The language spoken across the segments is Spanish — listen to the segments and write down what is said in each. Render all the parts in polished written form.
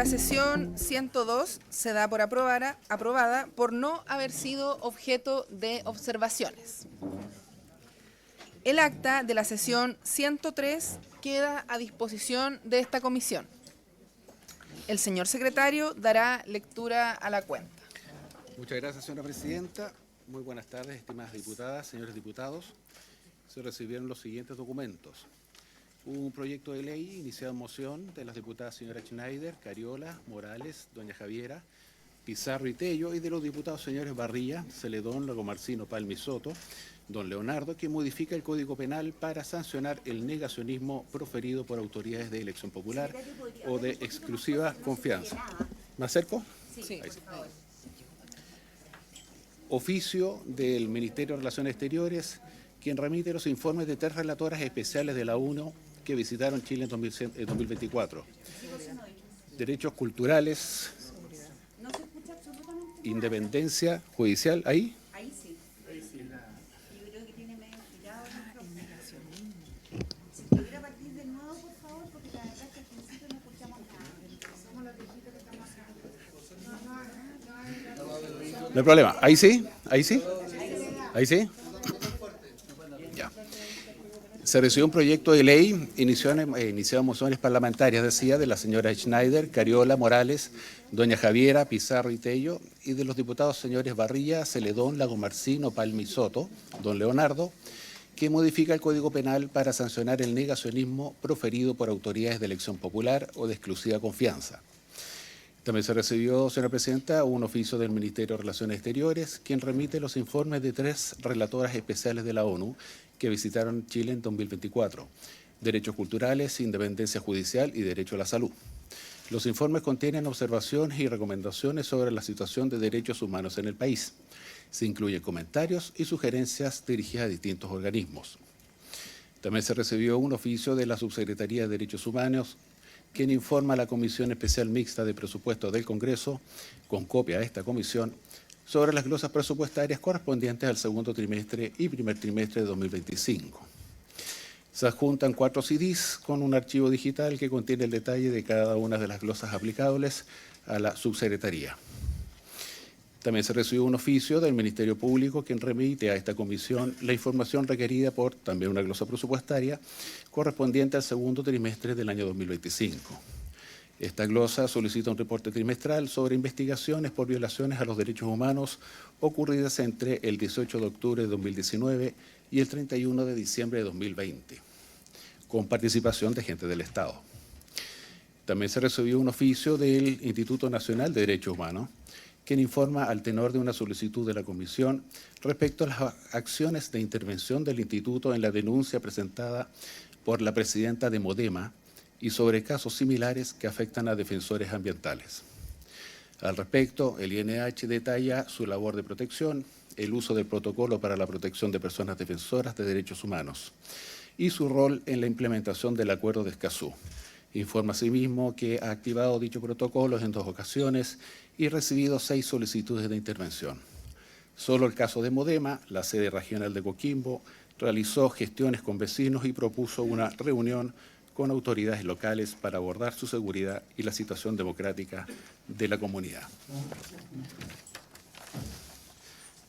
sesión 102 se da por aprobada por no haber sido objeto de observaciones. El acta de la sesión 103 queda a disposición de esta comisión. El señor secretario dará lectura a la cuenta. Muchas gracias, señora presidenta. Muy buenas tardes, estimadas diputadas, señores diputados. Se recibieron los siguientes documentos. Un proyecto de ley iniciado en moción de las diputadas señora Schneider, Cariola, Morales, doña Javiera, Pizarro y Tello, y de los diputados señores Barría, Celedón, Lagomarsino, Palma y Soto, don Leonardo, que modifica el Código Penal para sancionar el negacionismo proferido por autoridades de elección popular o de exclusiva confianza. ¿Me acerco? Sí. Ahí sí. Oficio del Ministerio de Relaciones Exteriores, quien remite los informes de 3 relatoras especiales de la ONU que visitaron Chile en 2024. Derechos culturales, independencia judicial, ¿ahí? Ahí sí. Yo creo que tiene medio tirado el micrófono. Si pudiera partir de nuevo, por favor, porque la verdad es que al principio no escuchamos nada. Somos los viejitos que estamos acá. No hay problema. ¿Ahí sí? ¿Ahí sí? ¿Ahí sí? Ya. Se recibió un proyecto de ley iniciado en mociones parlamentarias, decía, de la señora Schneider, Cariola, Morales, doña Javiera, Pizarro y Tello, y de los diputados señores Barría, Celedón, Lagomarsino, Palma y Soto, don Leonardo, que modifica el Código Penal para sancionar el negacionismo proferido por autoridades de elección popular o de exclusiva confianza. También se recibió, señora presidenta, un oficio del Ministerio de Relaciones Exteriores, quien remite los informes de 3 relatoras especiales de la ONU que visitaron Chile en 2024, derechos culturales, independencia judicial y derecho a la salud. Los informes contienen observaciones y recomendaciones sobre la situación de derechos humanos en el país. Se incluyen comentarios y sugerencias dirigidas a distintos organismos. También se recibió un oficio de la Subsecretaría de Derechos Humanos, quien informa a la Comisión Especial Mixta de Presupuestos del Congreso, con copia de esta comisión, sobre las glosas presupuestarias correspondientes al segundo trimestre y primer trimestre de 2025. Se adjuntan 4 CDs con un archivo digital que contiene el detalle de cada una de las glosas aplicables a la subsecretaría. También se recibió un oficio del Ministerio Público, quien remite a esta comisión la información requerida por también una glosa presupuestaria correspondiente al segundo trimestre del año 2025. Esta glosa solicita un reporte trimestral sobre investigaciones por violaciones a los derechos humanos ocurridas entre el 18 de octubre de 2019 y el 31 de diciembre de 2020, con participación de agentes del Estado. También se recibió un oficio del Instituto Nacional de Derechos Humanos, quien informa al tenor de una solicitud de la Comisión respecto a las acciones de intervención del Instituto en la denuncia presentada por la presidenta de Modema y sobre casos similares que afectan a defensores ambientales. Al respecto, el INH detalla su labor de protección, el uso del protocolo para la protección de personas defensoras de derechos humanos y su rol en la implementación del Acuerdo de Escazú. Informa asimismo que ha activado dicho protocolo en 2 ocasiones y recibido 6 solicitudes de intervención. Solo el caso de Modema, la sede regional de Coquimbo, realizó gestiones con vecinos y propuso una reunión con autoridades locales para abordar su seguridad y la situación democrática de la comunidad.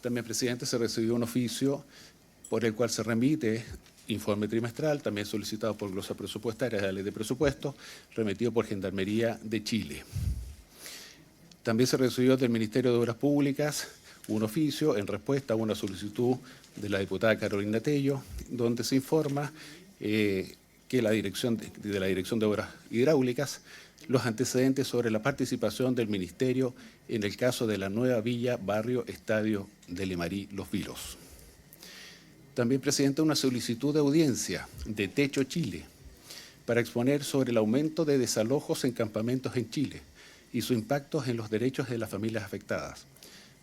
También, presidente, se recibió un oficio por el cual se remite informe trimestral, también solicitado por glosa presupuestaria de la Ley de Presupuestos, remitido por Gendarmería de Chile. También se recibió del Ministerio de Obras Públicas un oficio en respuesta a una solicitud de la diputada Carolina Tello, donde se informa que la Dirección de Obras Hidráulicas los antecedentes sobre la participación del Ministerio en el caso de la nueva villa Barrio Estadio de Limarí Los Vilos. También presenta una solicitud de audiencia de Techo Chile para exponer sobre el aumento de desalojos en campamentos en Chile y su impacto en los derechos de las familias afectadas.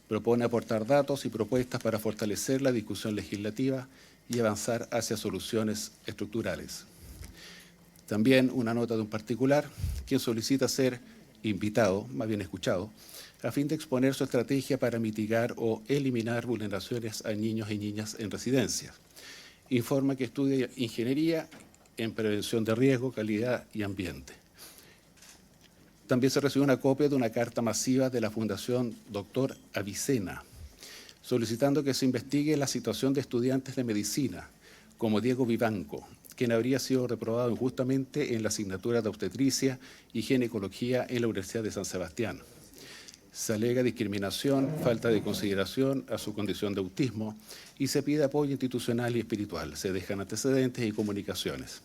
Propone aportar datos y propuestas para fortalecer la discusión legislativa y avanzar hacia soluciones estructurales. También una nota de un particular, quien solicita ser invitado, más bien escuchado, a fin de exponer su estrategia para mitigar o eliminar vulneraciones a niños y niñas en residencias. Informa que estudia ingeniería en prevención de riesgo, calidad y ambiente. También se recibió una copia de una carta masiva de la Fundación Dr. Avicena, solicitando que se investigue la situación de estudiantes de medicina, como Diego Vivanco, quien habría sido reprobado injustamente en la asignatura de obstetricia y ginecología en la Universidad de San Sebastián. Se alega discriminación, falta de consideración a su condición de autismo y se pide apoyo institucional y espiritual. Se dejan antecedentes y comunicaciones.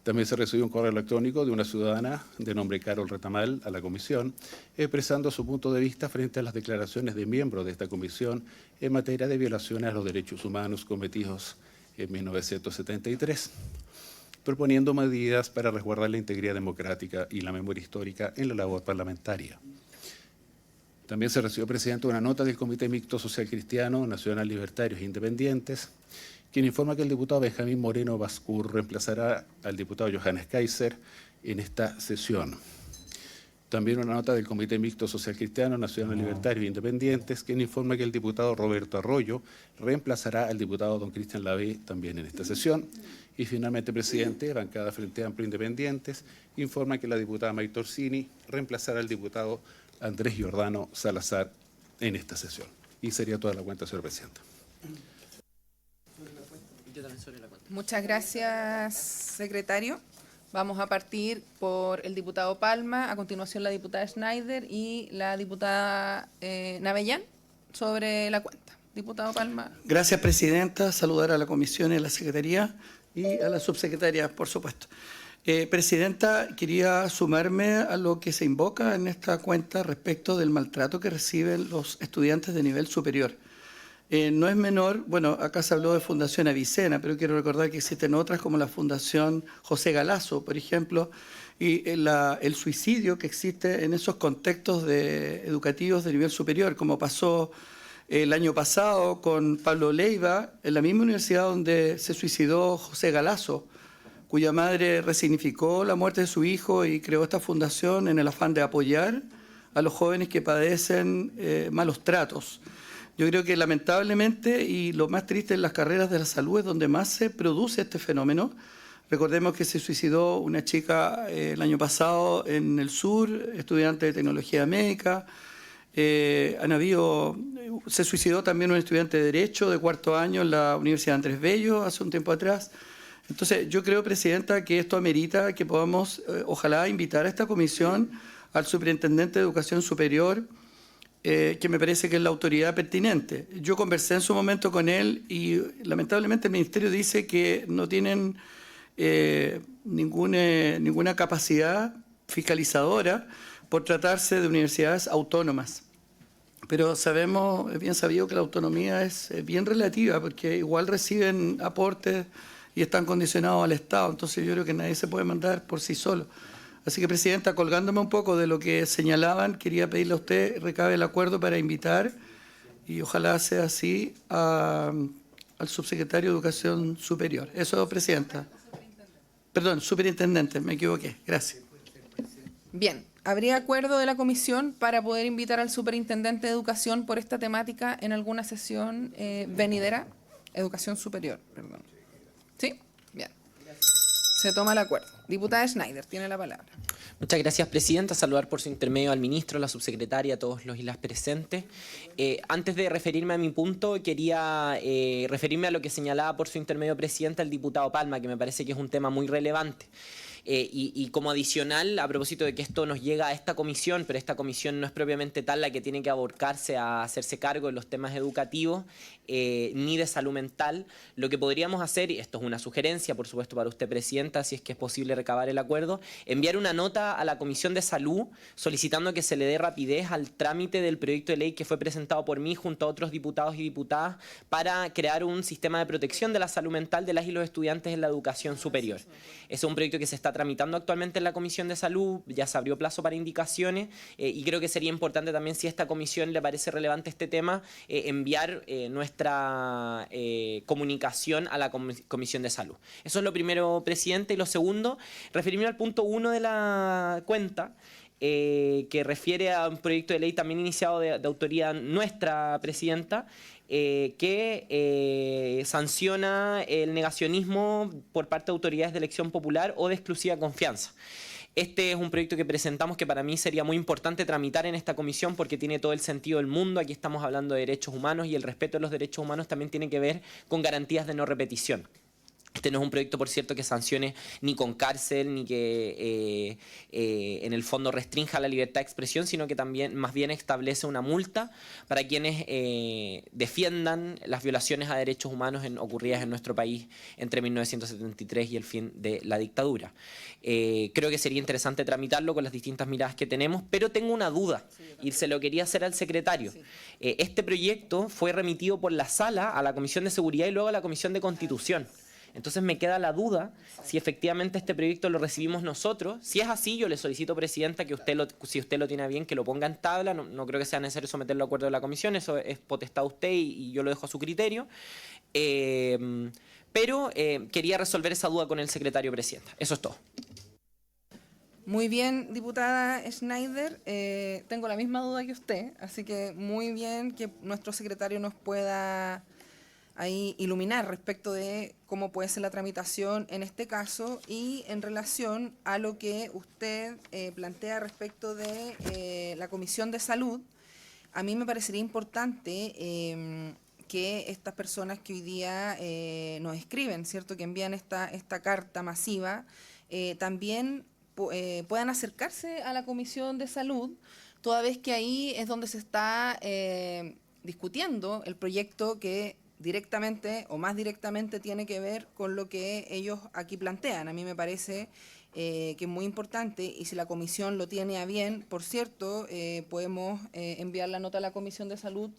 También se recibió un correo electrónico de una ciudadana de nombre Carol Retamal a la comisión, expresando su punto de vista frente a las declaraciones de miembros de esta comisión en materia de violaciones a los derechos humanos cometidos en 1973, proponiendo medidas para resguardar la integridad democrática y la memoria histórica en la labor parlamentaria. También se recibió, presidente, una nota del Comité Mixto Social Cristiano, Nacional, Libertarios e Independientes, quien informa que el diputado Benjamín Moreno Bascur reemplazará al diputado Johannes Kaiser en esta sesión. También una nota del Comité Mixto Social Cristiano, Nacional, Libertarios e Independientes, quien informa que el diputado Roberto Arroyo reemplazará al diputado don Cristian Lavé también en esta sesión. Y finalmente, presidente, bancada Frente Amplio Independientes, informa que la diputada Maite Orsini reemplazará al diputado Andrés Giordano Salazar en esta sesión. Y sería toda la cuenta, señor presidente. Muchas gracias, secretario. Vamos a partir por el diputado Palma, a continuación la diputada Schneider y la diputada Navellán sobre la cuenta. Diputado Palma. Gracias, presidenta. Saludar a la comisión y a la secretaría y a la subsecretaria, por supuesto. Presidenta, quería sumarme a lo que se invoca en esta cuenta respecto del maltrato que reciben los estudiantes de nivel superior. No es menor, bueno, acá se habló de Fundación Avicena, pero quiero recordar que existen otras como la Fundación José Galazo, por ejemplo, y el suicidio que existe en esos contextos educativos de nivel superior, como pasó el año pasado con Pablo Leiva, en la misma universidad donde se suicidó José Galazo, cuya madre resignificó la muerte de su hijo y creó esta fundación en el afán de apoyar a los jóvenes que padecen malos tratos. Yo creo que lamentablemente, y lo más triste en las carreras de la salud, es donde más se produce este fenómeno. Recordemos que se suicidó una chica el año pasado en el sur, estudiante de tecnología médica. Se suicidó también un estudiante de Derecho de cuarto año en la Universidad Andrés Bello hace un tiempo atrás. Entonces, yo creo, presidenta, que esto amerita que podamos, ojalá, invitar a esta comisión al superintendente de Educación Superior, que me parece que es la autoridad pertinente. Yo conversé en su momento con él y lamentablemente el Ministerio dice que no tienen ninguna capacidad fiscalizadora por tratarse de universidades autónomas. Pero sabemos, es bien sabido que la autonomía es bien relativa porque igual reciben aportes y están condicionados al Estado. Entonces yo creo que nadie se puede mandar por sí solo. Así que, presidenta, colgándome un poco de lo que señalaban, quería pedirle a usted recabe el acuerdo para invitar, y ojalá sea así, al subsecretario de Educación Superior. Eso, presidenta. Perdón, superintendente, me equivoqué. Gracias. Bien, ¿habría acuerdo de la comisión para poder invitar al superintendente de Educación por esta temática en alguna sesión venidera? Educación Superior, perdón. ¿Sí? Bien. Se toma el acuerdo. Diputada Schneider, tiene la palabra. Muchas gracias, presidenta. Saludar por su intermedio al ministro, a la subsecretaria, a todos los y las presentes. Antes de referirme a mi punto, quería referirme a lo que señalaba por su intermedio, presidenta, el diputado Palma, que me parece que es un tema muy relevante. Y como adicional, a propósito de que esto nos llega a esta comisión, pero esta comisión no es propiamente tal la que tiene que aborcarse a hacerse cargo de los temas educativos ni de salud mental, lo que podríamos hacer, y esto es una sugerencia, por supuesto, para usted, presidenta, si es que es posible recabar el acuerdo, enviar una nota a la Comisión de Salud solicitando que se le dé rapidez al trámite del proyecto de ley que fue presentado por mí junto a otros diputados y diputadas para crear un sistema de protección de la salud mental de las y los estudiantes en la educación superior. Ese es un proyecto que se está tramitando actualmente en la Comisión de Salud, ya se abrió plazo para indicaciones y creo que sería importante también, si a esta comisión le parece relevante este tema, enviar nuestra comunicación a la Comisión de Salud. Eso es lo primero, presidente. Y lo segundo, referirme al punto 1 de la cuenta, que refiere a un proyecto de ley también iniciado de autoría nuestra, presidenta, que sanciona el negacionismo por parte de autoridades de elección popular o de exclusiva confianza. Este es un proyecto que presentamos que para mí sería muy importante tramitar en esta comisión porque tiene todo el sentido del mundo. Aquí estamos hablando de derechos humanos y el respeto de los derechos humanos también tiene que ver con garantías de no repetición. Este no es un proyecto, por cierto, que sancione ni con cárcel, ni que en el fondo restrinja la libertad de expresión, sino que también más bien establece una multa para quienes defiendan las violaciones a derechos humanos ocurridas en nuestro país entre 1973 y el fin de la dictadura. Creo que sería interesante tramitarlo con las distintas miradas que tenemos, pero tengo una duda y se lo quería hacer al secretario. Este proyecto fue remitido por la Sala a la Comisión de Seguridad y luego a la Comisión de Constitución. Entonces me queda la duda si efectivamente este proyecto lo recibimos nosotros. Si es así, yo le solicito, Presidenta, que si usted lo tiene a bien, que lo ponga en tabla. No creo que sea necesario someterlo a acuerdo de la comisión, eso es potestad de usted y yo lo dejo a su criterio. Pero quería resolver esa duda con el secretario, Presidenta. Eso es todo. Muy bien, diputada Schneider. Tengo la misma duda que usted, así que muy bien que nuestro secretario nos pueda ahí iluminar respecto de cómo puede ser la tramitación en este caso y en relación a lo que usted plantea respecto de la Comisión de Salud. A mí me parecería importante que estas personas que hoy día nos escriben, ¿cierto?, que envían esta carta masiva, también puedan acercarse a la Comisión de Salud, toda vez que ahí es donde se está discutiendo el proyecto que directamente o más directamente tiene que ver con lo que ellos aquí plantean. A mí me parece que es muy importante y si la comisión lo tiene a bien, por cierto, podemos enviar la nota a la Comisión de Salud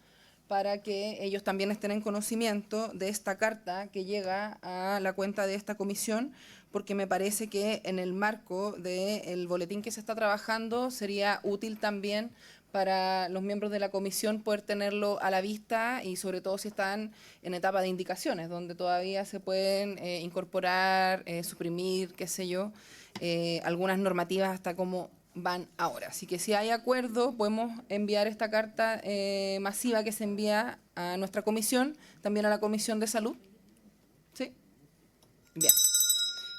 para que ellos también estén en conocimiento de esta carta que llega a la cuenta de esta comisión, porque me parece que en el marco del boletín que se está trabajando sería útil también para los miembros de la comisión poder tenerlo a la vista y sobre todo si están en etapa de indicaciones, donde todavía se pueden incorporar, suprimir, qué sé yo, algunas normativas hasta como van ahora. Así que si hay acuerdo, podemos enviar esta carta masiva que se envía a nuestra comisión, también a la Comisión de Salud. ¿Sí? Bien.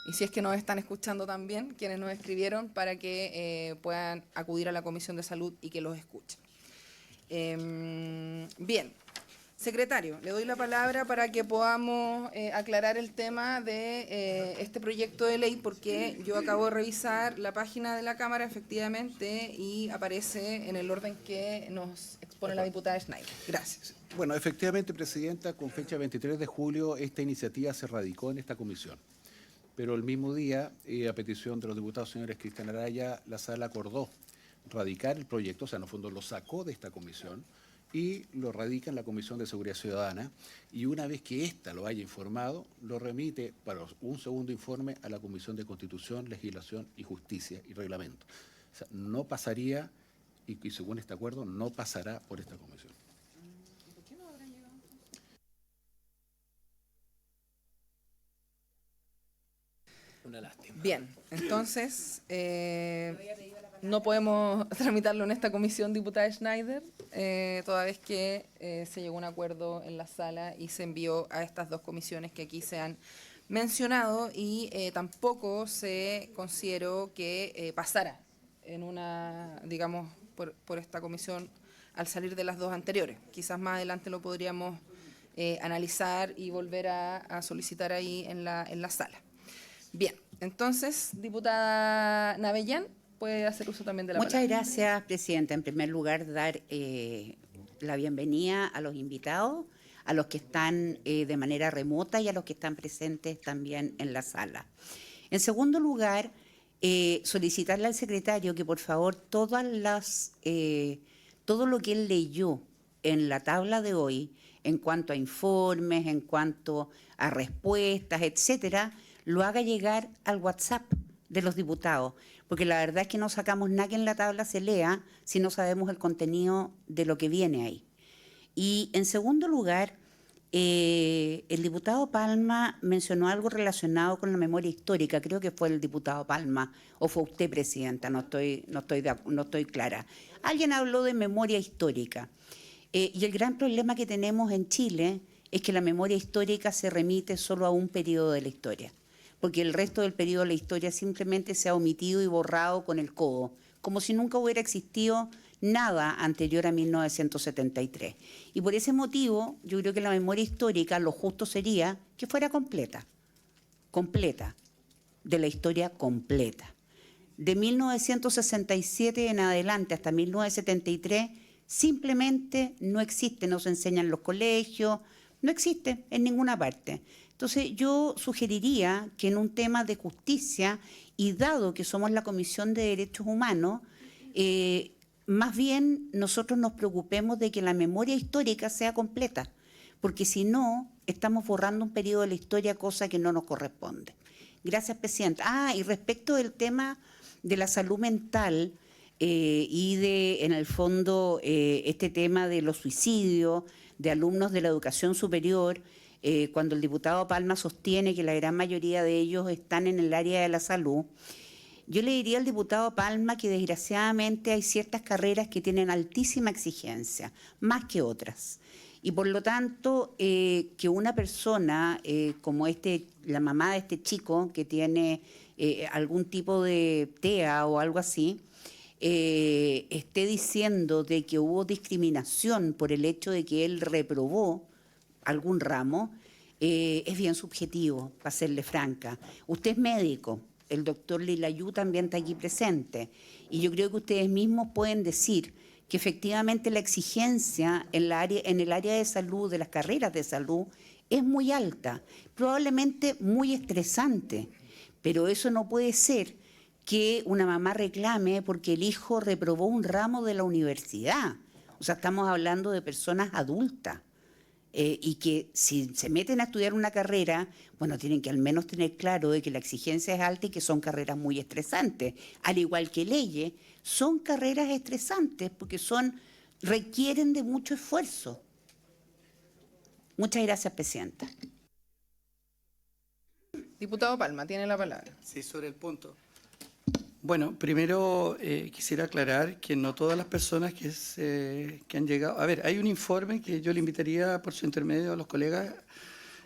Y si es que nos están escuchando también, quienes nos escribieron, para que puedan acudir a la Comisión de Salud y que los escuchen. Bien. Secretario, le doy la palabra para que podamos aclarar el tema de este proyecto de ley, porque yo acabo de revisar la página de la Cámara, efectivamente, y aparece en el orden que nos expone la diputada Schneider. Gracias. Bueno, efectivamente, Presidenta, con fecha 23 de julio, esta iniciativa se radicó en esta comisión. Pero el mismo día, a petición de los diputados señores Cristian Araya, la Sala acordó radicar el proyecto, o sea, en el fondo lo sacó de esta comisión y lo radica en la Comisión de Seguridad Ciudadana y una vez que ésta lo haya informado, lo remite para un segundo informe a la Comisión de Constitución, Legislación y Justicia y Reglamento. O sea, no pasaría, y según este acuerdo, no pasará por esta comisión. Una lástima. Bien, entonces no podemos tramitarlo en esta comisión, diputada Schneider, toda vez que se llegó a un acuerdo en la sala y se envió a estas dos comisiones que aquí se han mencionado y tampoco se consideró que pasara en una, digamos, por esta comisión al salir de las dos anteriores. Quizás más adelante lo podríamos analizar y volver a solicitar ahí en la sala. Bien, entonces, diputada Navellán, puede hacer uso también de la palabra. Muchas gracias, Presidenta. En primer lugar, dar la bienvenida a los invitados, a los que están de manera remota y a los que están presentes también en la sala. En segundo lugar, solicitarle al secretario que por favor todo lo que él leyó en la tabla de hoy, en cuanto a informes, en cuanto a respuestas, etcétera, lo haga llegar al WhatsApp de los diputados, porque la verdad es que no sacamos nada que en la tabla se lea si no sabemos el contenido de lo que viene ahí. Y en segundo lugar, el diputado Palma mencionó algo relacionado con la memoria histórica, creo que fue el diputado Palma, o fue usted, Presidenta, no estoy clara. Alguien habló de memoria histórica, y el gran problema que tenemos en Chile es que la memoria histórica se remite solo a un periodo de la historia. porque el resto del periodo de la historia simplemente se ha omitido y borrado con el codo, como si nunca hubiera existido nada anterior a 1973. Y por ese motivo, yo creo que la memoria histórica, lo justo sería que fuera completa, de la historia completa. De 1967 en adelante hasta 1973, simplemente no existe, no se enseña en los colegios, no existe en ninguna parte. Entonces yo sugeriría que en un tema de justicia, y dado que somos la Comisión de Derechos Humanos, más bien nosotros nos preocupemos de que la memoria histórica sea completa, porque si no, estamos borrando un periodo de la historia, cosa que no nos corresponde. Gracias, Presidenta. Y respecto del tema de la salud mental y de, en el fondo, este tema de los suicidios de alumnos de la educación superior, cuando el diputado Palma sostiene que la gran mayoría de ellos están en el área de la salud, yo le diría al diputado Palma que desgraciadamente hay ciertas carreras que tienen altísima exigencia, más que otras. Y por lo tanto, que una persona como la mamá de este chico que tiene algún tipo de TEA o algo así, esté diciendo de que hubo discriminación por el hecho de que él reprobó algún ramo, es bien subjetivo, para serle franca. Usted es médico, el doctor Lilayú también está aquí presente, y yo creo que ustedes mismos pueden decir que efectivamente la exigencia en el área de salud, de las carreras de salud, es muy alta, probablemente muy estresante, pero eso no puede ser que una mamá reclame porque el hijo reprobó un ramo de la universidad. O sea, estamos hablando de personas adultas. Y que si se meten a estudiar una carrera, bueno, tienen que al menos tener claro de que la exigencia es alta y que son carreras muy estresantes. Al igual que leyes, son carreras estresantes porque requieren de mucho esfuerzo. Muchas gracias, Presidenta. Diputado Palma, tiene la palabra. Sí, sobre el punto. Bueno, primero quisiera aclarar que no todas las personas que han llegado... A ver, hay un informe que yo le invitaría por su intermedio a los colegas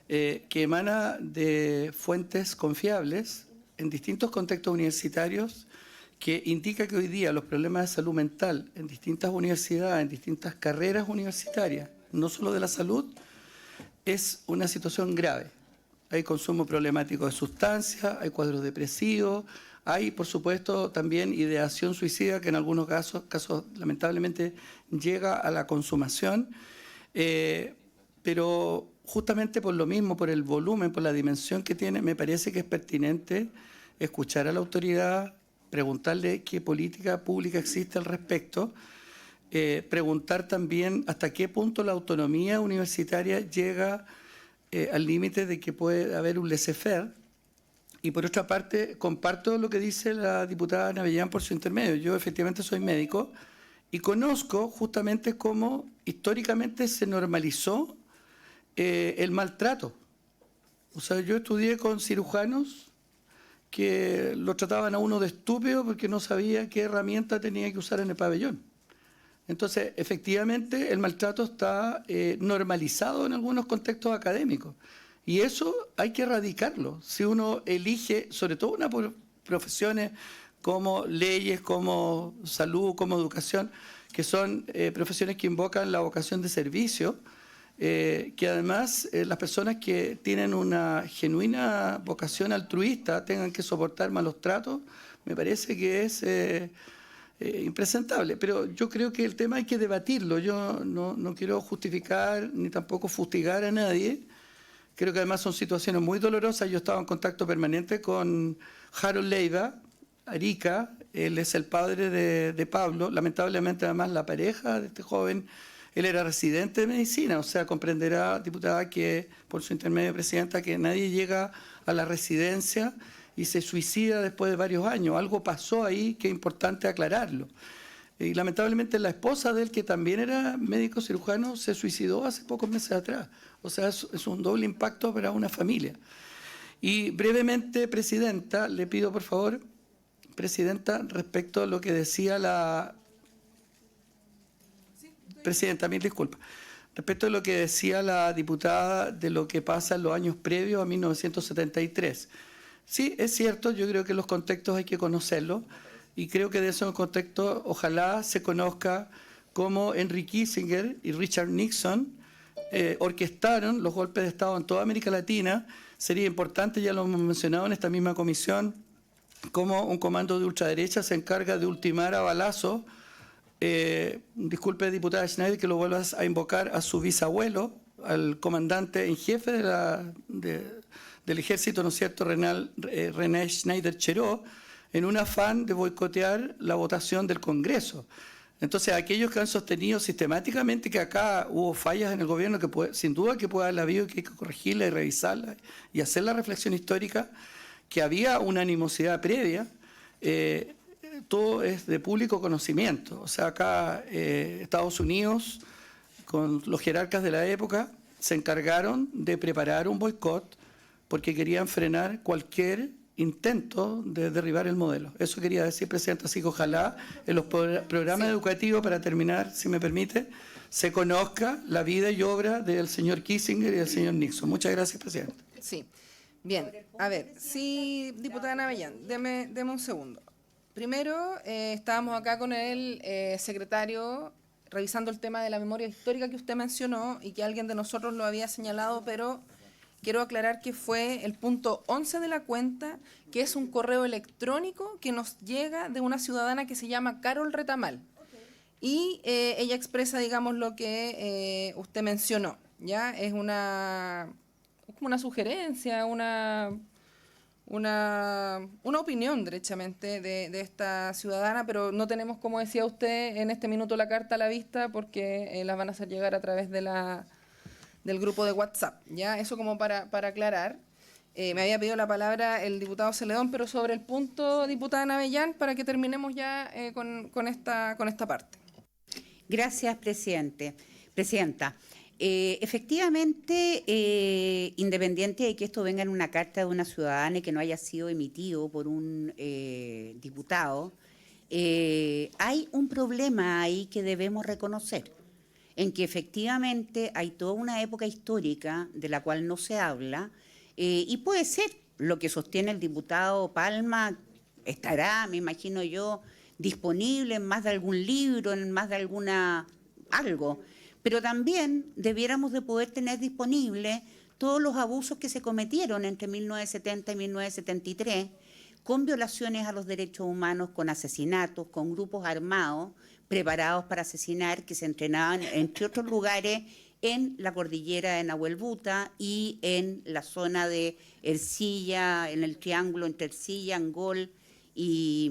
que emana de fuentes confiables en distintos contextos universitarios que indica que hoy día los problemas de salud mental en distintas universidades, en distintas carreras universitarias, no solo de la salud, es una situación grave. Hay consumo problemático de sustancias, hay cuadros depresivos, hay, por supuesto, también ideación suicida que en algunos casos lamentablemente llega a la consumación, pero justamente por lo mismo, por el volumen, por la dimensión que tiene, me parece que es pertinente escuchar a la autoridad, preguntarle qué política pública existe al respecto, preguntar también hasta qué punto la autonomía universitaria llega al límite de que puede haber un laissez-faire. Y por otra parte, comparto lo que dice la diputada Navellán por su intermedio. Yo efectivamente soy médico y conozco justamente cómo históricamente se normalizó el maltrato. O sea, yo estudié con cirujanos que lo trataban a uno de estúpido porque no sabía qué herramienta tenía que usar en el pabellón. Entonces, efectivamente, el maltrato está normalizado en algunos contextos académicos. Y eso hay que erradicarlo. Si uno elige, sobre todo unas profesiones como leyes, como salud, como educación, que son profesiones que invocan la vocación de servicio, que además las personas que tienen una genuina vocación altruista tengan que soportar malos tratos, me parece que es impresentable. Pero yo creo que el tema hay que debatirlo. Yo no quiero justificar ni tampoco fustigar a nadie. Creo que además son situaciones muy dolorosas. Yo estaba en contacto permanente con Harold Leiva, Arica, él es el padre de Pablo, lamentablemente además la pareja de este joven, él era residente de medicina, o sea, comprenderá, diputada, que por su intermedio, Presidenta, que nadie llega a la residencia y se suicida después de varios años. Algo pasó ahí que es importante aclararlo. Y lamentablemente la esposa de él, que también era médico cirujano, se suicidó hace pocos meses atrás. O sea, es un doble impacto para una familia. Y brevemente, Presidenta, le pido por favor, Presidenta, respecto a lo que decía la... Presidenta, mil disculpas. Respecto a lo que decía la diputada de lo que pasa en los años previos a 1973. Sí, es cierto, yo creo que los contextos hay que conocerlos y creo que de esos contextos ojalá se conozca cómo Henry Kissinger y Richard Nixon orquestaron los golpes de Estado en toda América Latina. Sería importante, ya lo hemos mencionado en esta misma comisión, cómo un comando de ultraderecha se encarga de ultimar a balazos. Disculpe, diputada Schneider, que lo vuelvas a invocar a su bisabuelo, al comandante en jefe del ejército, ¿no es cierto?, René Schneider Cheró, en un afán de boicotear la votación del Congreso. Entonces, aquellos que han sostenido sistemáticamente que acá hubo fallas en el gobierno, que sin duda que puede haber habido, que hay que corregirla y revisarla y hacer la reflexión histórica, que había una animosidad previa, todo es de público conocimiento. O sea, acá Estados Unidos, con los jerarcas de la época, se encargaron de preparar un boicot porque querían frenar cualquier intento de derribar el modelo. Eso quería decir, Presidenta, así que ojalá en los programas educativos, para terminar, si me permite, se conozca la vida y obra del señor Kissinger y del señor Nixon. Muchas gracias, Presidenta. Sí. Bien, a ver, sí, diputada Navellán, deme un segundo. Primero, estábamos acá con el secretario revisando el tema de la memoria histórica que usted mencionó y que alguien de nosotros lo había señalado, pero quiero aclarar que fue el punto 11 de la cuenta, que es un correo electrónico que nos llega de una ciudadana que se llama Carol Retamal. Y ella expresa, digamos, lo que usted mencionó, ¿ya? Es como una sugerencia, una opinión, derechamente, de esta ciudadana, pero no tenemos, como decía usted, en este minuto la carta a la vista porque las van a hacer llegar a través de del grupo de WhatsApp, ¿ya? Eso como para aclarar. Me había pedido la palabra el diputado Celedón, pero sobre el punto, diputada Navellán, para que terminemos ya con esta parte. Gracias, Presidenta. Efectivamente, independiente de que esto venga en una carta de una ciudadana y que no haya sido emitido por un diputado, hay un problema ahí que debemos reconocer, en que efectivamente hay toda una época histórica de la cual no se habla, y puede ser lo que sostiene el diputado Palma, estará, me imagino yo, disponible en más de algún libro, en más de algo, pero también debiéramos de poder tener disponible todos los abusos que se cometieron entre 1970 y 1973, con violaciones a los derechos humanos, con asesinatos, con grupos armados preparados para asesinar, que se entrenaban, entre otros lugares, en la cordillera de Nahuelbuta y en la zona de Ercilla, en el triángulo entre Ercilla, Angol y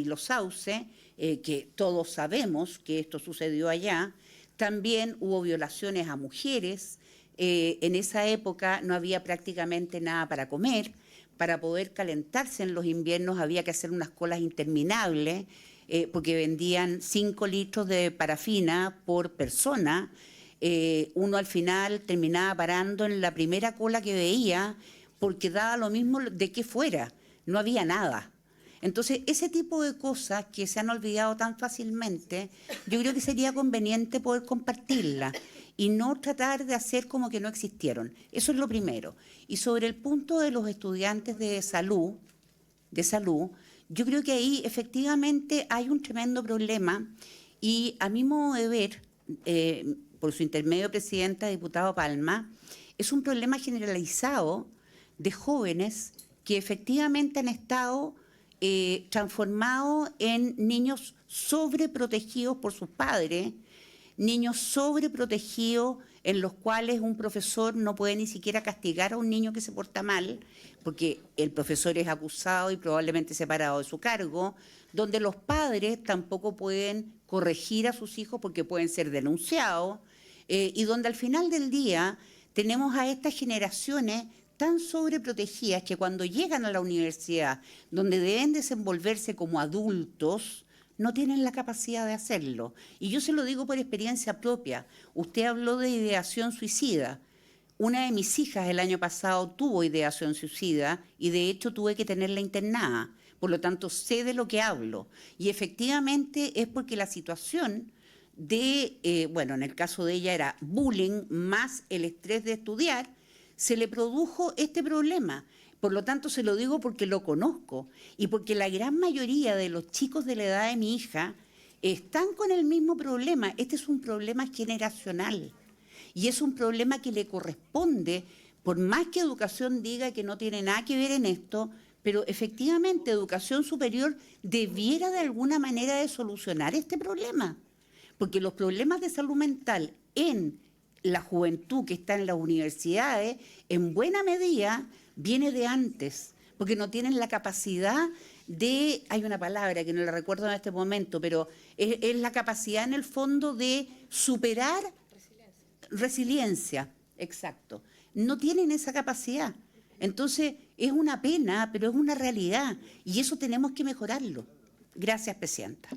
Los Sauces, que todos sabemos que esto sucedió allá. También hubo violaciones a mujeres. En esa época no había prácticamente nada para comer. Para poder calentarse en los inviernos había que hacer unas colas interminables, porque vendían 5 litros de parafina por persona. Uno al final terminaba parando en la primera cola que veía, porque daba lo mismo de que fuera, no había nada. Entonces, ese tipo de cosas que se han olvidado tan fácilmente, yo creo que sería conveniente poder compartirlas y no tratar de hacer como que no existieron. Eso es lo primero. Y sobre el punto de los estudiantes de salud, yo creo que ahí efectivamente hay un tremendo problema y a mi modo de ver, por su intermedio, Presidenta, diputado Palma, es un problema generalizado de jóvenes que efectivamente han estado transformados en niños sobreprotegidos por sus padres, niños sobreprotegidos en los cuales un profesor no puede ni siquiera castigar a un niño que se porta mal, porque el profesor es acusado y probablemente separado de su cargo, donde los padres tampoco pueden corregir a sus hijos porque pueden ser denunciados, y donde al final del día tenemos a estas generaciones tan sobreprotegidas que cuando llegan a la universidad, donde deben desenvolverse como adultos, no tienen la capacidad de hacerlo. Y yo se lo digo por experiencia propia. Usted habló de ideación suicida. Una de mis hijas el año pasado tuvo ideación suicida y de hecho tuve que tenerla internada. Por lo tanto, sé de lo que hablo. Y efectivamente es porque la situación de, bueno, en el caso de ella era bullying más el estrés de estudiar, se le produjo este problema. Por lo tanto, se lo digo porque lo conozco y porque la gran mayoría de los chicos de la edad de mi hija están con el mismo problema. Este es un problema generacional y es un problema que le corresponde, por más que educación diga que no tiene nada que ver en esto, pero efectivamente educación superior debiera de alguna manera de solucionar este problema. Porque los problemas de salud mental en la juventud que está en las universidades, en buena medida, viene de antes, porque no tienen la capacidad de, hay una palabra que no la recuerdo en este momento, pero es la capacidad en el fondo de superar resiliencia, exacto. No tienen esa capacidad. Entonces, es una pena, pero es una realidad, y eso tenemos que mejorarlo. Gracias, Presidenta.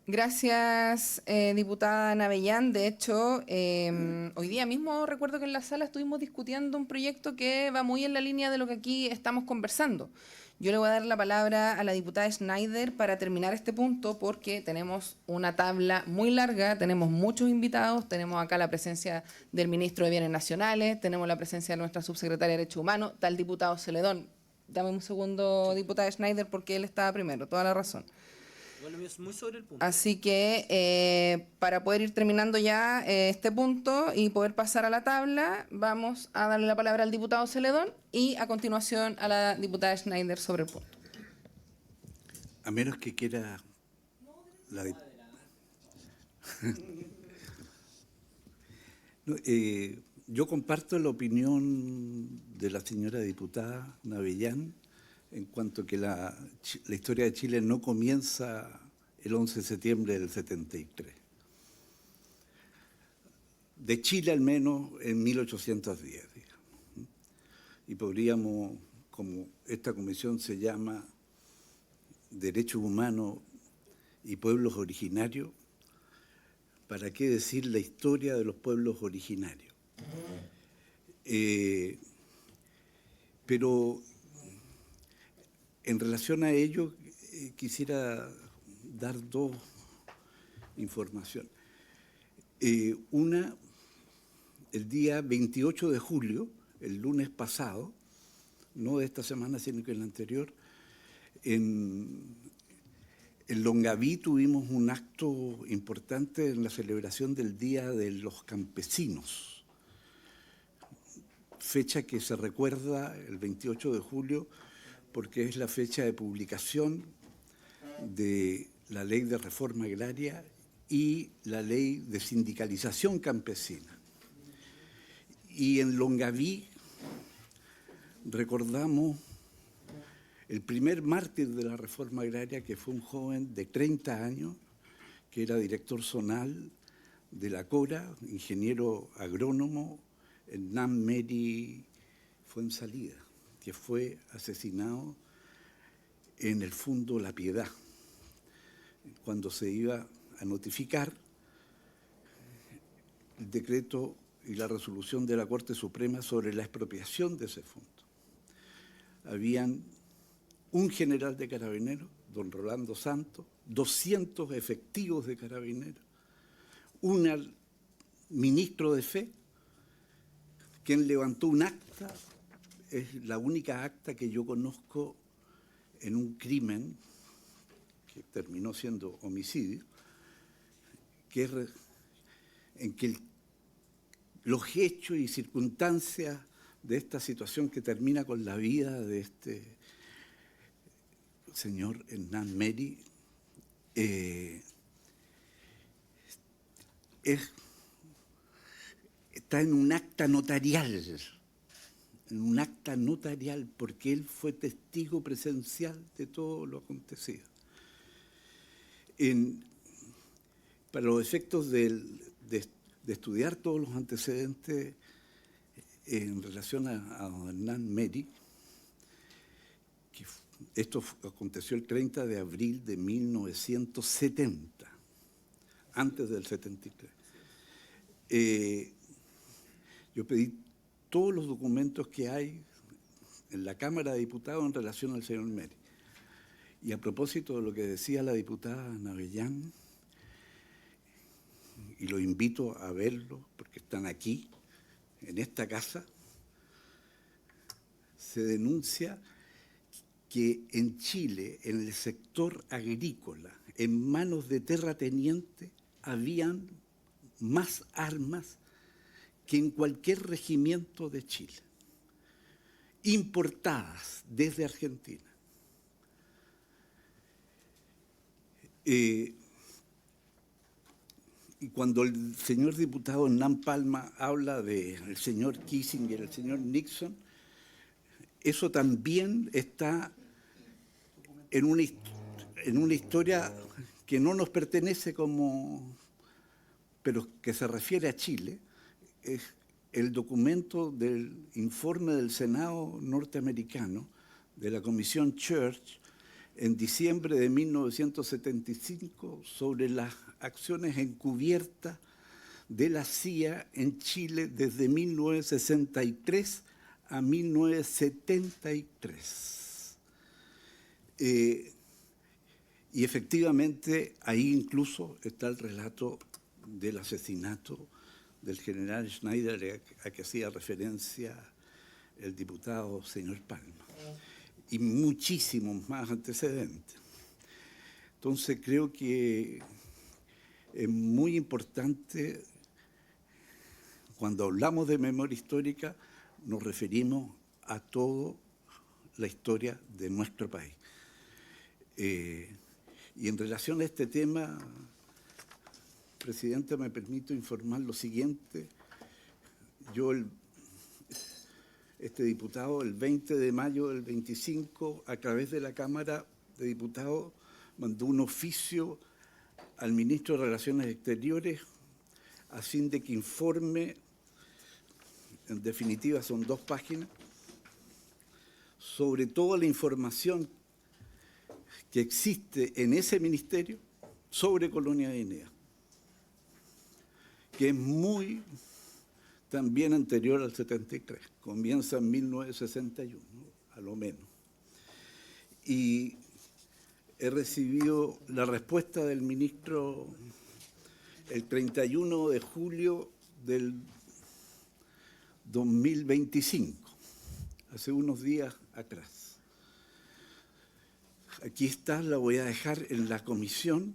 Gracias, diputada Navellán. De hecho, hoy día mismo recuerdo que en la sala estuvimos discutiendo un proyecto que va muy en la línea de lo que aquí estamos conversando. Yo le voy a dar la palabra a la diputada Schneider para terminar este punto porque tenemos una tabla muy larga, tenemos muchos invitados, tenemos acá la presencia del ministro de Bienes Nacionales, tenemos la presencia de nuestra subsecretaria de Derechos Humanos, tal diputado Celedón. Dame un segundo, diputada Schneider, porque él estaba primero, toda la razón. Bueno, es muy sobre el punto. Así que para poder ir terminando ya este punto y poder pasar a la tabla, vamos a darle la palabra al diputado Celedón y a continuación a la diputada Schneider sobre el punto. A menos que quiera la no, yo comparto la opinión de la señora diputada Navellán en cuanto que la historia de Chile no comienza el 11 de septiembre del 73. De Chile al menos en 1810, digamos. Y podríamos, como esta comisión se llama Derechos Humanos y Pueblos Originarios, ¿para qué decir la historia de los pueblos originarios? Pero en relación a ello, quisiera dar dos informaciones. Una, el día 28 de julio, el lunes pasado, no de esta semana, sino que el anterior, en Longaví tuvimos un acto importante en la celebración del Día de los Campesinos, fecha que se recuerda el 28 de julio porque es la fecha de publicación de la Ley de Reforma Agraria y la Ley de Sindicalización Campesina. Y en Longaví recordamos el primer mártir de la Reforma Agraria, que fue un joven de 30 años, que era director zonal de la CORA, ingeniero agrónomo, Hernán Meri Fuenzalida, que fue asesinado en el Fundo La Piedad, cuando se iba a notificar el decreto y la resolución de la Corte Suprema sobre la expropiación de ese fondo. Habían un general de carabineros, don Rolando Santos, 200 efectivos de carabineros, un ministro de fe, quien levantó un acta. Es la única acta que yo conozco en un crimen que terminó siendo homicidio, que es en que los hechos y circunstancias de esta situación que termina con la vida de este señor Hernán Meri está en un acta notarial. En un acta notarial, porque él fue testigo presencial de todo lo acontecido. Para los efectos de estudiar todos los antecedentes en relación a don Hernán Meri, que esto aconteció el 30 de abril de 1970, antes del 73. Yo pedí todos los documentos que hay en la Cámara de Diputados en relación al señor Meri. Y a propósito de lo que decía la diputada Navellán, y los invito a verlo porque están aquí, en esta casa, se denuncia que en Chile, en el sector agrícola, en manos de terratenientes, habían más armas que en cualquier regimiento de Chile, importadas desde Argentina. Y cuando el señor diputado Hernán Palma habla del señor Kissinger, el señor Nixon, eso también está en una historia que no nos pertenece pero que se refiere a Chile. Es el documento del informe del Senado norteamericano de la Comisión Church en diciembre de 1975 sobre las acciones encubiertas de la CIA en Chile desde 1963 a 1973. Y efectivamente ahí incluso está el relato del asesinato del general Schneider a que hacía referencia el diputado señor Palma, y muchísimos más antecedentes. Entonces creo que es muy importante, cuando hablamos de memoria histórica, nos referimos a toda la historia de nuestro país. Y en relación a este tema, Presidenta, me permito informar lo siguiente. Este diputado, el 20 de mayo del 25, a través de la Cámara de Diputados, mandó un oficio al ministro de Relaciones Exteriores a fin de que informe, en definitiva son 2 páginas, sobre toda la información que existe en ese ministerio sobre Colonia de Guinea, que es muy también anterior al 73, comienza en 1961, a lo menos. Y he recibido la respuesta del ministro el 31 de julio del 2025, hace unos días atrás. Aquí está, la voy a dejar en la comisión.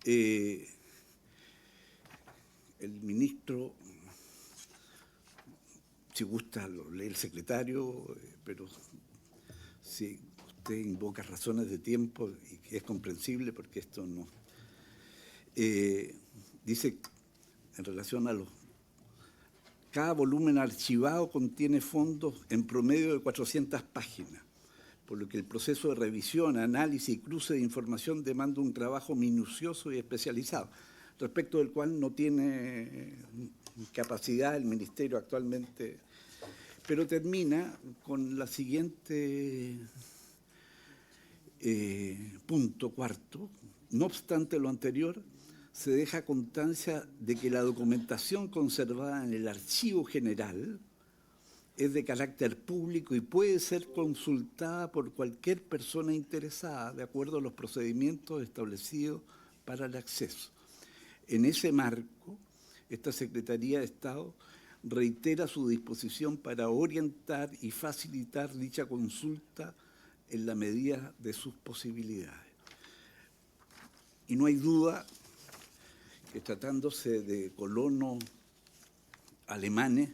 El ministro, si gusta, lo lee el secretario, pero si usted invoca razones de tiempo, y que es comprensible porque esto no... dice, en relación a cada volumen archivado contiene fondos en promedio de 400 páginas, por lo que el proceso de revisión, análisis y cruce de información demanda un trabajo minucioso y especializado, respecto del cual no tiene capacidad el Ministerio actualmente, pero termina con la siguiente punto cuarto. No obstante lo anterior, se deja constancia de que la documentación conservada en el Archivo General es de carácter público y puede ser consultada por cualquier persona interesada, de acuerdo a los procedimientos establecidos para el acceso. En ese marco, esta Secretaría de Estado reitera su disposición para orientar y facilitar dicha consulta en la medida de sus posibilidades. Y no hay duda que, tratándose de colonos alemanes,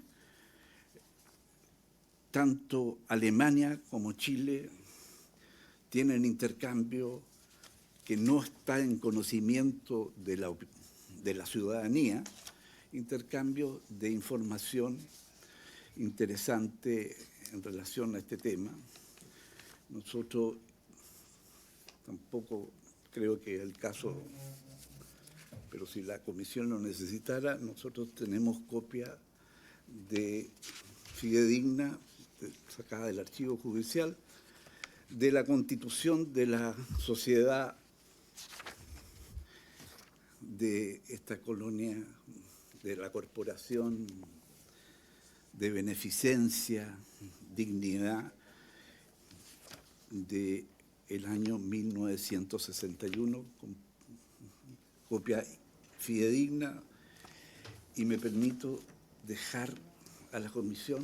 tanto Alemania como Chile tienen intercambio que no está en conocimiento de la ciudadanía, intercambio de información interesante en relación a este tema. Nosotros tampoco creo que el caso, pero si la comisión lo necesitara, nosotros tenemos copia de fidedigna, sacada del archivo judicial, de la constitución de la sociedad de esta colonia, de la Corporación de Beneficencia, Dignidad, del año 1961, con copia fidedigna, y me permito dejar a la comisión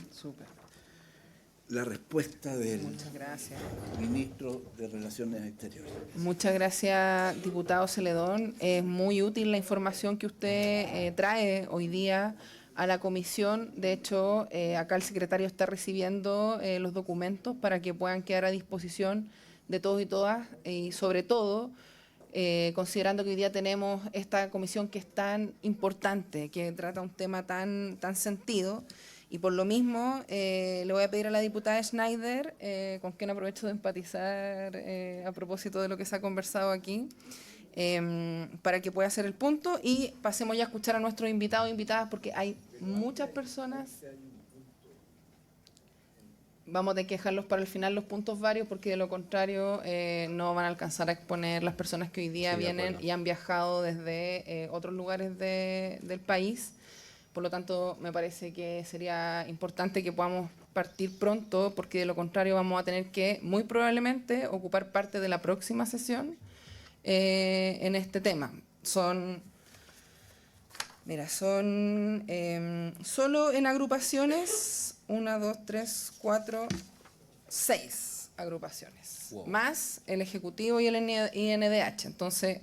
la respuesta del Muchas gracias. ministro de Relaciones Exteriores. Muchas gracias, diputado Celedón. Es muy útil la información que usted trae hoy día a la comisión. De hecho, acá el secretario está recibiendo los documentos para que puedan quedar a disposición de todos y todas, y sobre todo, considerando que hoy día tenemos esta comisión que es tan importante, que trata un tema tan sentido. Y por lo mismo, le voy a pedir a la diputada Schneider, con quien aprovecho de empatizar a propósito de lo que se ha conversado aquí, para que pueda hacer el punto y pasemos ya a escuchar a nuestros invitados e invitadas, porque hay muchas personas. Vamos a tener que dejarlos para el final los puntos varios, porque de lo contrario no van a alcanzar a exponer las personas que hoy día vienen y han viajado desde otros lugares del país. Por lo tanto, me parece que sería importante que podamos partir pronto, porque de lo contrario vamos a tener que, muy probablemente, ocupar parte de la próxima sesión en este tema. Son solo en agrupaciones, 1, 2, 3, 4, 6 agrupaciones, Wow. más el Ejecutivo y el INDH. Entonces,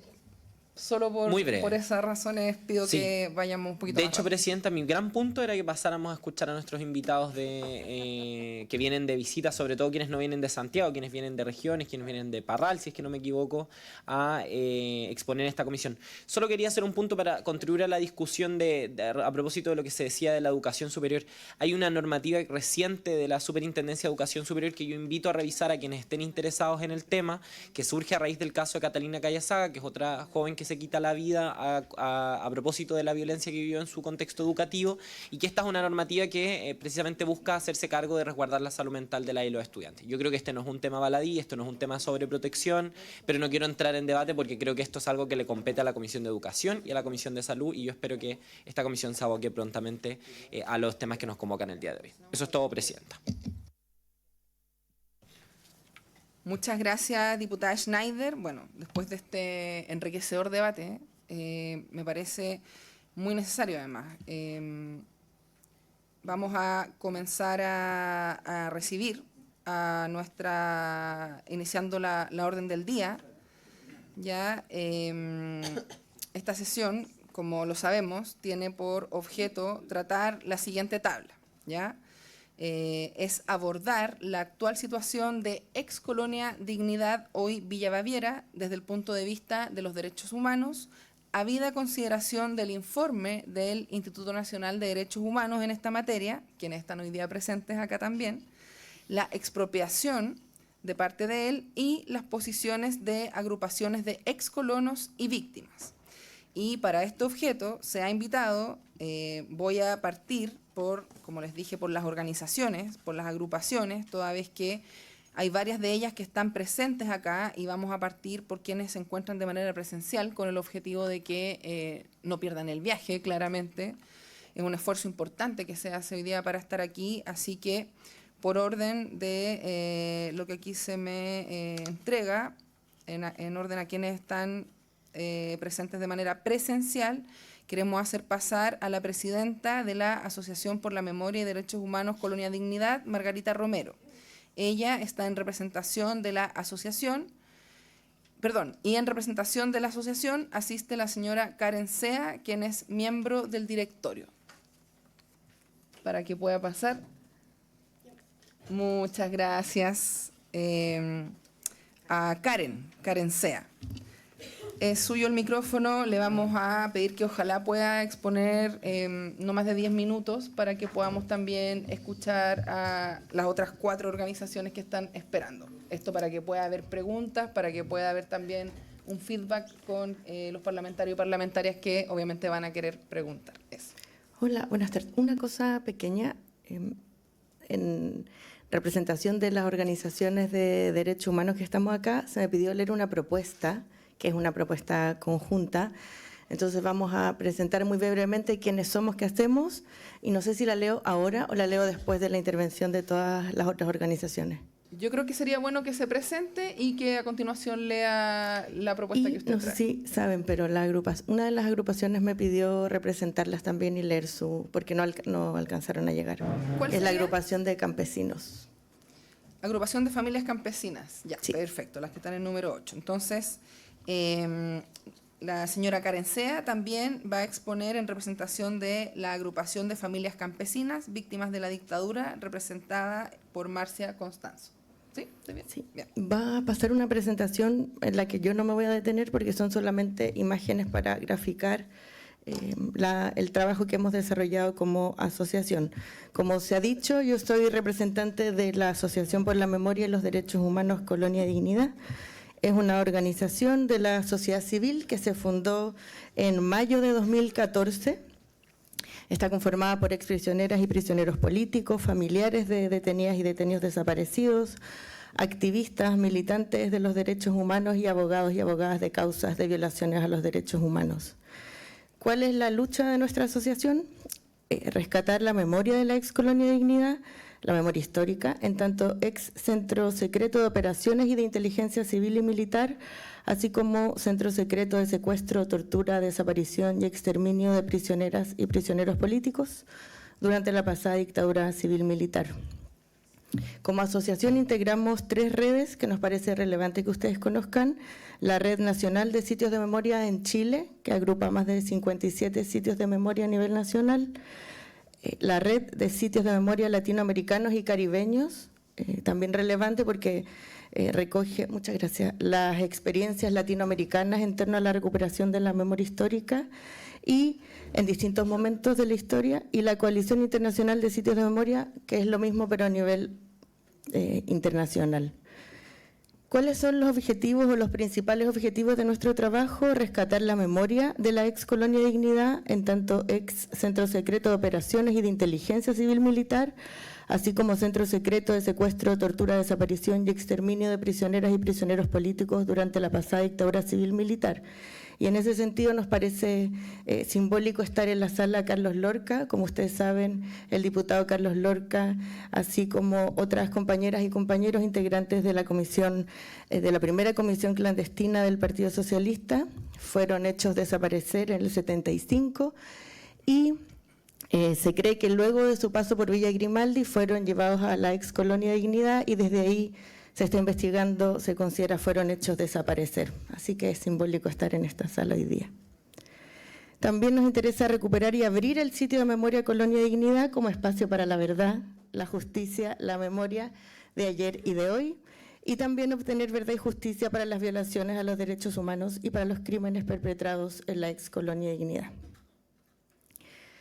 solo Muy breve. por esas razones pido Sí. que vayamos un poquito De más hecho, rápido. Presidenta, mi gran punto era que pasáramos a escuchar a nuestros invitados que vienen de visita, sobre todo quienes no vienen de Santiago, quienes vienen de regiones, quienes vienen de Parral, si es que no me equivoco, a exponer esta comisión. Solo quería hacer un punto para contribuir a la discusión a propósito de lo que se decía de la educación superior. Hay una normativa reciente de la Superintendencia de Educación Superior que yo invito a revisar a quienes estén interesados en el tema, que surge a raíz del caso de Catalina Callazaga, que es otra joven que se quita la vida a propósito de la violencia que vivió en su contexto educativo, y que esta es una normativa que precisamente busca hacerse cargo de resguardar la salud mental de los estudiantes. Yo creo que este no es un tema baladí, esto no es un tema sobre protección, pero no quiero entrar en debate porque creo que esto es algo que le compete a la Comisión de Educación y a la Comisión de Salud, y yo espero que esta comisión se aboque prontamente a los temas que nos convocan el día de hoy. Eso es todo, Presidenta. Muchas gracias, diputada Schneider. Bueno, después de este enriquecedor debate, me parece muy necesario además. Vamos a comenzar a recibir iniciando la orden del día. Ya, esta sesión, como lo sabemos, tiene por objeto tratar la siguiente tabla, ¿ya? Es abordar la actual situación de Excolonia Dignidad, hoy Villa Baviera, desde el punto de vista de los derechos humanos, habida consideración del informe del Instituto Nacional de Derechos Humanos en esta materia, quienes están hoy día presentes acá también, la expropiación de parte de él y las posiciones de agrupaciones de excolonos y víctimas. Y para este objeto se ha invitado, voy a partir como les dije, por las organizaciones, por las agrupaciones, toda vez que hay varias de ellas que están presentes acá, y vamos a partir por quienes se encuentran de manera presencial con el objetivo de que no pierdan el viaje, claramente. Es un esfuerzo importante que se hace hoy día para estar aquí, así que por orden de lo que aquí se me entrega, en orden a quienes están presentes de manera presencial, queremos hacer pasar a la presidenta de la Asociación por la Memoria y Derechos Humanos Colonia Dignidad, Margarita Romero. Ella está en representación de la asociación, y en representación de la asociación asiste la señora Karen Sea, quien es miembro del directorio. Para que pueda pasar. Muchas gracias a Karen Sea. Es suyo el micrófono, le vamos a pedir que ojalá pueda exponer no más de 10 minutos para que podamos también escuchar a las otras 4 organizaciones que están esperando. Esto para que pueda haber preguntas, para que pueda haber también un feedback con los parlamentarios y parlamentarias que obviamente van a querer preguntar. Eso. Hola, buenas tardes. Una cosa pequeña, en representación de las organizaciones de derechos humanos que estamos acá, se me pidió leer una propuesta, que es una propuesta conjunta. Entonces vamos a presentar muy brevemente quiénes somos, qué hacemos, y no sé si la leo ahora o la leo después de la intervención de todas las otras organizaciones. Yo creo que sería bueno que se presente y que a continuación lea la propuesta Y que usted no sé trae. si saben, pero una de las agrupaciones me pidió representarlas también y leer porque no alcanzaron a llegar. ¿Cuál Es la sería? agrupación de campesinos. Agrupación de familias campesinas. Ya, Sí. perfecto, las que están en número 8. Entonces, la señora Karen Sea también va a exponer en representación de la Agrupación de Familias Campesinas Víctimas de la Dictadura, representada por Marcia Constanzo. ¿Sí? ¿Estoy bien? Sí. Bien. Va a pasar una presentación en la que yo no me voy a detener porque son solamente imágenes para graficar el trabajo que hemos desarrollado como asociación. Como se ha dicho, yo soy representante de la Asociación por la Memoria y los Derechos Humanos Colonia Dignidad. Es una organización de la sociedad civil que se fundó en mayo de 2014. Está conformada por exprisioneras y prisioneros políticos, familiares de detenidas y detenidos desaparecidos, activistas, militantes de los derechos humanos y abogados y abogadas de causas de violaciones a los derechos humanos. ¿Cuál es la lucha de nuestra asociación? Rescatar la memoria de la ex Colonia Dignidad, la memoria histórica, en tanto ex Centro Secreto de Operaciones y de Inteligencia Civil y Militar, así como Centro Secreto de Secuestro, Tortura, Desaparición y Exterminio de prisioneras y prisioneros políticos durante la pasada dictadura civil-militar. Como asociación integramos 3 redes que nos parece relevante que ustedes conozcan. La Red Nacional de Sitios de Memoria en Chile, que agrupa más de 57 sitios de memoria a nivel nacional. La Red de Sitios de Memoria Latinoamericanos y Caribeños, también relevante porque recoge, muchas gracias, las experiencias latinoamericanas en torno a la recuperación de la memoria histórica y en distintos momentos de la historia, y la Coalición Internacional de Sitios de Memoria, que es lo mismo pero a nivel internacional. ¿Cuáles son los objetivos o los principales objetivos de nuestro trabajo? Rescatar la memoria de la ex Colonia Dignidad, en tanto ex Centro Secreto de Operaciones y de Inteligencia Civil Militar, así como Centro Secreto de Secuestro, Tortura, Desaparición y Exterminio de prisioneras y prisioneros políticos durante la pasada dictadura civil militar. Y en ese sentido nos parece simbólico estar en la sala Carlos Lorca. Como ustedes saben, el diputado Carlos Lorca, así como otras compañeras y compañeros integrantes de la comisión, de la primera comisión clandestina del Partido Socialista, fueron hechos desaparecer en el 75 y se cree que luego de su paso por Villa Grimaldi fueron llevados a la ex Colonia Dignidad y desde ahí se está investigando, se considera fueron hechos desaparecer. Así que es simbólico estar en esta sala hoy día. También nos interesa recuperar y abrir el sitio de memoria Colonia Dignidad como espacio para la verdad, la justicia, la memoria de ayer y de hoy, y también obtener verdad y justicia para las violaciones a los derechos humanos y para los crímenes perpetrados en la ex Colonia Dignidad.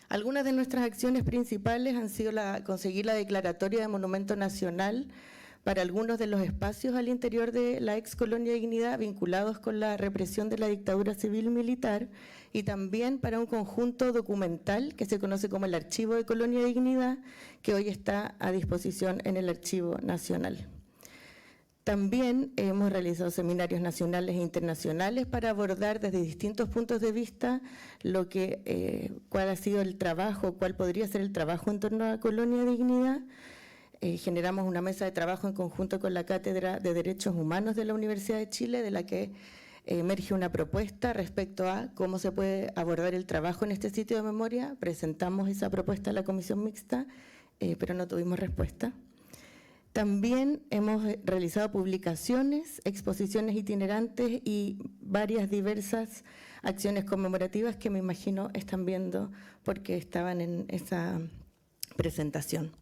Algunas de nuestras acciones principales han sido conseguir la declaratoria de Monumento Nacional para algunos de los espacios al interior de la ex Colonia Dignidad vinculados con la represión de la dictadura civil-militar y también para un conjunto documental que se conoce como el Archivo de Colonia Dignidad, que hoy está a disposición en el Archivo Nacional. También hemos realizado seminarios nacionales e internacionales para abordar desde distintos puntos de vista cuál ha sido el trabajo, cuál podría ser el trabajo en torno a Colonia Dignidad. Generamos una mesa de trabajo en conjunto con la Cátedra de Derechos Humanos de la Universidad de Chile, de la que emerge una propuesta respecto a cómo se puede abordar el trabajo en este sitio de memoria. Presentamos esa propuesta a la comisión mixta, pero no tuvimos respuesta. También hemos realizado publicaciones, exposiciones itinerantes y varias diversas acciones conmemorativas que me imagino están viendo porque estaban en esa presentación.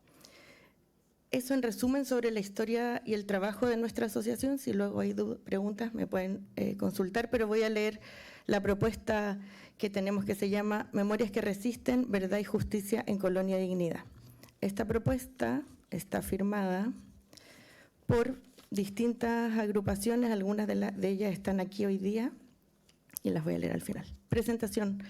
Eso en resumen sobre la historia y el trabajo de nuestra asociación. Si luego hay preguntas me pueden consultar, pero voy a leer la propuesta que tenemos que se llama Memorias que resisten, verdad y justicia en Colonia Dignidad. Esta propuesta está firmada por distintas agrupaciones, algunas de ellas están aquí hoy día y las voy a leer al final. Presentación.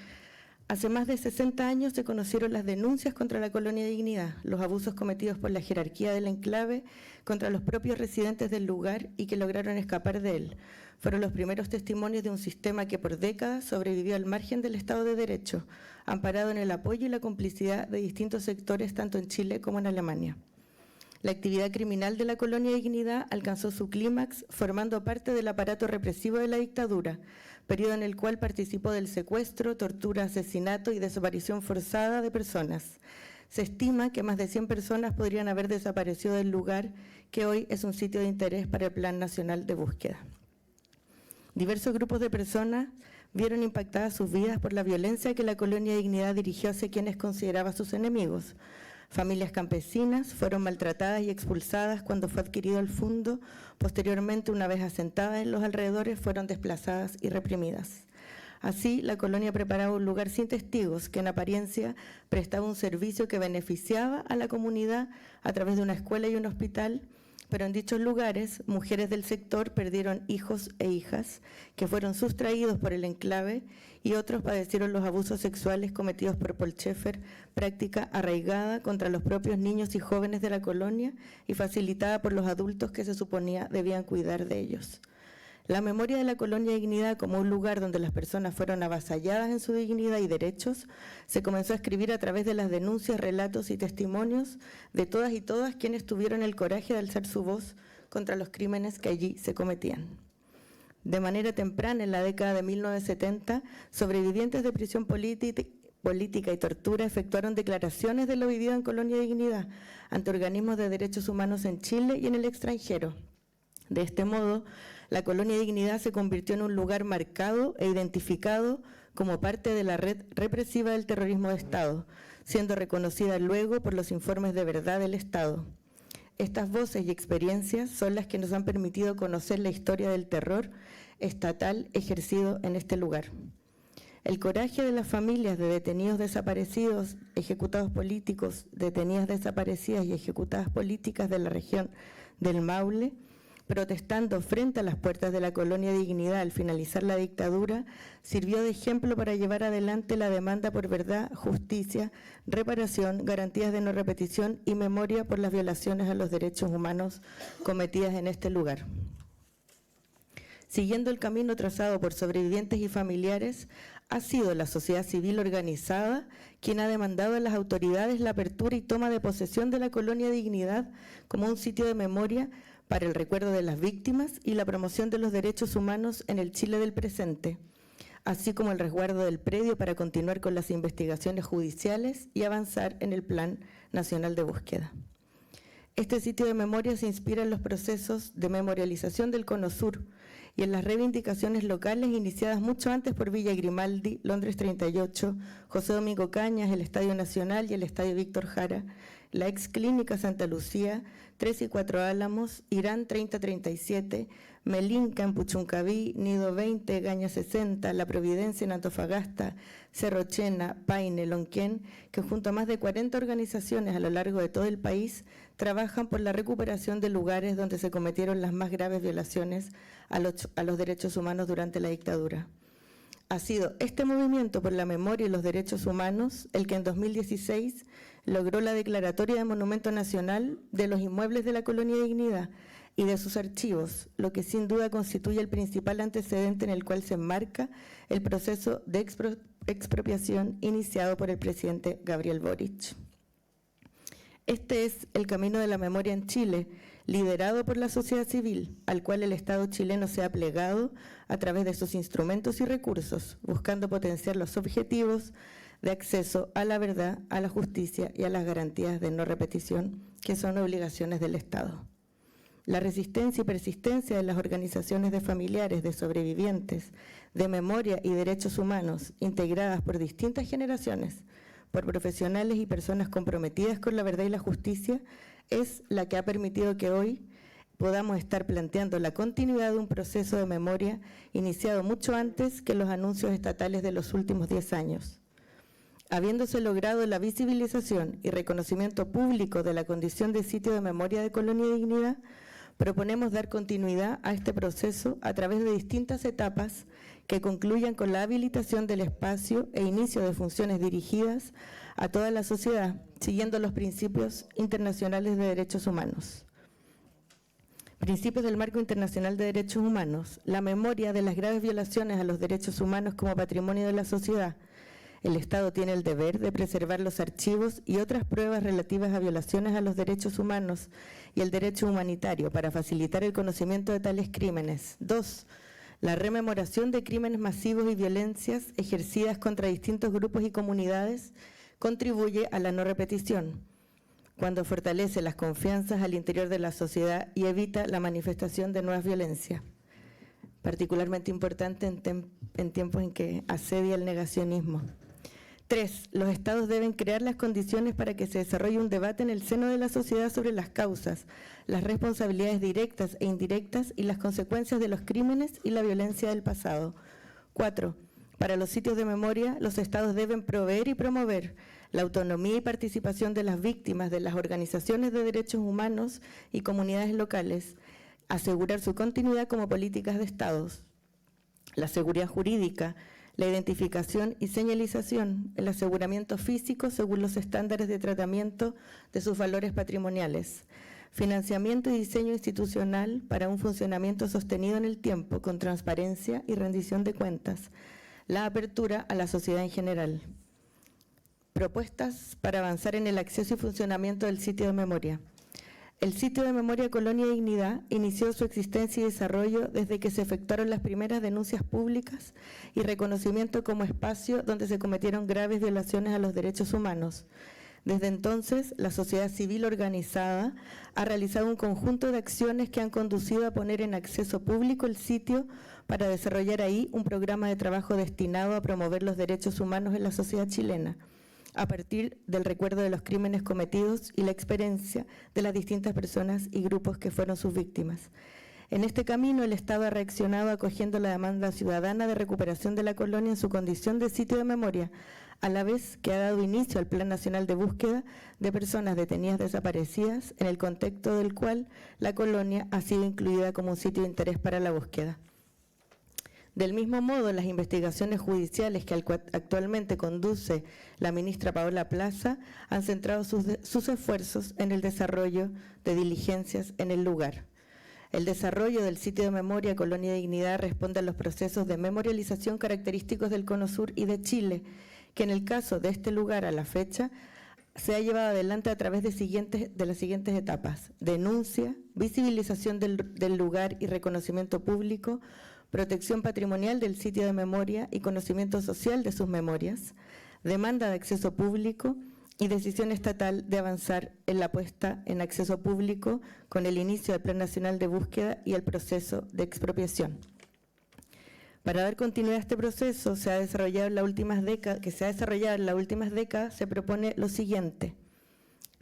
Hace más de 60 años se conocieron las denuncias contra la Colonia Dignidad, los abusos cometidos por la jerarquía del enclave contra los propios residentes del lugar y que lograron escapar de él. Fueron los primeros testimonios de un sistema que por décadas sobrevivió al margen del Estado de Derecho, amparado en el apoyo y la complicidad de distintos sectores tanto en Chile como en Alemania. La actividad criminal de la Colonia Dignidad alcanzó su clímax formando parte del aparato represivo de la dictadura, periodo en el cual participó del secuestro, tortura, asesinato y desaparición forzada de personas. Se estima que más de 100 personas podrían haber desaparecido del lugar que hoy es un sitio de interés para el Plan Nacional de Búsqueda. Diversos grupos de personas vieron impactadas sus vidas por la violencia que la Colonia Dignidad dirigió hacia quienes consideraba sus enemigos. Familias campesinas fueron maltratadas y expulsadas cuando fue adquirido el fondo. Posteriormente, una vez asentadas en los alrededores, fueron desplazadas y reprimidas. Así, la colonia preparaba un lugar sin testigos, que en apariencia prestaba un servicio que beneficiaba a la comunidad a través de una escuela y un hospital, pero en dichos lugares, mujeres del sector perdieron hijos e hijas que fueron sustraídos por el enclave y otros padecieron los abusos sexuales cometidos por Paul Schaeffer, práctica arraigada contra los propios niños y jóvenes de la colonia y facilitada por los adultos que se suponía debían cuidar de ellos. La memoria de la Colonia Dignidad como un lugar donde las personas fueron avasalladas en su dignidad y derechos se comenzó a escribir a través de las denuncias, relatos y testimonios de todas y todas quienes tuvieron el coraje de alzar su voz contra los crímenes que allí se cometían. De manera temprana, en la década de 1970, sobrevivientes de prisión política y tortura efectuaron declaraciones de lo vivido en Colonia Dignidad ante organismos de derechos humanos en Chile y en el extranjero. De este modo, la Colonia Dignidad se convirtió en un lugar marcado e identificado como parte de la red represiva del terrorismo de Estado, siendo reconocida luego por los informes de verdad del Estado. Estas voces y experiencias son las que nos han permitido conocer la historia del terror estatal ejercido en este lugar. El coraje de las familias de detenidos desaparecidos, ejecutados políticos, detenidas desaparecidas y ejecutadas políticas de la región del Maule, protestando frente a las puertas de la Colonia Dignidad al finalizar la dictadura, sirvió de ejemplo para llevar adelante la demanda por verdad, justicia, reparación, garantías de no repetición y memoria por las violaciones a los derechos humanos cometidas en este lugar. Siguiendo el camino trazado por sobrevivientes y familiares, ha sido la sociedad civil organizada quien ha demandado a las autoridades la apertura y toma de posesión de la Colonia Dignidad como un sitio de memoria para el recuerdo de las víctimas y la promoción de los derechos humanos en el Chile del presente, así como el resguardo del predio para continuar con las investigaciones judiciales y avanzar en el Plan Nacional de Búsqueda. Este sitio de memoria se inspira en los procesos de memorialización del Cono Sur y en las reivindicaciones locales iniciadas mucho antes por Villa Grimaldi, Londres 38, José Domingo Cañas, el Estadio Nacional y el Estadio Víctor Jara, la ex Clínica Santa Lucía, 3 y 4 Álamos, Irán 3037, Melinca en Puchuncaví, Nido 20, Gaña 60, La Providencia en Antofagasta, Cerro Chena, Paine, Lonquén, que junto a más de 40 organizaciones a lo largo de todo el país trabajan por la recuperación de lugares donde se cometieron las más graves violaciones a los derechos humanos durante la dictadura. Ha sido este movimiento por la memoria y los derechos humanos el que en 2016 logró la declaratoria de Monumento Nacional de los inmuebles de la Colonia Dignidad y de sus archivos, lo que sin duda constituye el principal antecedente en el cual se enmarca el proceso de expropiación iniciado por el presidente Gabriel Boric. Este es el camino de la memoria en Chile, liderado por la sociedad civil, al cual el Estado chileno se ha plegado a través de sus instrumentos y recursos, buscando potenciar los objetivos de acceso a la verdad, a la justicia y a las garantías de no repetición, que son obligaciones del Estado. La resistencia y persistencia de las organizaciones de familiares, de sobrevivientes, de memoria y derechos humanos, integradas por distintas generaciones, por profesionales y personas comprometidas con la verdad y la justicia, es la que ha permitido que hoy podamos estar planteando la continuidad de un proceso de memoria iniciado mucho antes que los anuncios estatales de los últimos 10 años. Habiéndose logrado la visibilización y reconocimiento público de la condición de sitio de memoria de Colonia Dignidad, proponemos dar continuidad a este proceso a través de distintas etapas que concluyan con la habilitación del espacio e inicio de funciones dirigidas a toda la sociedad, siguiendo los principios internacionales de derechos humanos. Principios del Marco Internacional de Derechos Humanos, la memoria de las graves violaciones a los derechos humanos como patrimonio de la sociedad. El Estado tiene el deber de preservar los archivos y otras pruebas relativas a violaciones a los derechos humanos y el derecho humanitario para facilitar el conocimiento de tales crímenes. 2. La rememoración de crímenes masivos y violencias ejercidas contra distintos grupos y comunidades contribuye a la no repetición, cuando fortalece las confianzas al interior de la sociedad y evita la manifestación de nuevas violencias, particularmente importante en tiempos en que asedia el negacionismo. 3. Los estados deben crear las condiciones para que se desarrolle un debate en el seno de la sociedad sobre las causas, las responsabilidades directas e indirectas y las consecuencias de los crímenes y la violencia del pasado. 4. Para los sitios de memoria, los estados deben proveer y promover la autonomía y participación de las víctimas, de las organizaciones de derechos humanos y comunidades locales, asegurar su continuidad como políticas de estados, la seguridad jurídica, la identificación y señalización, el aseguramiento físico según los estándares de tratamiento de sus valores patrimoniales, financiamiento y diseño institucional para un funcionamiento sostenido en el tiempo con transparencia y rendición de cuentas, la apertura a la sociedad en general. Propuestas para avanzar en el acceso y funcionamiento del sitio de memoria. El sitio de memoria Colonia Dignidad inició su existencia y desarrollo desde que se efectuaron las primeras denuncias públicas y reconocimiento como espacio donde se cometieron graves violaciones a los derechos humanos. Desde entonces, la sociedad civil organizada ha realizado un conjunto de acciones que han conducido a poner en acceso público el sitio para desarrollar ahí un programa de trabajo destinado a promover los derechos humanos en la sociedad chilena, a partir del recuerdo de los crímenes cometidos y la experiencia de las distintas personas y grupos que fueron sus víctimas. En este camino, el Estado ha reaccionado acogiendo la demanda ciudadana de recuperación de la colonia en su condición de sitio de memoria, a la vez que ha dado inicio al Plan Nacional de Búsqueda de Personas Detenidas Desaparecidas, en el contexto del cual la colonia ha sido incluida como un sitio de interés para la búsqueda. Del mismo modo, las investigaciones judiciales que actualmente conduce la ministra Paola Plaza han centrado sus esfuerzos en el desarrollo de diligencias en el lugar. El desarrollo del sitio de memoria Colonia Dignidad responde a los procesos de memorialización característicos del Cono Sur y de Chile, que en el caso de este lugar a la fecha se ha llevado adelante a través de las siguientes etapas: denuncia, visibilización del lugar y reconocimiento público, protección patrimonial del sitio de memoria y conocimiento social de sus memorias, demanda de acceso público y decisión estatal de avanzar en la puesta en acceso público con el inicio del Plan Nacional de Búsqueda y el proceso de expropiación. Para dar continuidad a este proceso que se ha desarrollado en las últimas décadas, se propone lo siguiente,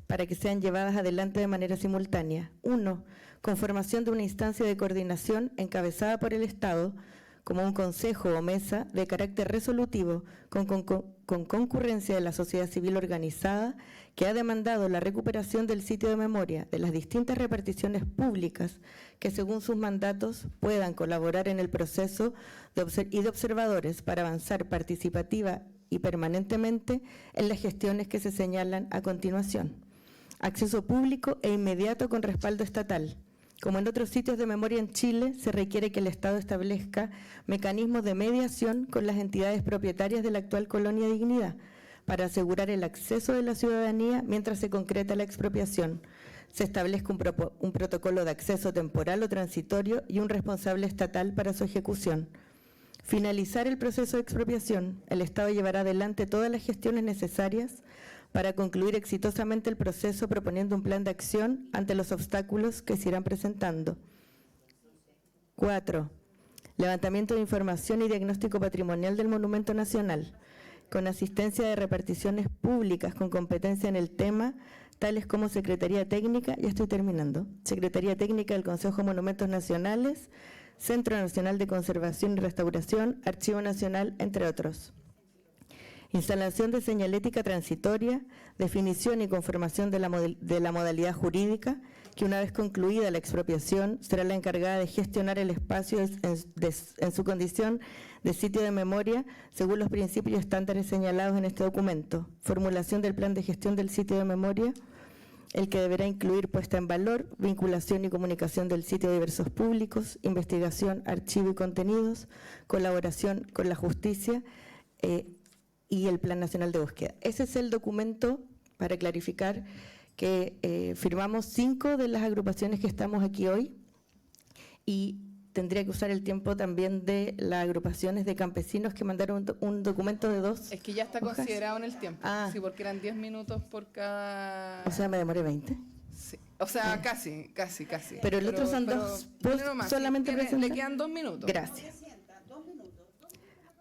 para que sean llevadas adelante de manera simultánea. 1. Conformación de una instancia de coordinación encabezada por el Estado, como un consejo o mesa de carácter resolutivo con concurrencia de la sociedad civil organizada, que ha demandado la recuperación del sitio de memoria de las distintas reparticiones públicas que según sus mandatos puedan colaborar en el proceso y de observadores para avanzar participativa y permanentemente en las gestiones que se señalan a continuación. Acceso público e inmediato con respaldo estatal. Como en otros sitios de memoria en Chile, se requiere que el Estado establezca mecanismos de mediación con las entidades propietarias de la actual Colonia Dignidad para asegurar el acceso de la ciudadanía mientras se concreta la expropiación. Se establezca un protocolo de acceso temporal o transitorio y un responsable estatal para su ejecución. Finalizar el proceso de expropiación, el Estado llevará adelante todas las gestiones necesarias para concluir exitosamente el proceso proponiendo un plan de acción ante los obstáculos que se irán presentando. 4. Levantamiento de información y diagnóstico patrimonial del Monumento Nacional, con asistencia de reparticiones públicas con competencia en el tema, tales como Secretaría Técnica, ya estoy terminando, Secretaría Técnica del Consejo de Monumentos Nacionales, Centro Nacional de Conservación y Restauración, Archivo Nacional, entre otros. Instalación de señalética transitoria, definición y conformación de la modalidad jurídica, que una vez concluida la expropiación será la encargada de gestionar el espacio en su condición de sitio de memoria según los principios y estándares señalados en este documento. Formulación del plan de gestión del sitio de memoria, el que deberá incluir puesta en valor, vinculación y comunicación del sitio de diversos públicos, investigación, archivo y contenidos, colaboración con la justicia, y el Plan Nacional de Búsqueda. Ese es el documento, para clarificar, que firmamos 5 de las agrupaciones que estamos aquí hoy, y tendría que usar el tiempo también de las agrupaciones de campesinos que mandaron un documento de 2 Es que ya está hojas. considerado en el tiempo. Ah. Sí, porque eran 10 minutos por cada... O sea, me demoré 20. Sí. O sea, casi. Pero el otro son dos. ¿Puedo dale nomás, solamente le presentar? quedan 2 minutos. Gracias.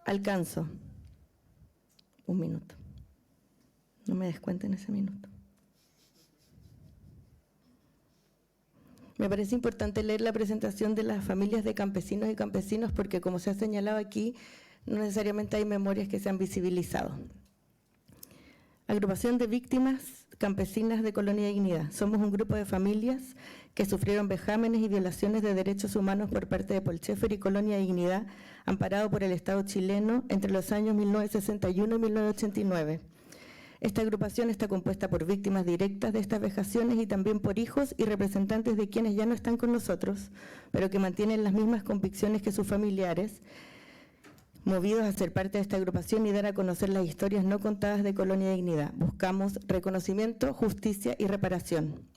Alcanzo. 1 minuto. No me descuenten ese minuto. Me parece importante leer la presentación de las familias de campesinos y campesinos porque, como se ha señalado aquí, no necesariamente hay memorias que se han visibilizado. Agrupación de víctimas campesinas de Colonia Dignidad. Somos un grupo de familias que sufrieron vejámenes y violaciones de derechos humanos por parte de Paul Schaeffer y Colonia Dignidad, amparado por el Estado chileno entre los años 1961 y 1989. Esta agrupación está compuesta por víctimas directas de estas vejaciones y también por hijos y representantes de quienes ya no están con nosotros, pero que mantienen las mismas convicciones que sus familiares, movidos a ser parte de esta agrupación y dar a conocer las historias no contadas de Colonia Dignidad. Buscamos reconocimiento, justicia y reparación.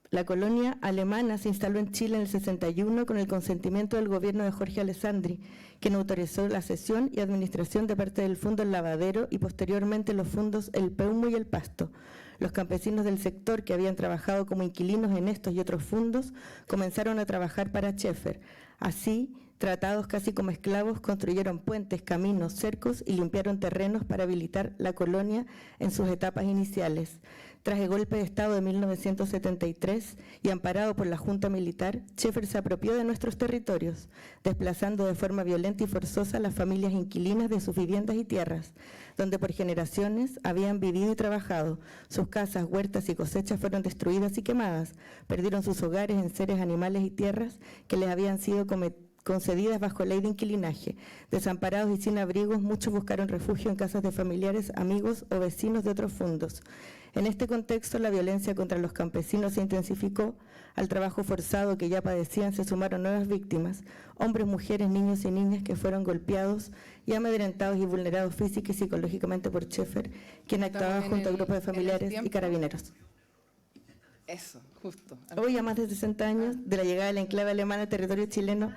La colonia alemana se instaló en Chile en el 61 con el consentimiento del gobierno de Jorge Alessandri, quien autorizó la cesión y administración de parte del Fondo El Lavadero y posteriormente los fondos El Peumo y El Pasto. Los campesinos del sector que habían trabajado como inquilinos en estos y otros fondos comenzaron a trabajar para Schaeffer. Así, tratados casi como esclavos, construyeron puentes, caminos, cercos y limpiaron terrenos para habilitar la colonia en sus etapas iniciales. Tras el golpe de Estado de 1973 y amparado por la Junta Militar, Schaeffer se apropió de nuestros territorios, desplazando de forma violenta y forzosa a las familias inquilinas de sus viviendas y tierras, donde por generaciones habían vivido y trabajado. Sus casas, huertas y cosechas fueron destruidas y quemadas, perdieron sus hogares, enseres, animales y tierras que les habían sido concedidas bajo ley de inquilinaje. Desamparados y sin abrigos, muchos buscaron refugio en casas de familiares, amigos o vecinos de otros fondos. En este contexto, la violencia contra los campesinos se intensificó. Al trabajo forzado que ya padecían se sumaron nuevas víctimas, hombres, mujeres, niños y niñas que fueron golpeados y amedrentados y vulnerados física y psicológicamente por Schaeffer, quien actuaba junto a grupos de familiares y carabineros. Eso, justo. Hoy, a más de 60 años de la llegada de la enclave alemana al territorio chileno,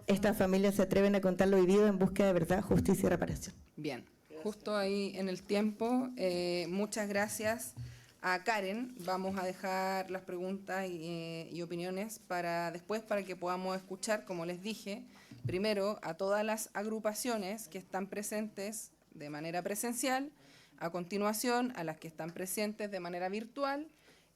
estas familias se atreven a contar lo vivido en búsqueda de verdad, justicia y reparación. Bien, justo ahí en el tiempo. Muchas gracias a Karen. Vamos a dejar las preguntas y opiniones para después, para que podamos escuchar, como les dije, primero a todas las agrupaciones que están presentes de manera presencial, a continuación a las que están presentes de manera virtual,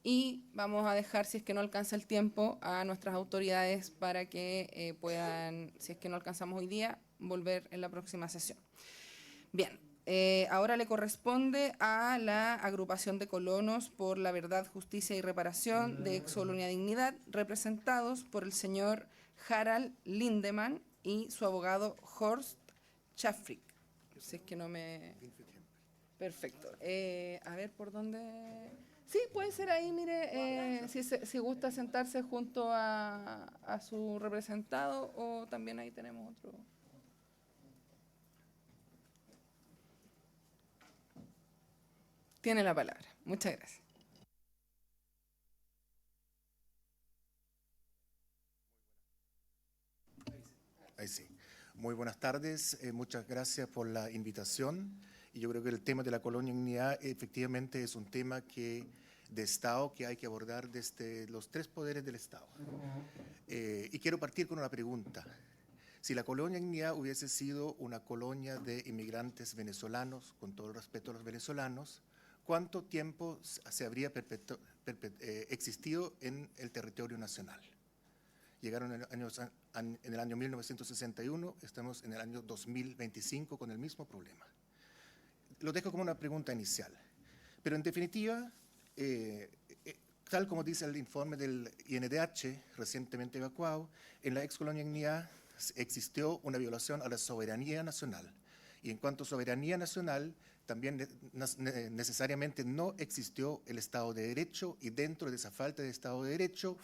y vamos a dejar, si es que no alcanza el tiempo, a nuestras autoridades para que puedan, si es que no alcanzamos hoy día, volver en la próxima sesión. Bien, ahora le corresponde a la agrupación de colonos por la verdad, justicia y reparación de Ex Colonia Dignidad, representados por el señor Harald Lindemann y su abogado Horst Schaffrick. Si es que no me... Perfecto. A ver, ¿por dónde...? Sí, puede ser ahí, mire, si gusta sentarse junto a su representado, o también ahí tenemos otro. Tiene la palabra. Muchas gracias. Ahí sí. Muy buenas tardes, muchas gracias por la invitación. Y yo creo que el tema de la Colonia Dignidad efectivamente es un tema de Estado que hay que abordar desde los tres poderes del Estado. Y quiero partir con una pregunta. Si la Colonia Dignidad hubiese sido una colonia de inmigrantes venezolanos, con todo el respeto a los venezolanos, ¿cuánto tiempo se habría existido en el territorio nacional? Llegaron en el año 1961, estamos en el año 2025 con el mismo problema. Lo dejo como una pregunta inicial. Pero en definitiva, tal como dice el informe del INDH, recientemente evacuado, en la ex Colonia Dignidad existió una violación a la soberanía nacional. Y en cuanto a soberanía nacional, también necesariamente no existió el Estado de Derecho, y dentro de esa falta de Estado de Derecho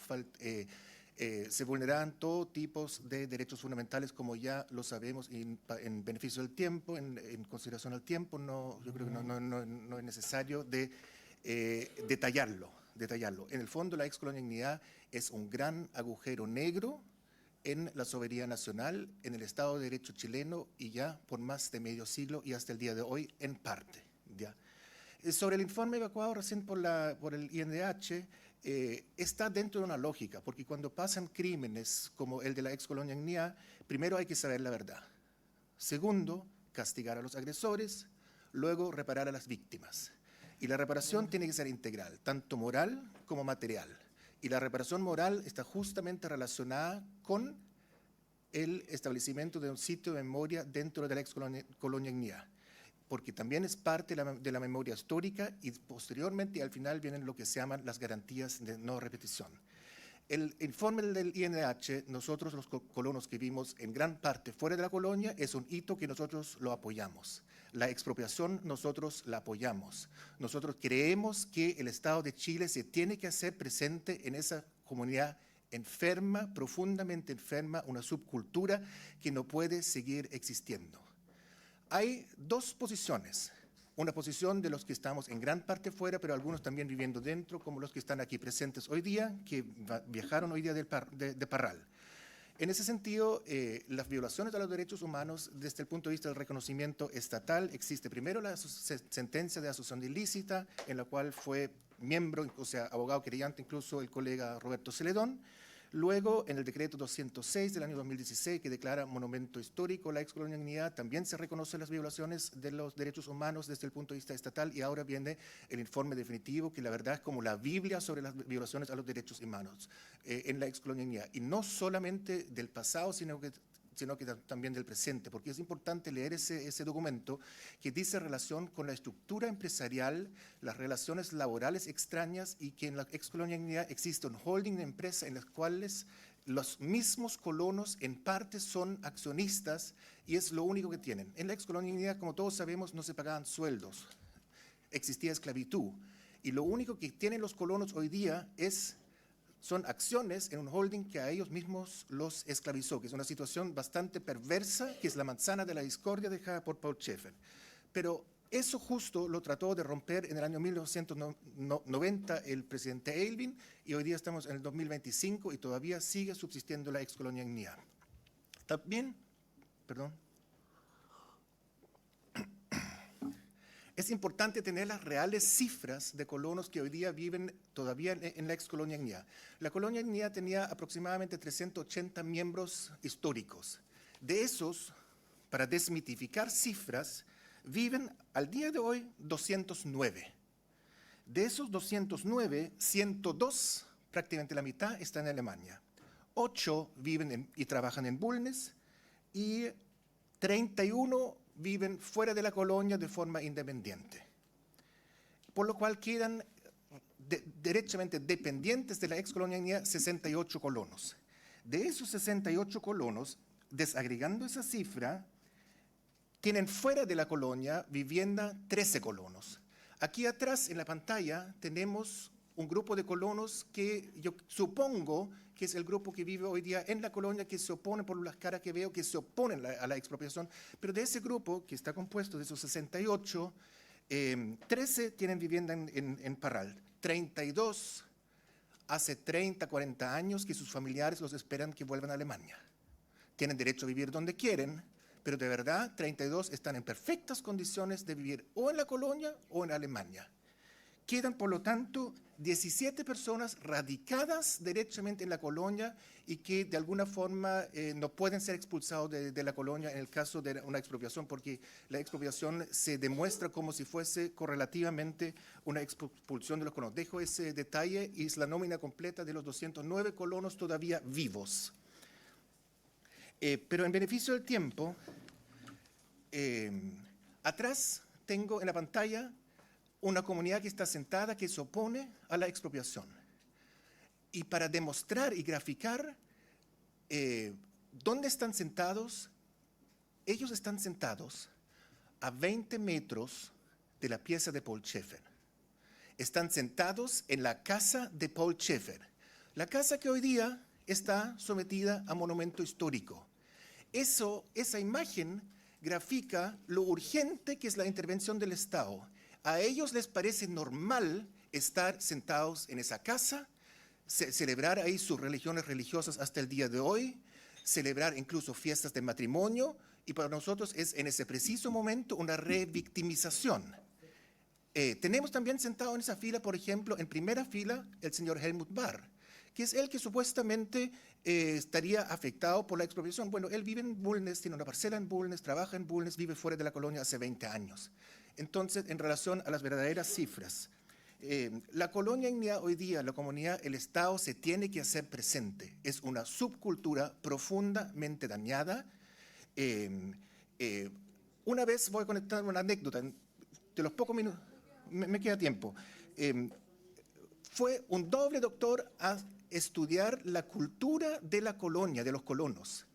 se vulneraban todo tipo de derechos fundamentales, como ya lo sabemos, y en beneficio del tiempo, en consideración al tiempo, yo creo que no es necesario detallarlo. detallarlo. En el fondo, la excolonialidad es un gran agujero negro en la soberanía nacional, en el Estado de Derecho chileno y ya por más de medio siglo y hasta el día de hoy en parte. ¿Ya? Sobre el informe evacuado recién por el INDH, está dentro de una lógica, porque cuando pasan crímenes como el de la excolonialidad, primero hay que saber la verdad. Segundo, castigar a los agresores, luego reparar a las víctimas. Y la reparación tiene que ser integral, tanto moral como material. Y la reparación moral está justamente relacionada con el establecimiento de un sitio de memoria dentro de la excolonialidad, porque también es parte de la memoria histórica y posteriormente al final vienen lo que se llaman las garantías de no repetición. El informe del INDH, nosotros los colonos que vivimos en gran parte fuera de la colonia, es un hito que nosotros lo apoyamos. La expropiación nosotros la apoyamos. Nosotros creemos que el Estado de Chile se tiene que hacer presente en esa comunidad enferma, profundamente enferma, una subcultura que no puede seguir existiendo. Hay dos posiciones. Una posición de los que estamos en gran parte fuera, pero algunos también viviendo dentro, como los que están aquí presentes hoy día, que viajaron hoy día de Parral. En ese sentido, las violaciones a los derechos humanos, desde el punto de vista del reconocimiento estatal, existe primero la sentencia de asociación ilícita, en la cual fue miembro, o sea, abogado querellante, incluso el colega Roberto Celedón. Luego, en el decreto 206 del año 2016, que declara monumento histórico la excolonialidad, también se reconocen las violaciones de los derechos humanos desde el punto de vista estatal, y ahora viene el informe definitivo, que la verdad es como la Biblia sobre las violaciones a los derechos humanos en la excolonialidad. Y no solamente del pasado, sino que también del presente, porque es importante leer ese documento que dice relación con la estructura empresarial, las relaciones laborales extrañas, y que en la excolonialidad existe un holding de empresas en las cuales los mismos colonos en parte son accionistas y es lo único que tienen. En la excolonialidad, como todos sabemos, no se pagaban sueldos, existía esclavitud, y lo único que tienen los colonos hoy día son acciones en un holding que a ellos mismos los esclavizó, que es una situación bastante perversa, que es la manzana de la discordia dejada por Paul Schaeffer. Pero eso justo lo trató de romper en el año 1990 el presidente Aylwin, y hoy día estamos en el 2025 y todavía sigue subsistiendo la excolonialidad. También, es importante tener las reales cifras de colonos que hoy día viven todavía en la excolonialidad. La colonialidad tenía aproximadamente 380 miembros históricos. De esos, para desmitificar cifras, viven al día de hoy 209. De esos 209, 102, prácticamente la mitad, están en Alemania. 8 viven y trabajan en Bulnes y 31 viven fuera de la colonia de forma independiente, por lo cual quedan derechamente dependientes de la excolonialidad 68 colonos. De esos 68 colonos, desagregando esa cifra, tienen fuera de la colonia vivienda 13 colonos. Aquí atrás en la pantalla tenemos un grupo de colonos que yo supongo que es el grupo que vive hoy día en la colonia, que se opone, por las caras que veo, que se oponen a la expropiación. Pero de ese grupo, que está compuesto de esos 68, 13 tienen vivienda en Parral, 32 hace 30, 40 años que sus familiares los esperan que vuelvan a Alemania. Tienen derecho a vivir donde quieren, pero de verdad 32 están en perfectas condiciones de vivir o en la colonia o en Alemania. Quedan, por lo tanto, 17 personas radicadas derechamente en la colonia y que de alguna forma no pueden ser expulsados de la colonia en el caso de una expropiación, porque la expropiación se demuestra como si fuese correlativamente una expulsión de los colonos. Dejo ese detalle y es la nómina completa de los 209 colonos todavía vivos. Pero en beneficio del tiempo, atrás tengo en la pantalla una comunidad que está sentada, que se opone a la expropiación. Y para demostrar y graficar dónde están sentados, ellos están sentados a 20 metros de la pieza de Paul Schaeffer. Están sentados en la casa de Paul Schaeffer, la casa que hoy día está sometida a monumento histórico. Esa imagen grafica lo urgente que es la intervención del Estado. A ellos les parece normal estar sentados en esa casa, celebrar ahí sus religiones religiosas hasta el día de hoy, celebrar incluso fiestas de matrimonio, y para nosotros es en ese preciso momento una revictimización. Tenemos también sentado en esa fila, por ejemplo, en primera fila, el señor Helmut Barr, que es el que supuestamente estaría afectado por la expropiación. Bueno, él vive en Bulnes, tiene una parcela en Bulnes, trabaja en Bulnes, vive fuera de la colonia hace 20 años. Entonces, en relación a las verdaderas cifras, la colonia ignea hoy día, la comunidad, el Estado se tiene que hacer presente. Es una subcultura profundamente dañada. Una vez voy a conectar una anécdota, de los pocos minutos, me queda tiempo. Fue un doble doctor a estudiar la cultura de la colonia, de los colonos.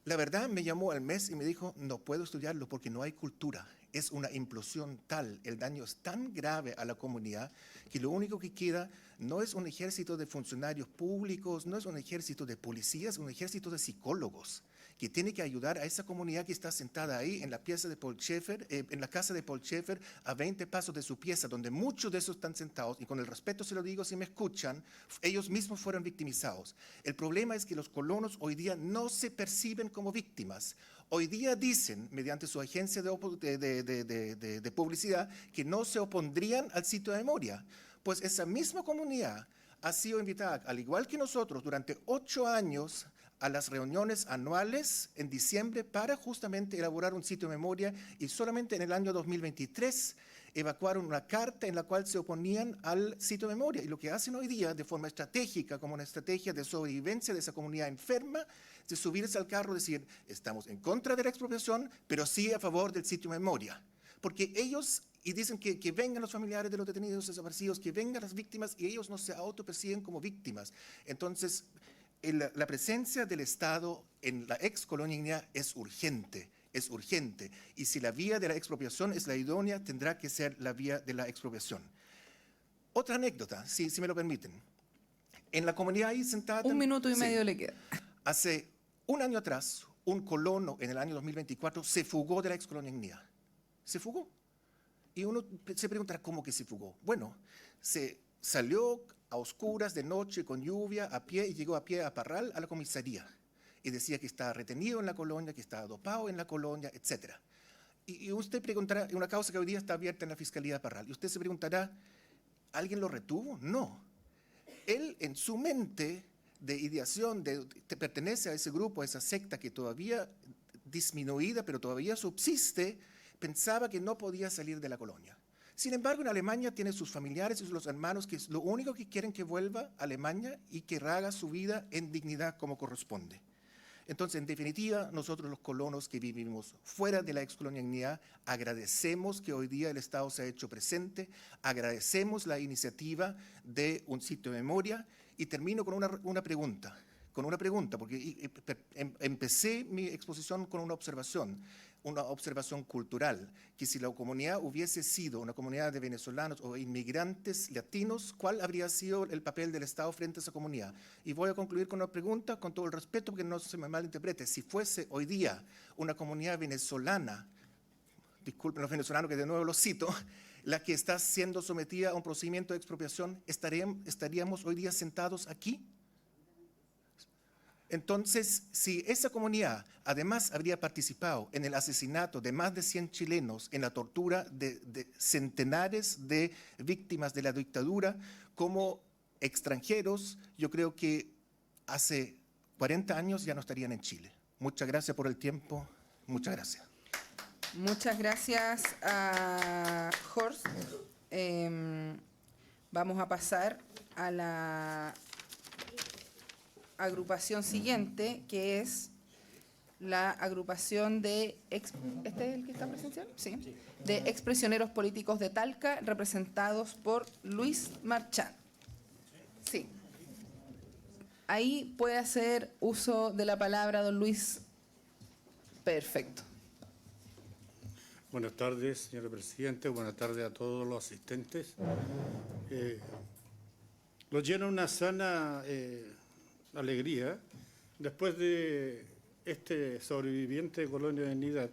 La verdad, me llamó al mes y me dijo, no puedo estudiarlo porque no hay cultura. Es una implosión tal, el daño es tan grave a la comunidad que lo único que queda no es un ejército de funcionarios públicos, no es un ejército de policías, es un ejército de psicólogos que tiene que ayudar a esa comunidad que está sentada ahí en la pieza de Paul Schaeffer, en la casa de Paul Schaeffer, a 20 pasos de su pieza, donde muchos de esos están sentados, y con el respeto se lo digo si me escuchan, ellos mismos fueron victimizados. El problema es que los colonos hoy día no se perciben como víctimas. Hoy día dicen, mediante su agencia de publicidad, que no se opondrían al sitio de memoria. Pues esa misma comunidad ha sido invitada, al igual que nosotros, durante 8 años a las reuniones anuales en diciembre para justamente elaborar un sitio de memoria, y solamente en el año 2023 evacuaron una carta en la cual se oponían al sitio de memoria. Y lo que hacen hoy día de forma estratégica, como una estrategia de sobrevivencia de esa comunidad enferma, de subirse al carro y decir, estamos en contra de la expropiación, pero sí a favor del sitio de memoria. Porque ellos, y dicen que vengan los familiares de los detenidos desaparecidos, que vengan las víctimas, y ellos no se autoperciben como víctimas. Entonces, la presencia del Estado en la ex colonia ignea es urgente, y si la vía de la expropiación es la idónea, tendrá que ser la vía de la expropiación. Otra anécdota, si me lo permiten. En la comunidad ahí sentada... 1 minuto y medio le queda. Hace un año atrás, un colono en el año 2024 se fugó de la ex colonia ignea. Se fugó. Y uno se preguntará, ¿cómo que se fugó? Bueno, se salió a oscuras, de noche, con lluvia, a pie, y llegó a pie a Parral, a la comisaría. Y decía que estaba retenido en la colonia, que estaba dopado en la colonia, etc. Y usted preguntará, una causa que hoy día está abierta en la Fiscalía de Parral, y usted se preguntará, ¿alguien lo retuvo? No. Él, en su mente de ideación, pertenece a ese grupo, a esa secta que todavía disminuida, pero todavía subsiste, pensaba que no podía salir de la colonia. Sin embargo, en Alemania tiene sus familiares y sus hermanos que lo único que quieren que vuelva a Alemania y que haga su vida en dignidad como corresponde. Entonces, en definitiva, nosotros los colonos que vivimos fuera de la ex-colonia ignea, agradecemos que hoy día el Estado se ha hecho presente, agradecemos la iniciativa de un sitio de memoria, y termino con una pregunta, porque empecé mi exposición con una observación cultural, que si la comunidad hubiese sido una comunidad de venezolanos o inmigrantes latinos, ¿cuál habría sido el papel del Estado frente a esa comunidad? Y voy a concluir con una pregunta, con todo el respeto, porque no se me malinterprete. Si fuese hoy día una comunidad venezolana, disculpen los venezolanos que de nuevo los cito, la que está siendo sometida a un procedimiento de expropiación, ¿estaríamos hoy día sentados aquí? Entonces, si esa comunidad además habría participado en el asesinato de más de 100 chilenos, en la tortura de centenares de víctimas de la dictadura como extranjeros, yo creo que hace 40 años ya no estarían en Chile. Muchas gracias por el tiempo. Muchas gracias. Muchas gracias a Horst. Vamos a pasar a la agrupación siguiente, que es la agrupación de... ¿Este es el que está presenciando? Sí. De expresioneros políticos de Talca, representados por Luis Marchán. Sí. Ahí puede hacer uso de la palabra, don Luis. Perfecto. Buenas tardes, señor presidente. Buenas tardes a todos los asistentes. Nos llena una sana alegría después de este sobreviviente de Colonia de Dignidad,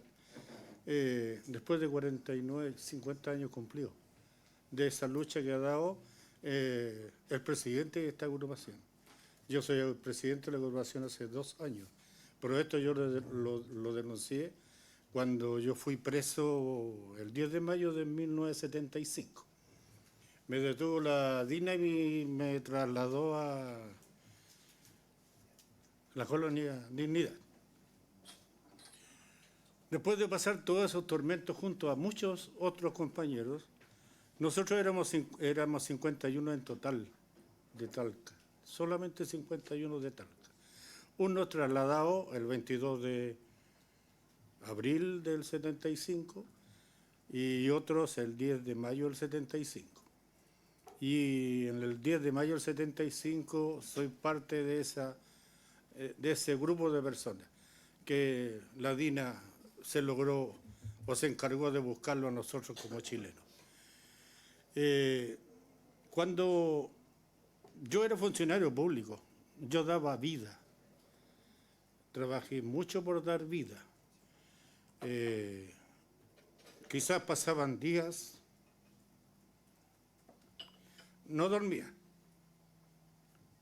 después de 49, 50 años cumplidos. de esa lucha que ha dado el presidente de esta agrupación. Yo soy el presidente de la agrupación hace 2 años, pero esto yo lo denuncié cuando yo fui preso el 10 de mayo de 1975. Me detuvo la DINA y me trasladó a la colonia Dignidad. Después de pasar todos esos tormentos junto a muchos otros compañeros, nosotros éramos 51 en total de Talca, solamente 51 de Talca. Uno trasladado el 22 de abril del 75 y otros el 10 de mayo del 75. Y en el 10 de mayo del 75 soy parte de ese grupo de personas que la DINA se logró o se encargó de buscarlo a nosotros como chilenos. Cuando yo era funcionario público, yo daba vida. Trabajé mucho por dar vida. Quizás pasaban días, no dormía.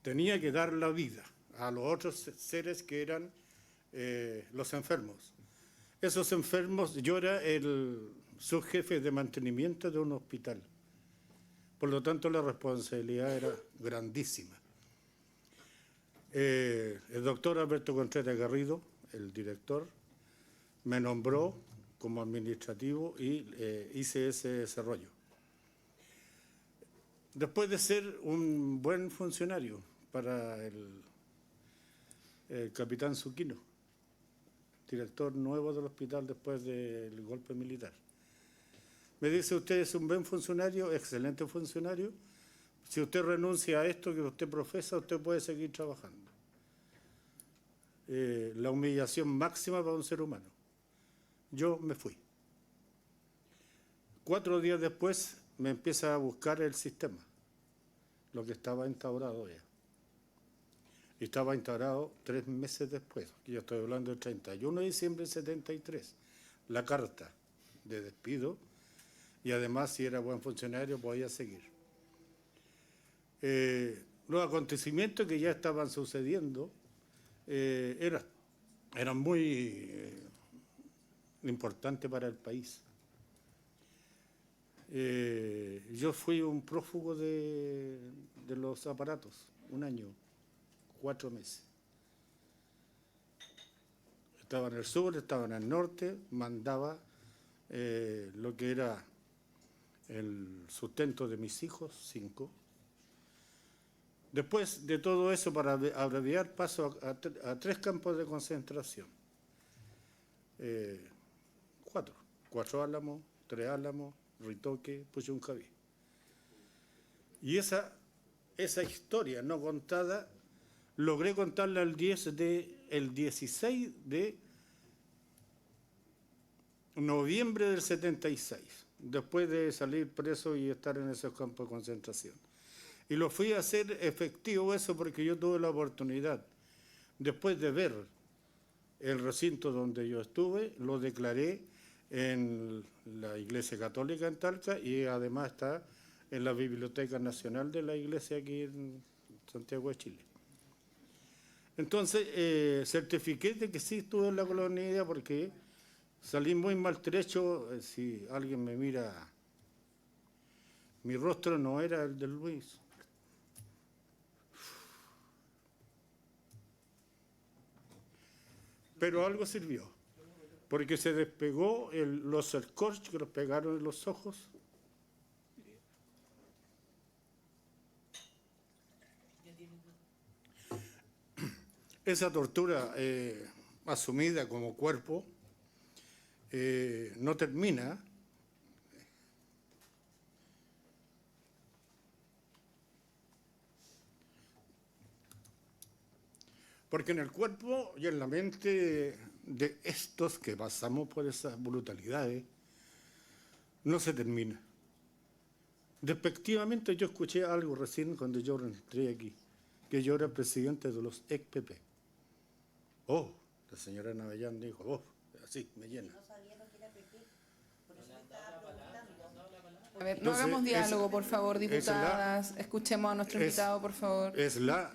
Tenía que dar la vida a los otros seres que eran los enfermos. Esos enfermos, yo era el subjefe de mantenimiento de un hospital. Por lo tanto, la responsabilidad era grandísima. El doctor Alberto Contreras Garrido, el director, me nombró como administrativo y hice ese desarrollo. Después de ser un buen funcionario para el capitán Zuquino, director nuevo del hospital después del golpe militar. Me dice, usted es un buen funcionario, excelente funcionario. Si usted renuncia a esto que usted profesa, usted puede seguir trabajando. La humillación máxima para un ser humano. Yo me fui. 4 días después me empieza a buscar el sistema, lo que estaba instaurado ya. Y estaba instaurado 3 meses después, yo estoy hablando del 31 de diciembre del 73, la carta de despido, y además si era buen funcionario podía seguir. Los acontecimientos que ya estaban sucediendo eran muy importantes para el país. Yo fui un prófugo de los aparatos, 1 año, 4 meses. Estaba en el sur, estaba en el norte, mandaba lo que era el sustento de mis hijos, 5. Después de todo eso, para abreviar, paso a 3 campos de concentración. 4 Álamos, 3 Álamos, Ritoque, Puchuncaví. Y esa historia no contada, logré contarla el 16 de noviembre del 76, después de salir preso y estar en esos campos de concentración. Y lo fui a hacer efectivo eso porque yo tuve la oportunidad, después de ver el recinto donde yo estuve, lo declaré en la Iglesia Católica en Talca y además está en la Biblioteca Nacional de la Iglesia aquí en Santiago de Chile. Entonces, certifiqué de que sí estuve en la colonia porque salí muy maltrecho. Si alguien me mira, mi rostro no era el de Luis. Pero algo sirvió, porque se despegó los escorchos que los pegaron en los ojos. Esa tortura asumida como cuerpo no termina. Porque en el cuerpo y en la mente de estos que pasamos por esas brutalidades, no se termina. Despectivamente yo escuché algo recién cuando yo entré aquí, que yo era presidente de los ex-PP. Oh, la señora Navellán dijo, oh, así, me llena. No sabía lo que era PP, por eso me estaba preguntando. A ver, no Entonces, hagamos diálogo, por favor, es la- diputadas. Escuchemos a nuestro invitado, por favor. Es la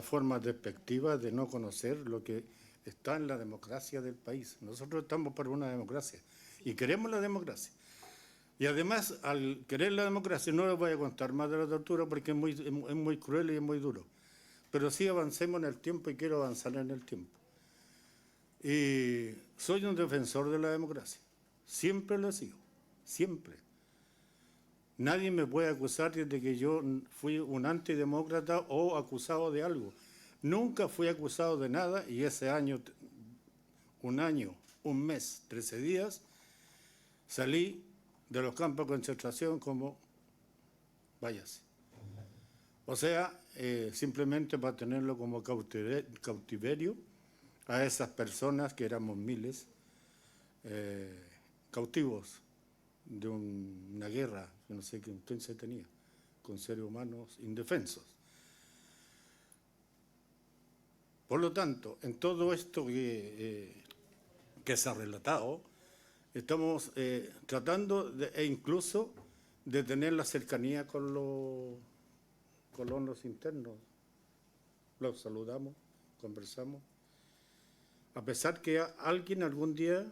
forma despectiva de no conocer lo que está en la democracia del país. Nosotros estamos por una democracia y queremos la democracia. Y además, al querer la democracia, no les voy a contar más de la tortura porque es muy cruel y es muy duro. Pero sí avancemos en el tiempo y quiero avanzar en el tiempo. Y soy un defensor de la democracia. Siempre lo he sido. Siempre. Nadie me puede acusar de que yo fui un antidemócrata o acusado de algo. Nunca fui acusado de nada y ese año, un mes, 13 días, salí de los campos de concentración como váyase. O sea, simplemente para tenerlo como cautiverio a esas personas que éramos miles, cautivos de una guerra que no sé qué entonces tenía, con seres humanos indefensos. Por lo tanto, en todo esto que se ha relatado, estamos tratando e incluso de tener la cercanía con los colonos internos. Los saludamos, conversamos. A pesar que alguien algún día,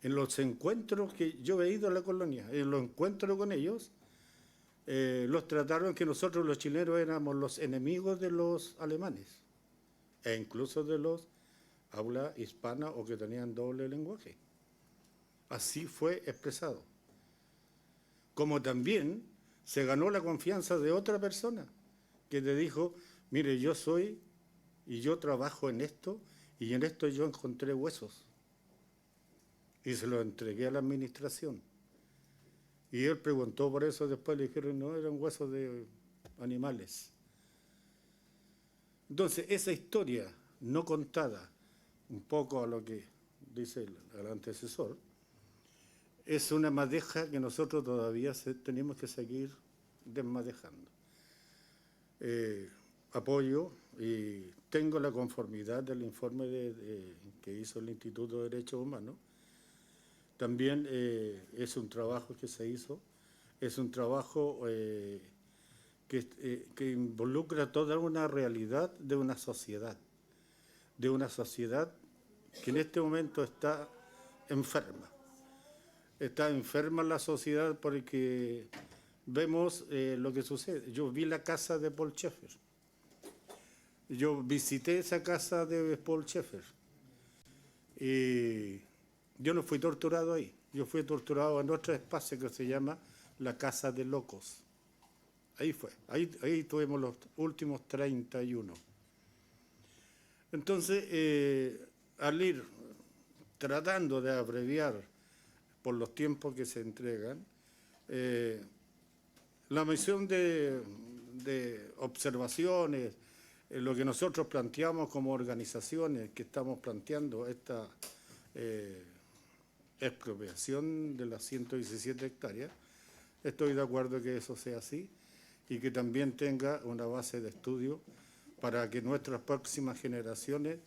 en los encuentros que yo he ido a la colonia, en los encuentros con ellos, los trataron que nosotros los chilenos éramos los enemigos de los alemanes, e incluso de los habla hispana o que tenían doble lenguaje. Así fue expresado. Como también se ganó la confianza de otra persona que te dijo, mire, yo soy y yo trabajo en esto y en esto yo encontré huesos. Y se lo entregué a la administración. Y él preguntó por eso, después le dijeron, no, eran huesos de animales. Entonces, esa historia no contada, un poco a lo que dice el antecesor, es una madeja que nosotros todavía tenemos que seguir desmadejando. Apoyo y tengo la conformidad del informe que hizo el Instituto de Derechos Humanos. También es un trabajo que se hizo, es un trabajo que involucra toda una realidad de una sociedad que en este momento está enferma. Está enferma la sociedad porque vemos lo que sucede. Yo vi la casa de Paul Schaeffer. Yo visité esa casa de Paul Schaeffer. Y yo no fui torturado ahí. Yo fui torturado en otro espacio que se llama la Casa de Locos. Ahí fue. Ahí tuvimos los últimos 31. Entonces, al ir tratando de abreviar por los tiempos que se entregan, la misión de observaciones, lo que nosotros planteamos como organizaciones que estamos planteando esta expropiación de las 117 hectáreas, estoy de acuerdo que eso sea así y que también tenga una base de estudio para que nuestras próximas generaciones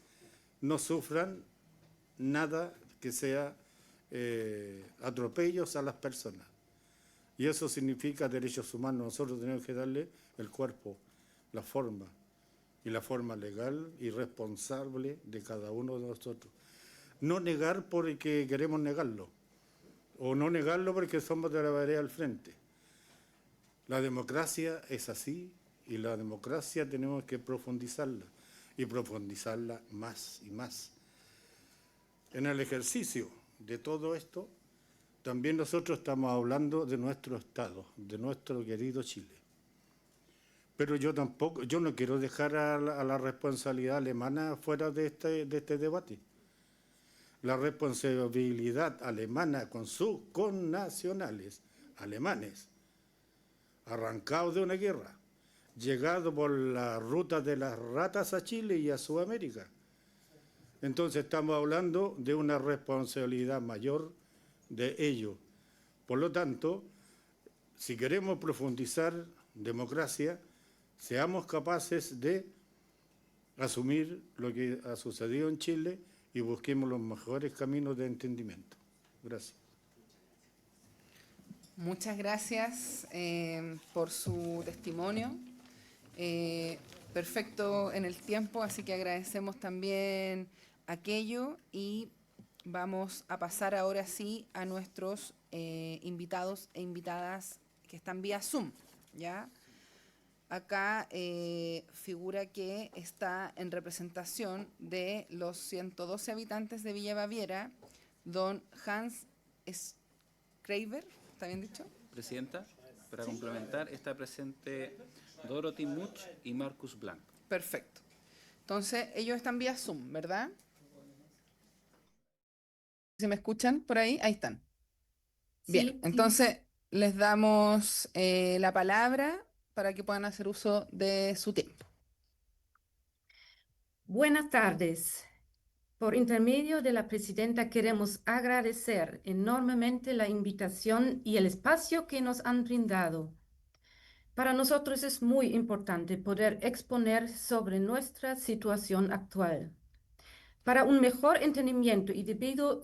no sufran nada que sea atropellos a las personas. Y eso significa derechos humanos. Nosotros tenemos que darle el cuerpo, la forma, y la forma legal y responsable de cada uno de nosotros. No negar porque queremos negarlo, o no negarlo porque somos de la vereda al frente. La democracia es así, y la democracia tenemos que profundizarla, y profundizarla más y más. En el ejercicio de todo esto, también nosotros estamos hablando de nuestro Estado, de nuestro querido Chile. Pero yo no quiero dejar a la responsabilidad alemana fuera de este debate. La responsabilidad alemana con sus connacionales alemanes, arrancados de una guerra, llegado por la ruta de las ratas a Chile y a Sudamérica. Entonces estamos hablando de una responsabilidad mayor de ellos. Por lo tanto, si queremos profundizar democracia, seamos capaces de asumir lo que ha sucedido en Chile y busquemos los mejores caminos de entendimiento. Gracias. Muchas gracias por su testimonio. Perfecto en el tiempo, así que agradecemos también aquello y vamos a pasar ahora sí a nuestros invitados e invitadas que están vía Zoom, ¿ya? Acá figura que está en representación de los 112 habitantes de Villa Baviera, don Hans Schreiber, ¿está bien dicho? Presidenta, para complementar, está presente Dorothy Much y Marcus Blanc. Perfecto. Entonces, ellos están vía Zoom, ¿verdad? ¿Si me escuchan por ahí? Ahí están. Bien, Sí, entonces les damos la palabra para que puedan hacer uso de su tiempo. buenas tardes. Por intermedio de la presidenta queremos agradecer enormemente la invitación y el espacio que nos han brindado. Para nosotros es muy importante poder exponer sobre nuestra situación actual. Para un mejor entendimiento y debido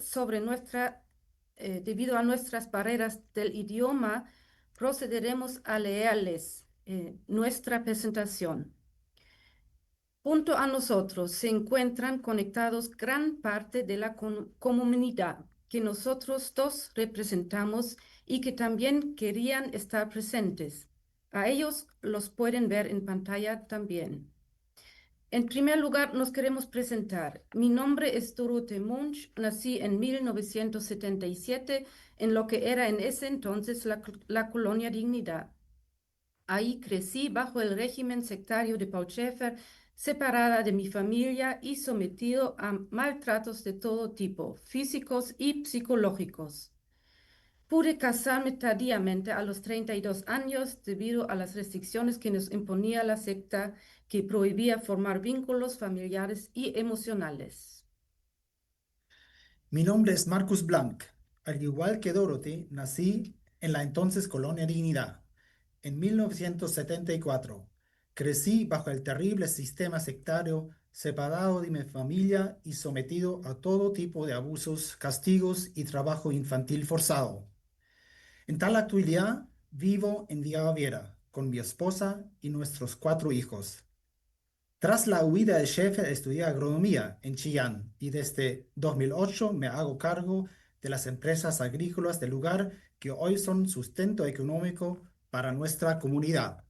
a nuestras barreras del idioma, procederemos a leerles nuestra presentación. Junto a nosotros se encuentran conectados gran parte de la comunidad que nosotros dos representamos y que también querían estar presentes. A ellos los pueden ver en pantalla también. En primer lugar, nos queremos presentar. Mi nombre es Dorothee Munch, nací en 1977 en lo que era en ese entonces la colonia Dignidad. Ahí crecí bajo el régimen sectario de Paul Schaeffer, separada de mi familia y sometido a maltratos de todo tipo, físicos y psicológicos. Pude casarme tardíamente a los 32 años debido a las restricciones que nos imponía la secta que prohibía formar vínculos familiares y emocionales. Mi nombre es Marcus Blanc. Al igual que Dorothy, nací en la entonces Colonia Dignidad. En 1974, crecí bajo el terrible sistema sectario, separado de mi familia y sometido a todo tipo de abusos, castigos y trabajo infantil forzado. En tal actualidad, vivo en Villa Baviera con mi esposa y nuestros 4 hijos. Tras la huida de Schaeffer, estudié agronomía en Chillán y desde 2008 me hago cargo de las empresas agrícolas del lugar que hoy son sustento económico para nuestra comunidad.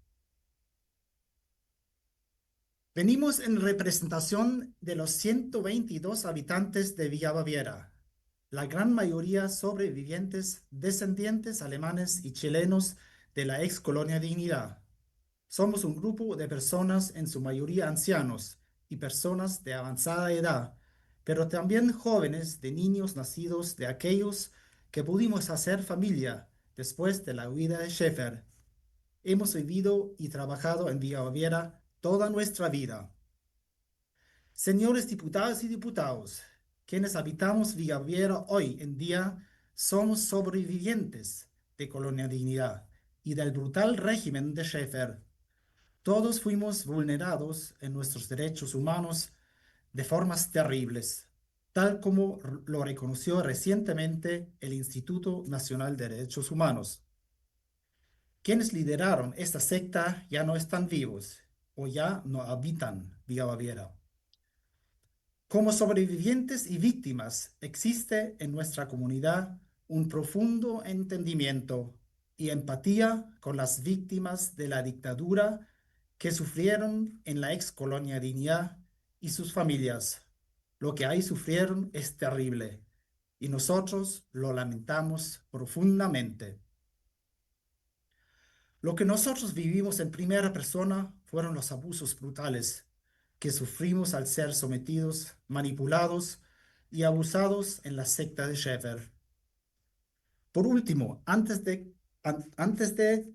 Venimos en representación de los 122 habitantes de Villa Baviera, la gran mayoría sobrevivientes descendientes alemanes y chilenos de la ex colonia Dignidad. Somos un grupo de personas, en su mayoría ancianos y personas de avanzada edad, pero también jóvenes de niños nacidos de aquellos que pudimos hacer familia después de la huida de Schaeffer. Hemos vivido y trabajado en Villa Baviera toda nuestra vida. Señores diputados y diputados, quienes habitamos Villa Baviera hoy en día somos sobrevivientes de Colonia Dignidad y del brutal régimen de Schaeffer. Todos fuimos vulnerados en nuestros derechos humanos de formas terribles, tal como lo reconoció recientemente el Instituto Nacional de Derechos Humanos. Quienes lideraron esta secta ya no están vivos o ya no habitan Villa Baviera. Como sobrevivientes y víctimas, existe en nuestra comunidad un profundo entendimiento y empatía con las víctimas de la dictadura que sufrieron en la ex colonia Dignidad y sus familias. Lo que ahí sufrieron es terrible y nosotros lo lamentamos profundamente. Lo que nosotros vivimos en primera persona fueron los abusos brutales que sufrimos al ser sometidos, manipulados y abusados en la secta de Schaeffer. Por último, antes de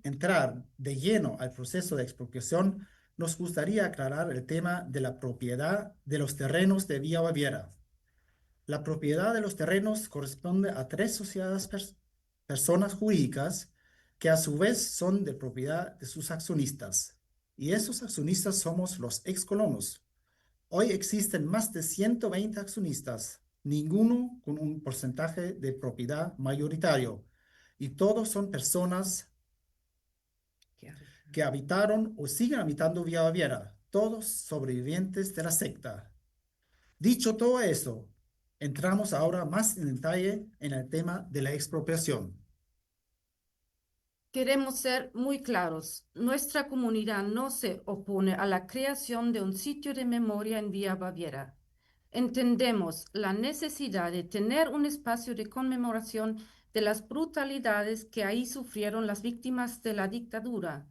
entrar de lleno al proceso de expropiación, nos gustaría aclarar el tema de la propiedad de los terrenos de Villa Baviera. La propiedad de los terrenos corresponde a 3 sociedades personas jurídicas que a su vez son de propiedad de sus accionistas. Y esos accionistas somos los excolonos. Hoy existen más de 120 accionistas, ninguno con un porcentaje de propiedad mayoritario, y todos son personas que habitaron o siguen habitando Villa Baviera, todos sobrevivientes de la secta. Dicho todo eso, entramos ahora más en detalle en el tema de la expropiación. Queremos ser muy claros. Nuestra comunidad no se opone a la creación de un sitio de memoria en Villa Baviera. Entendemos la necesidad de tener un espacio de conmemoración de las brutalidades que ahí sufrieron las víctimas de la dictadura.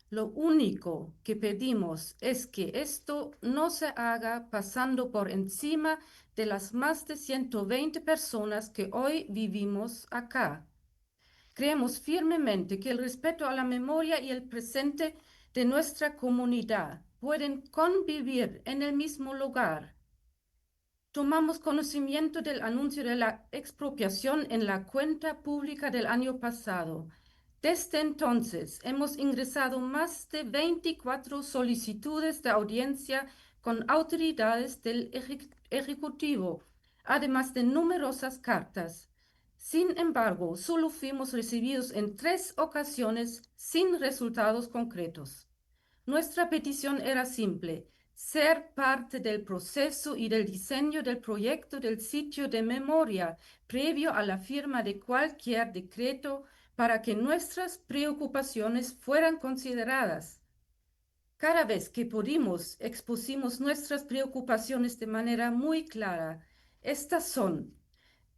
Lo único que pedimos es que esto no se haga pasando por encima de las más de 120 personas que hoy vivimos acá. Creemos firmemente que el respeto a la memoria y el presente de nuestra comunidad pueden convivir en el mismo lugar. Tomamos conocimiento del anuncio de la expropiación en la cuenta pública del año pasado. Desde entonces hemos ingresado más de 24 solicitudes de audiencia con autoridades del Ejecutivo, además de numerosas cartas. Sin embargo, solo fuimos recibidos en 3 ocasiones sin resultados concretos. Nuestra petición era simple: ser parte del proceso y del diseño del proyecto del sitio de memoria previo a la firma de cualquier decreto para que nuestras preocupaciones fueran consideradas. Cada vez que pudimos, expusimos nuestras preocupaciones de manera muy clara. Estas son: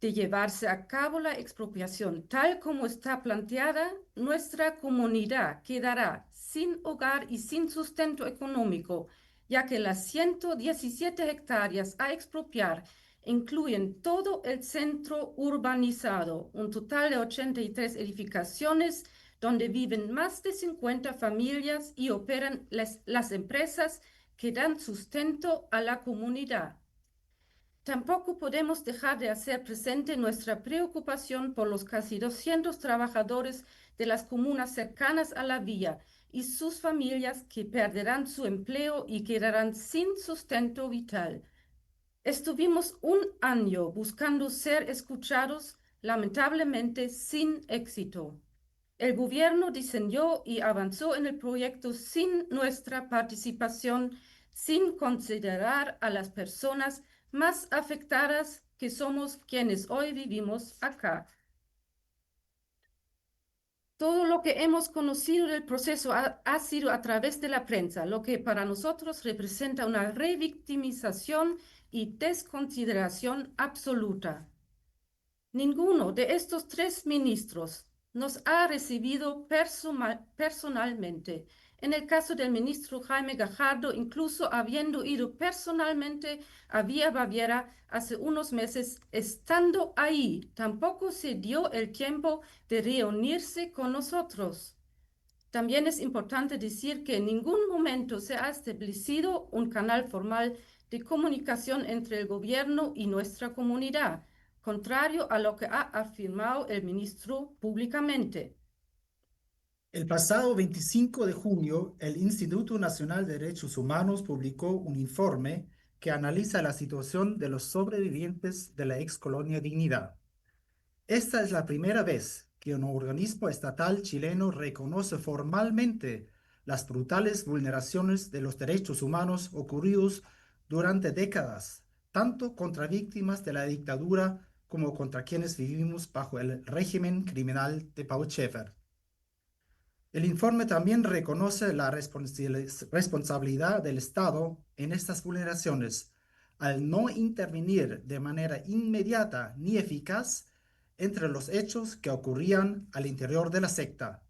de llevarse a cabo la expropiación tal como está planteada, nuestra comunidad quedará sin hogar y sin sustento económico, ya que las 117 hectáreas a expropiar incluyen todo el centro urbanizado, un total de 83 edificaciones donde viven más de 50 familias y operan las empresas que dan sustento a la comunidad. Tampoco podemos dejar de hacer presente nuestra preocupación por los casi 200 trabajadores de las comunas cercanas a la villa y sus familias que perderán su empleo y quedarán sin sustento vital. Estuvimos un año buscando ser escuchados, lamentablemente sin éxito. El gobierno diseñó y avanzó en el proyecto sin nuestra participación, sin considerar a las personas más afectadas, que somos quienes hoy vivimos acá. Todo lo que hemos conocido del proceso ha sido a través de la prensa, lo que para nosotros representa una revictimización y desconsideración absoluta. Ninguno de estos 3 ministros nos ha recibido personalmente. En el caso del ministro Jaime Gajardo, incluso habiendo ido personalmente a Villa Baviera hace unos meses, estando ahí, tampoco se dio el tiempo de reunirse con nosotros. También es importante decir que en ningún momento se ha establecido un canal formal de comunicación entre el gobierno y nuestra comunidad, contrario a lo que ha afirmado el ministro públicamente. El pasado 25 de junio, el Instituto Nacional de Derechos Humanos publicó un informe que analiza la situación de los sobrevivientes de la excolonia Dignidad. Esta es la primera vez que un organismo estatal chileno reconoce formalmente las brutales vulneraciones de los derechos humanos ocurridos durante décadas, tanto contra víctimas de la dictadura como contra quienes vivimos bajo el régimen criminal de Paul Schaeffer. El informe también reconoce la responsabilidad del Estado en estas vulneraciones al no intervenir de manera inmediata ni eficaz entre los hechos que ocurrían al interior de la secta.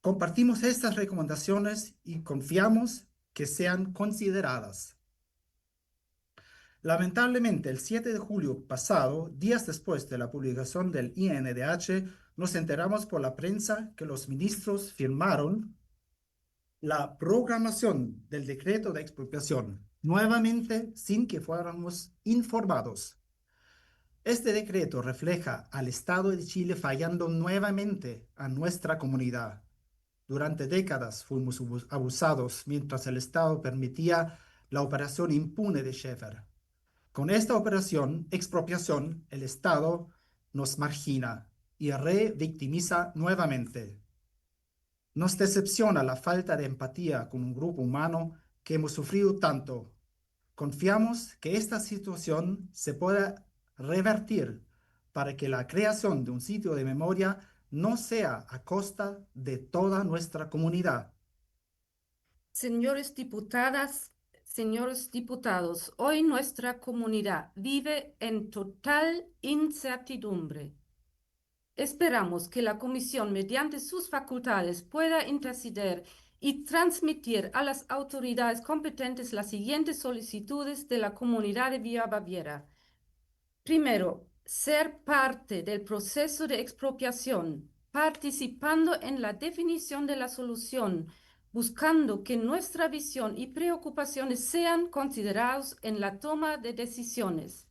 Compartimos estas recomendaciones y confiamos que sean consideradas. Lamentablemente, el 7 de julio pasado, días después de la publicación del INDH, nos enteramos por la prensa que los ministros firmaron la programación del decreto de expropiación, nuevamente sin que fuéramos informados. Este decreto refleja al Estado de Chile fallando nuevamente a nuestra comunidad. Durante décadas fuimos abusados mientras el Estado permitía la operación impune de Schaeffer. Con esta operación, expropiación, el Estado nos margina. y revictimiza nuevamente. Nos decepciona la falta de empatía con un grupo humano que hemos sufrido tanto. Confiamos que esta situación se pueda revertir para que la creación de un sitio de memoria no sea a costa de toda nuestra comunidad. Señores diputadas, señores diputados, hoy nuestra comunidad vive en total incertidumbre. Esperamos que la Comisión, mediante sus facultades, pueda interceder y transmitir a las autoridades competentes las siguientes solicitudes de la comunidad de Villa Baviera. Primero, ser parte del proceso de expropiación, participando en la definición de la solución, buscando que nuestra visión y preocupaciones sean considerados en la toma de decisiones.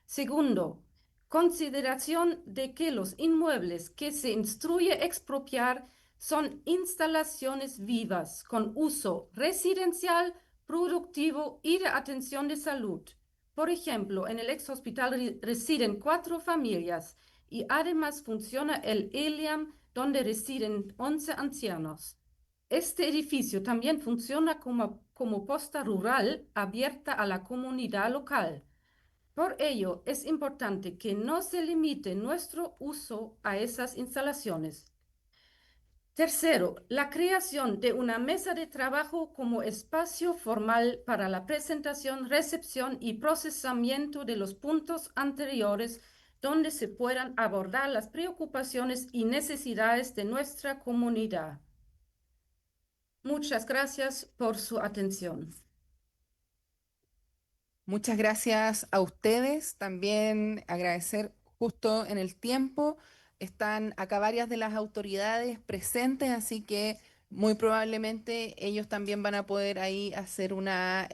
Segundo, consideración de que los inmuebles que se instruye expropiar son instalaciones vivas con uso residencial, productivo y de atención de salud. Por ejemplo, en el ex hospital residen 4 familias y además funciona el ELIAM donde residen 11 ancianos. Este edificio también funciona como posta rural abierta a la comunidad local. Por ello, es importante que no se limite nuestro uso a esas instalaciones. Tercero, la creación de una mesa de trabajo como espacio formal para la presentación, recepción y procesamiento de los puntos anteriores donde se puedan abordar las preocupaciones y necesidades de nuestra comunidad. Muchas gracias por su atención. Muchas gracias a ustedes. También agradecer justo en el tiempo. Están acá varias de las autoridades presentes, así que muy probablemente ellos también van a poder ahí hacer una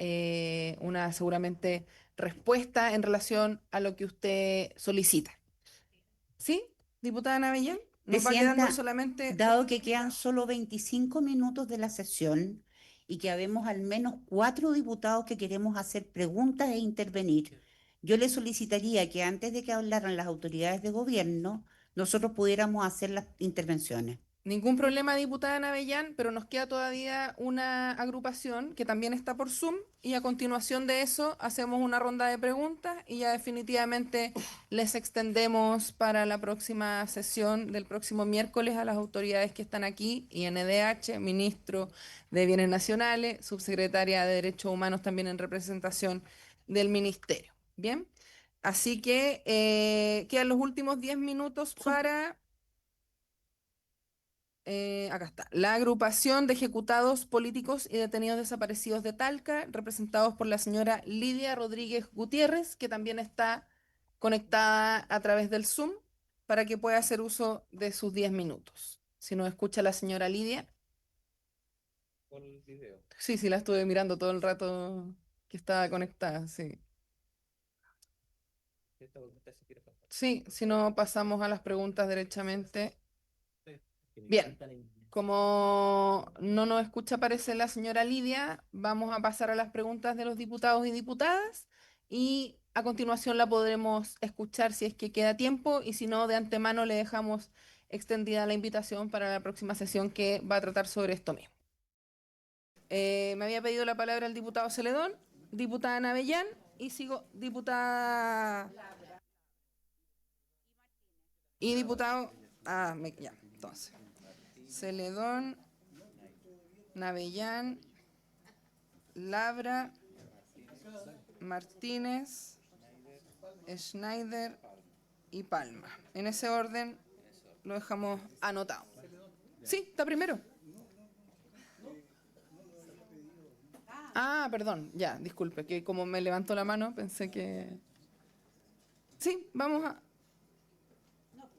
seguramente respuesta en relación a lo que usted solicita. ¿Sí, diputada Navellán? Nos va quedando Presidenta, solamente... dado que quedan solo 25 minutos de la sesión y que habemos al menos 4 diputados que queremos hacer preguntas e intervenir, yo le solicitaría que antes de que hablaran las autoridades de gobierno, nosotros pudiéramos hacer las intervenciones. Ningún problema, diputada Navellán, pero nos queda todavía una agrupación que también está por Zoom y a continuación de eso hacemos una ronda de preguntas y ya definitivamente les extendemos para la próxima sesión del próximo miércoles a las autoridades que están aquí, INDH, ministro de Bienes Nacionales, subsecretaria de Derechos Humanos también en representación del ministerio. Bien, así que quedan los últimos 10 minutos para... acá está. La agrupación de ejecutados políticos y detenidos desaparecidos de Talca, representados por la señora Lidia Rodríguez Gutiérrez, que también está conectada a través del Zoom, para que pueda hacer uso de sus 10 minutos. Si nos escucha la señora Lidia. Con el video. Sí, sí, la estuve mirando todo el rato que estaba conectada, sí. Sí, si no pasamos a las preguntas derechamente. Bien, como no nos escucha parece la señora Lidia, vamos a pasar a las preguntas de los diputados y diputadas y a continuación la podremos escuchar si es que queda tiempo y si no, de antemano le dejamos extendida la invitación para la próxima sesión que va a tratar sobre esto mismo. Me había pedido la palabra el diputado Celedón, diputada Navellán y sigo diputada... Y diputado... ya, entonces... Celedón, Navellán, Labra, Martínez, Schneider y Palma. En ese orden lo dejamos anotado. Sí, está primero. Ah, perdón, ya, disculpe, que como me levantó la mano pensé que... Sí, vamos a...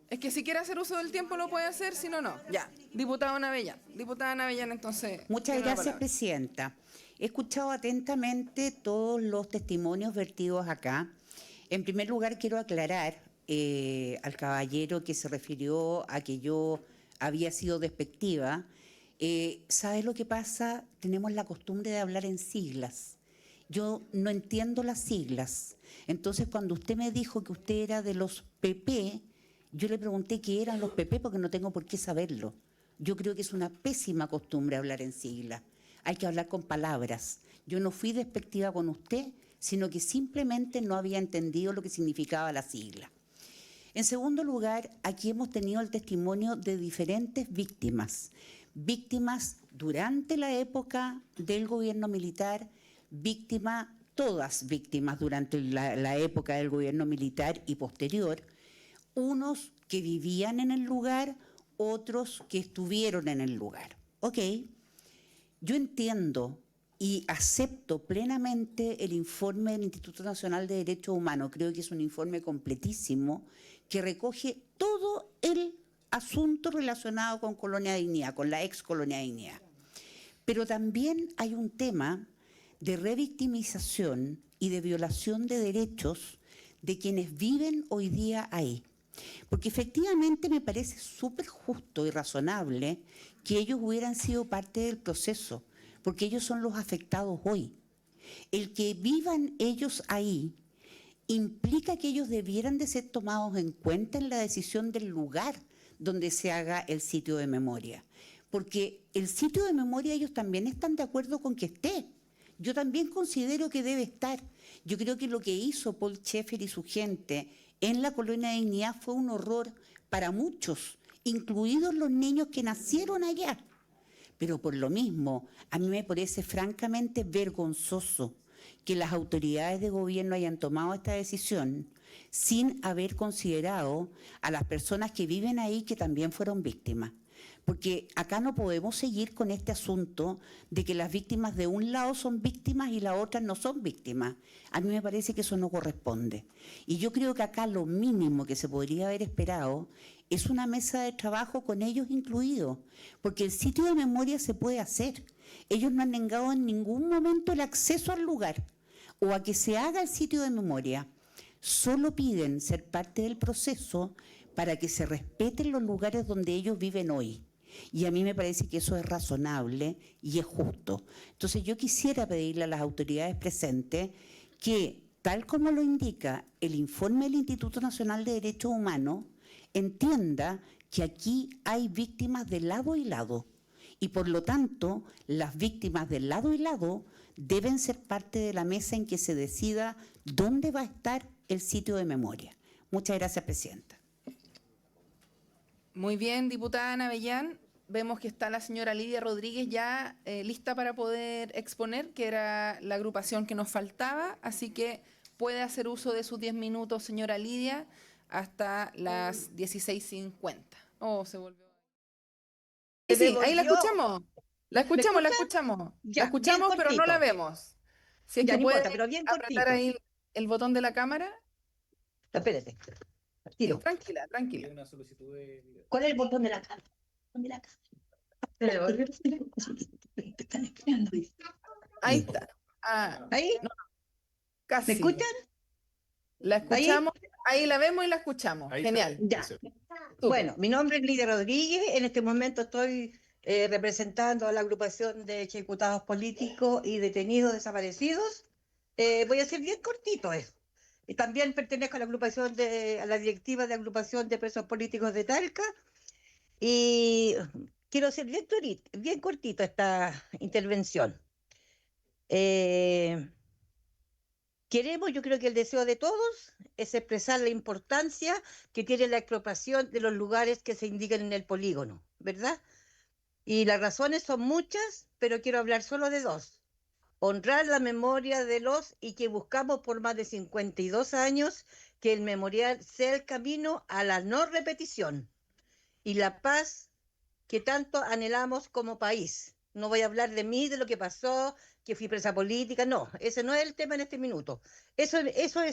Es que si quiere hacer uso del tiempo lo puede hacer, si no, no. Ya, diputado Navellán. Diputada Navellán, entonces... Muchas gracias, presidenta. He escuchado atentamente todos los testimonios vertidos acá. En primer lugar, quiero aclarar al caballero que se refirió a que yo había sido despectiva. ¿Sabe lo que pasa? Tenemos la costumbre de hablar en siglas. Yo no entiendo las siglas. Entonces, cuando usted me dijo que usted era de los PP... Yo le pregunté qué eran los PP porque no tengo por qué saberlo. Yo creo que es una pésima costumbre hablar en siglas. Hay que hablar con palabras. Yo no fui despectiva con usted, sino que simplemente no había entendido lo que significaba la sigla. En segundo lugar, aquí hemos tenido el testimonio de diferentes víctimas. Víctimas durante la época del gobierno militar, todas víctimas durante la época del gobierno militar y posterior, unos que vivían en el lugar, otros que estuvieron en el lugar. ¿Ok? Yo entiendo y acepto plenamente el informe del Instituto Nacional de Derechos Humanos. Creo que es un informe completísimo que recoge todo el asunto relacionado con Colonia Dignidad, con la ex Colonia Dignidad. Pero también hay un tema de revictimización y de violación de derechos de quienes viven hoy día ahí. Porque efectivamente me parece súper justo y razonable que ellos hubieran sido parte del proceso, porque ellos son los afectados hoy. El que vivan ellos ahí implica que ellos debieran de ser tomados en cuenta en la decisión del lugar donde se haga el sitio de memoria. Porque el sitio de memoria ellos también están de acuerdo con que esté. Yo también considero que debe estar. Yo creo que lo que hizo Paul Schaeffer y su gente en la Colonia Dignidad fue un horror para muchos, incluidos los niños que nacieron allá. Pero por lo mismo, a mí me parece francamente vergonzoso que las autoridades de gobierno hayan tomado esta decisión sin haber considerado a las personas que viven ahí que también fueron víctimas. Porque acá no podemos seguir con este asunto de que las víctimas de un lado son víctimas y las otras no son víctimas. A mí me parece que eso no corresponde. Y yo creo que acá lo mínimo que se podría haber esperado es una mesa de trabajo con ellos incluidos, porque el sitio de memoria se puede hacer. Ellos no han negado en ningún momento el acceso al lugar o a que se haga el sitio de memoria. Solo piden ser parte del proceso para que se respeten los lugares donde ellos viven hoy. Y a mí me parece que eso es razonable y es justo. Entonces yo quisiera pedirle a las autoridades presentes que, tal como lo indica el informe del Instituto Nacional de Derechos Humanos, entienda que aquí hay víctimas de lado y lado. Y por lo tanto, las víctimas de lado y lado deben ser parte de la mesa en que se decida dónde va a estar el sitio de memoria. Muchas gracias, Presidenta. Muy bien, diputada Ana Avellán. Vemos que está la señora Lidia Rodríguez ya lista para poder exponer, que era la agrupación que nos faltaba. Así que puede hacer uso de sus 10 minutos, señora Lidia, hasta las 16:50. Oh, se volvió. Sí, ahí la escuchamos. La escuchamos. Ya, La escuchamos, pero no la vemos. Si es Ya, que no puede importa, pero bien apretar cortito. ahí el botón de la cámara. Espérate. Tiro. Tranquila, tranquila. ¿Cuál es el botón de la cámara? ¿Dónde la cámara? Te están esperando. Ahí está. Ah, ¿Ahí? no, casi. ¿Me escuchan? La escuchamos, ahí la vemos y la escuchamos. Ahí Genial. Ya. Súper. Bueno, mi nombre es Lidia Rodríguez. En este momento estoy representando a la agrupación de ejecutados políticos y detenidos desaparecidos. Voy a ser bien cortito eso. Y también pertenezco a la agrupación a la directiva de agrupación de presos políticos de Talca. Y quiero ser bien cortito esta intervención. Yo creo que el deseo de todos es expresar la importancia que tiene la expropiación de los lugares que se indican en el polígono, ¿verdad? Y las razones son muchas, pero quiero hablar solo de dos. Honrar la memoria de los y que buscamos por más de 52 años que el memorial sea el camino a la no repetición y la paz que tanto anhelamos como país. No voy a hablar de mí, de lo que pasó, que fui presa política, no, ese no es el tema en este minuto. Esas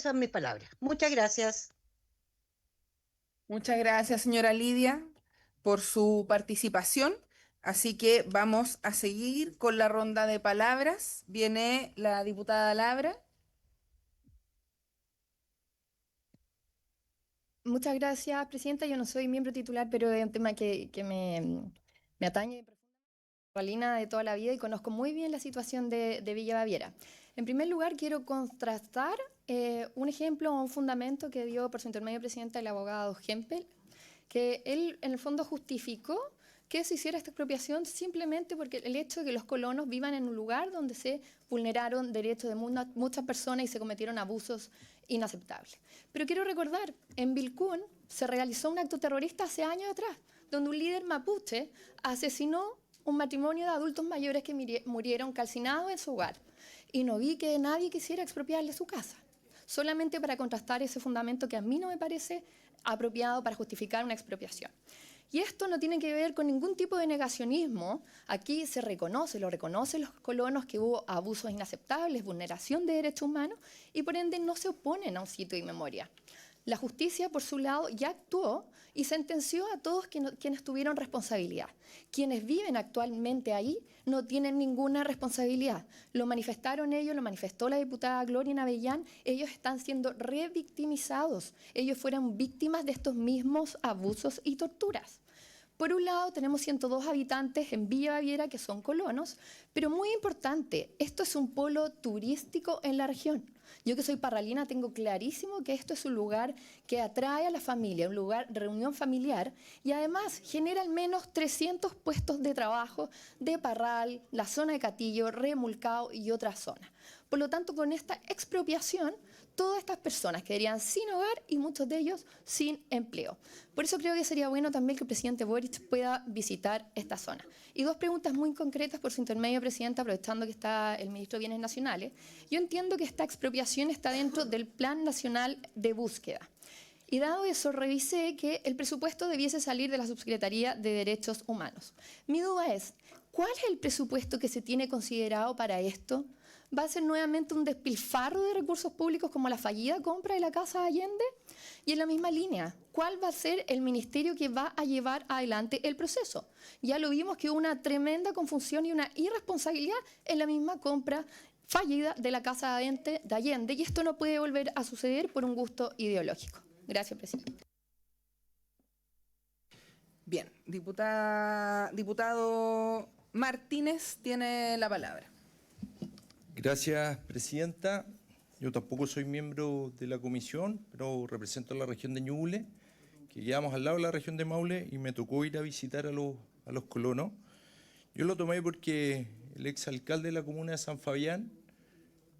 son mis palabras. Muchas gracias. Muchas gracias, señora Lidia, por su participación. Así que vamos a seguir con la ronda de palabras. Viene la diputada Labra. Muchas gracias, Presidenta. Yo no soy miembro titular, pero es un tema que me atañe profundamente de toda la vida y conozco muy bien la situación de Villa Baviera. En primer lugar, quiero contrastar un ejemplo o un fundamento que dio por su intermedio Presidenta el abogado Hempel que él en el fondo justificó que se hiciera esta expropiación simplemente porque el hecho de que los colonos vivan en un lugar donde se vulneraron derechos de muchas personas y se cometieron abusos inaceptables. Pero quiero recordar, en Vilcún se realizó un acto terrorista hace años atrás, donde un líder mapuche asesinó un matrimonio de adultos mayores que murieron calcinados en su hogar. Y no vi que nadie quisiera expropiarle su casa, solamente para contrastar ese fundamento que a mí no me parece apropiado para justificar una expropiación. Y esto no tiene que ver con ningún tipo de negacionismo. Aquí se reconoce, lo reconocen los colonos, que hubo abusos inaceptables, vulneración de derechos humanos, y por ende no se oponen a un sitio de memoria. La justicia, por su lado, ya actuó y sentenció a todos quienes tuvieron responsabilidad. Quienes viven actualmente ahí no tienen ninguna responsabilidad. Lo manifestaron ellos, lo manifestó la diputada Gloria Navellán. Ellos están siendo revictimizados. Ellos fueron víctimas de estos mismos abusos y torturas. Por un lado, tenemos 102 habitantes en Villa Baviera que son colonos, pero muy importante, esto es un polo turístico en la región. Yo que soy parralina tengo clarísimo que esto es un lugar que atrae a la familia, un lugar de reunión familiar y además genera al menos 300 puestos de trabajo de Parral, la zona de Catillo, Remulcao y otras zonas. Por lo tanto, con esta expropiación, todas estas personas quedarían sin hogar y muchos de ellos sin empleo. Por eso creo que sería bueno también que el presidente Boric pueda visitar esta zona. Y dos preguntas muy concretas por su intermedio, presidenta, aprovechando que está el ministro de Bienes Nacionales. Yo entiendo que esta expropiación está dentro del Plan Nacional de Búsqueda. Y dado eso, revisé que el presupuesto debiese salir de la Subsecretaría de Derechos Humanos. Mi duda es, ¿cuál es el presupuesto que se tiene considerado para esto? ¿Va a ser nuevamente un despilfarro de recursos públicos como la fallida compra de la Casa Allende? Y en la misma línea, ¿cuál va a ser el ministerio que va a llevar adelante el proceso? Ya lo vimos que hubo una tremenda confusión y una irresponsabilidad en la misma compra fallida de la Casa de Allende, y esto no puede volver a suceder por un gusto ideológico. Gracias, presidente. Bien, diputado Martínez tiene la palabra. Gracias, presidenta. Yo tampoco soy miembro de la comisión, pero represento a la región de Ñuble, que quedamos al lado de la región de Maule, y me tocó ir a visitar a los colonos. Yo lo tomé porque el exalcalde de la comuna de San Fabián,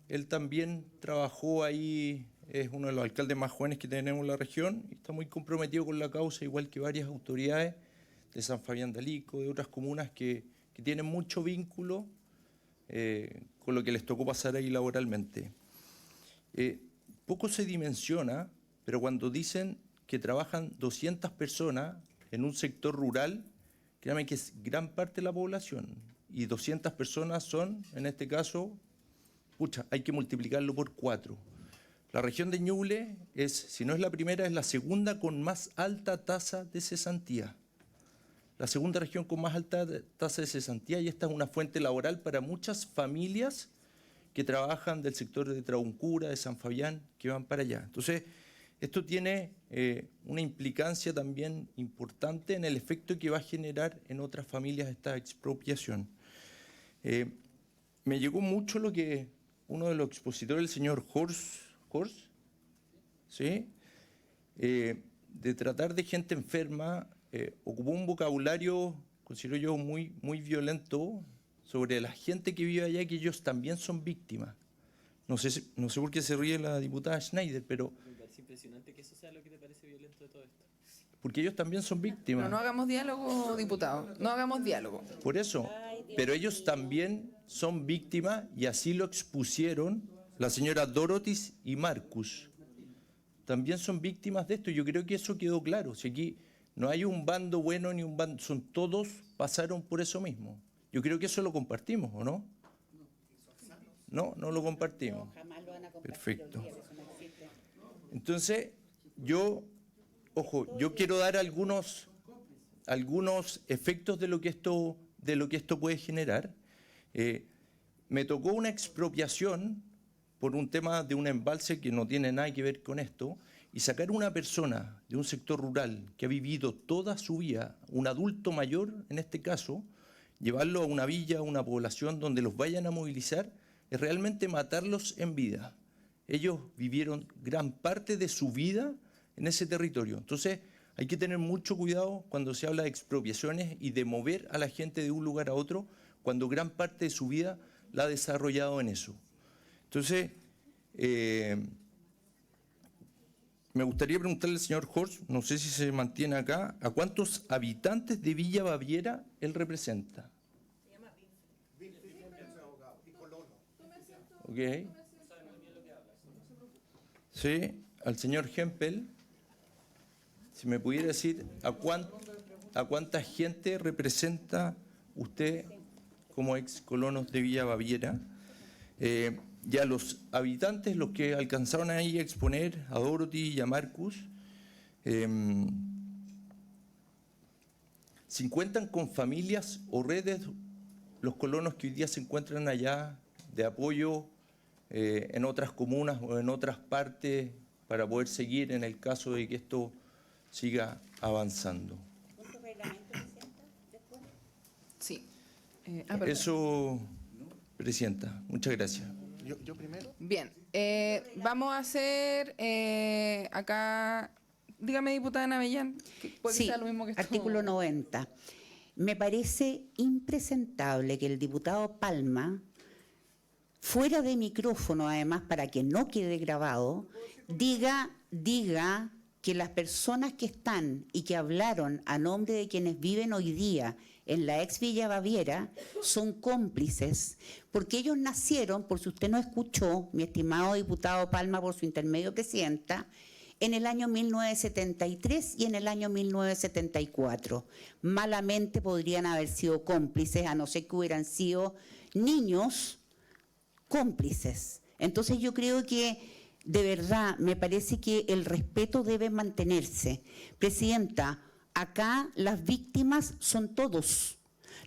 él también trabajó ahí, es uno de los alcaldes más jóvenes que tenemos en la región, y está muy comprometido con la causa, igual que varias autoridades de San Fabián de Alico, de otras comunas que tienen mucho vínculo con lo que les tocó pasar ahí laboralmente. Poco se dimensiona, pero cuando dicen que trabajan 200 personas en un sector rural, créanme que es gran parte de la población, y 200 personas son, en este caso, pucha, hay que multiplicarlo por 4. La región de Ñuble es, si no es la primera, es la segunda con más alta tasa de cesantía. La segunda región con más alta tasa de cesantía, y esta es una fuente laboral para muchas familias que trabajan del sector de Trabuncura, de San Fabián, que van para allá. Entonces, esto tiene una implicancia también importante en el efecto que va a generar en otras familias esta expropiación. Me llegó mucho lo que uno de los expositores, el señor Horst, ¿sí? De tratar de gente enferma, ocupó un vocabulario, considero yo, muy violento sobre la gente que vive allá, que ellos también son víctimas. No sé por qué se ríe la diputada Schneider, pero... Me parece impresionante que eso sea lo que te parece violento de todo esto. Porque ellos también son víctimas. No hagamos diálogo, diputado, no hagamos diálogo. Por eso, pero ellos también son víctimas, y así lo expusieron la señora Dorothy y Marcus. También son víctimas de esto. Yo creo que eso quedó claro. Si aquí no hay un bando bueno ni un bando, todos pasaron por eso mismo. Yo creo que eso lo compartimos, ¿o no? No lo compartimos. Perfecto. Entonces, yo quiero dar algunos efectos de lo que esto puede generar. Me tocó una expropiación por un tema de un embalse que no tiene nada que ver con esto, y sacar a una persona de un sector rural que ha vivido toda su vida, un adulto mayor en este caso, llevarlo a una villa, a una población donde los vayan a movilizar, es realmente matarlos en vida. Ellos vivieron gran parte de su vida en ese territorio. Entonces, Hay que tener mucho cuidado cuando se habla de expropiaciones y de mover a la gente de un lugar a otro, cuando gran parte de su vida la ha desarrollado en eso. Entonces, me gustaría preguntarle al señor Horst, no sé si se mantiene acá, ¿a cuántos habitantes de Villa Baviera él representa? Ok. Sí, al señor Hempel, si me pudiera decir a cuánta gente representa usted como ex colonos de Villa Baviera. Y a los habitantes, los que alcanzaron ahí a exponer, a Dorothy y a Marcus, ¿se encuentran con familias o redes los colonos que hoy día se encuentran allá de apoyo en otras comunas o en otras partes para poder seguir en el caso de que esto siga avanzando? Sí. Eso, Presidenta. Muchas gracias. Yo primero. Bien, vamos a hacer acá, dígame, diputada Navellán, que puede que Sí, sea lo mismo que esto. artículo 90. Me parece impresentable que el diputado Palma, fuera de micrófono además para que no quede grabado, diga que las personas que están y que hablaron a nombre de quienes viven hoy día en la ex Villa Baviera son cómplices, porque ellos nacieron, por si usted no escuchó, mi estimado diputado Palma, por su intermedio, Presidenta, en el año 1973 y en el año 1974. Malamente podrían haber sido cómplices, a no ser que hubieran sido niños cómplices. Entonces yo creo que, de verdad, me parece que el respeto debe mantenerse. Presidenta, acá las víctimas son todos,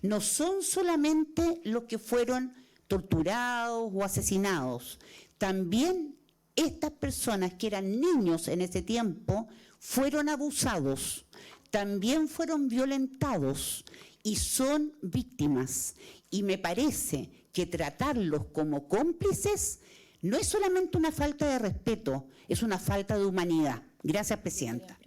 no son solamente los que fueron torturados o asesinados, también estas personas que eran niños en ese tiempo fueron abusados, también fueron violentados y son víctimas. Y me parece que tratarlos como cómplices no es solamente una falta de respeto, es una falta de humanidad. Gracias, Presidenta.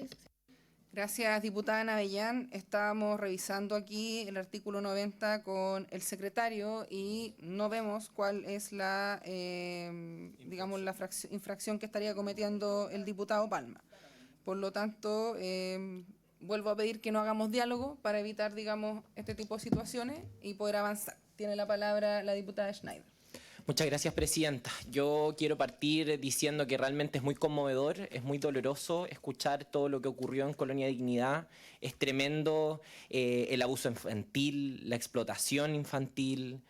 Gracias, diputada Navellán. Estábamos revisando aquí el artículo 90 con el secretario y no vemos cuál es la, digamos, la infracción que estaría cometiendo el diputado Palma. Por lo tanto, vuelvo a pedir que no hagamos diálogo para evitar, digamos, este tipo de situaciones y poder avanzar. Tiene la palabra la diputada Schneider. Muchas gracias, Presidenta. Yo quiero partir diciendo que realmente es muy conmovedor, es muy doloroso escuchar todo lo que ocurrió en Colonia Dignidad. Es tremendo el abuso infantil, la explotación infantil,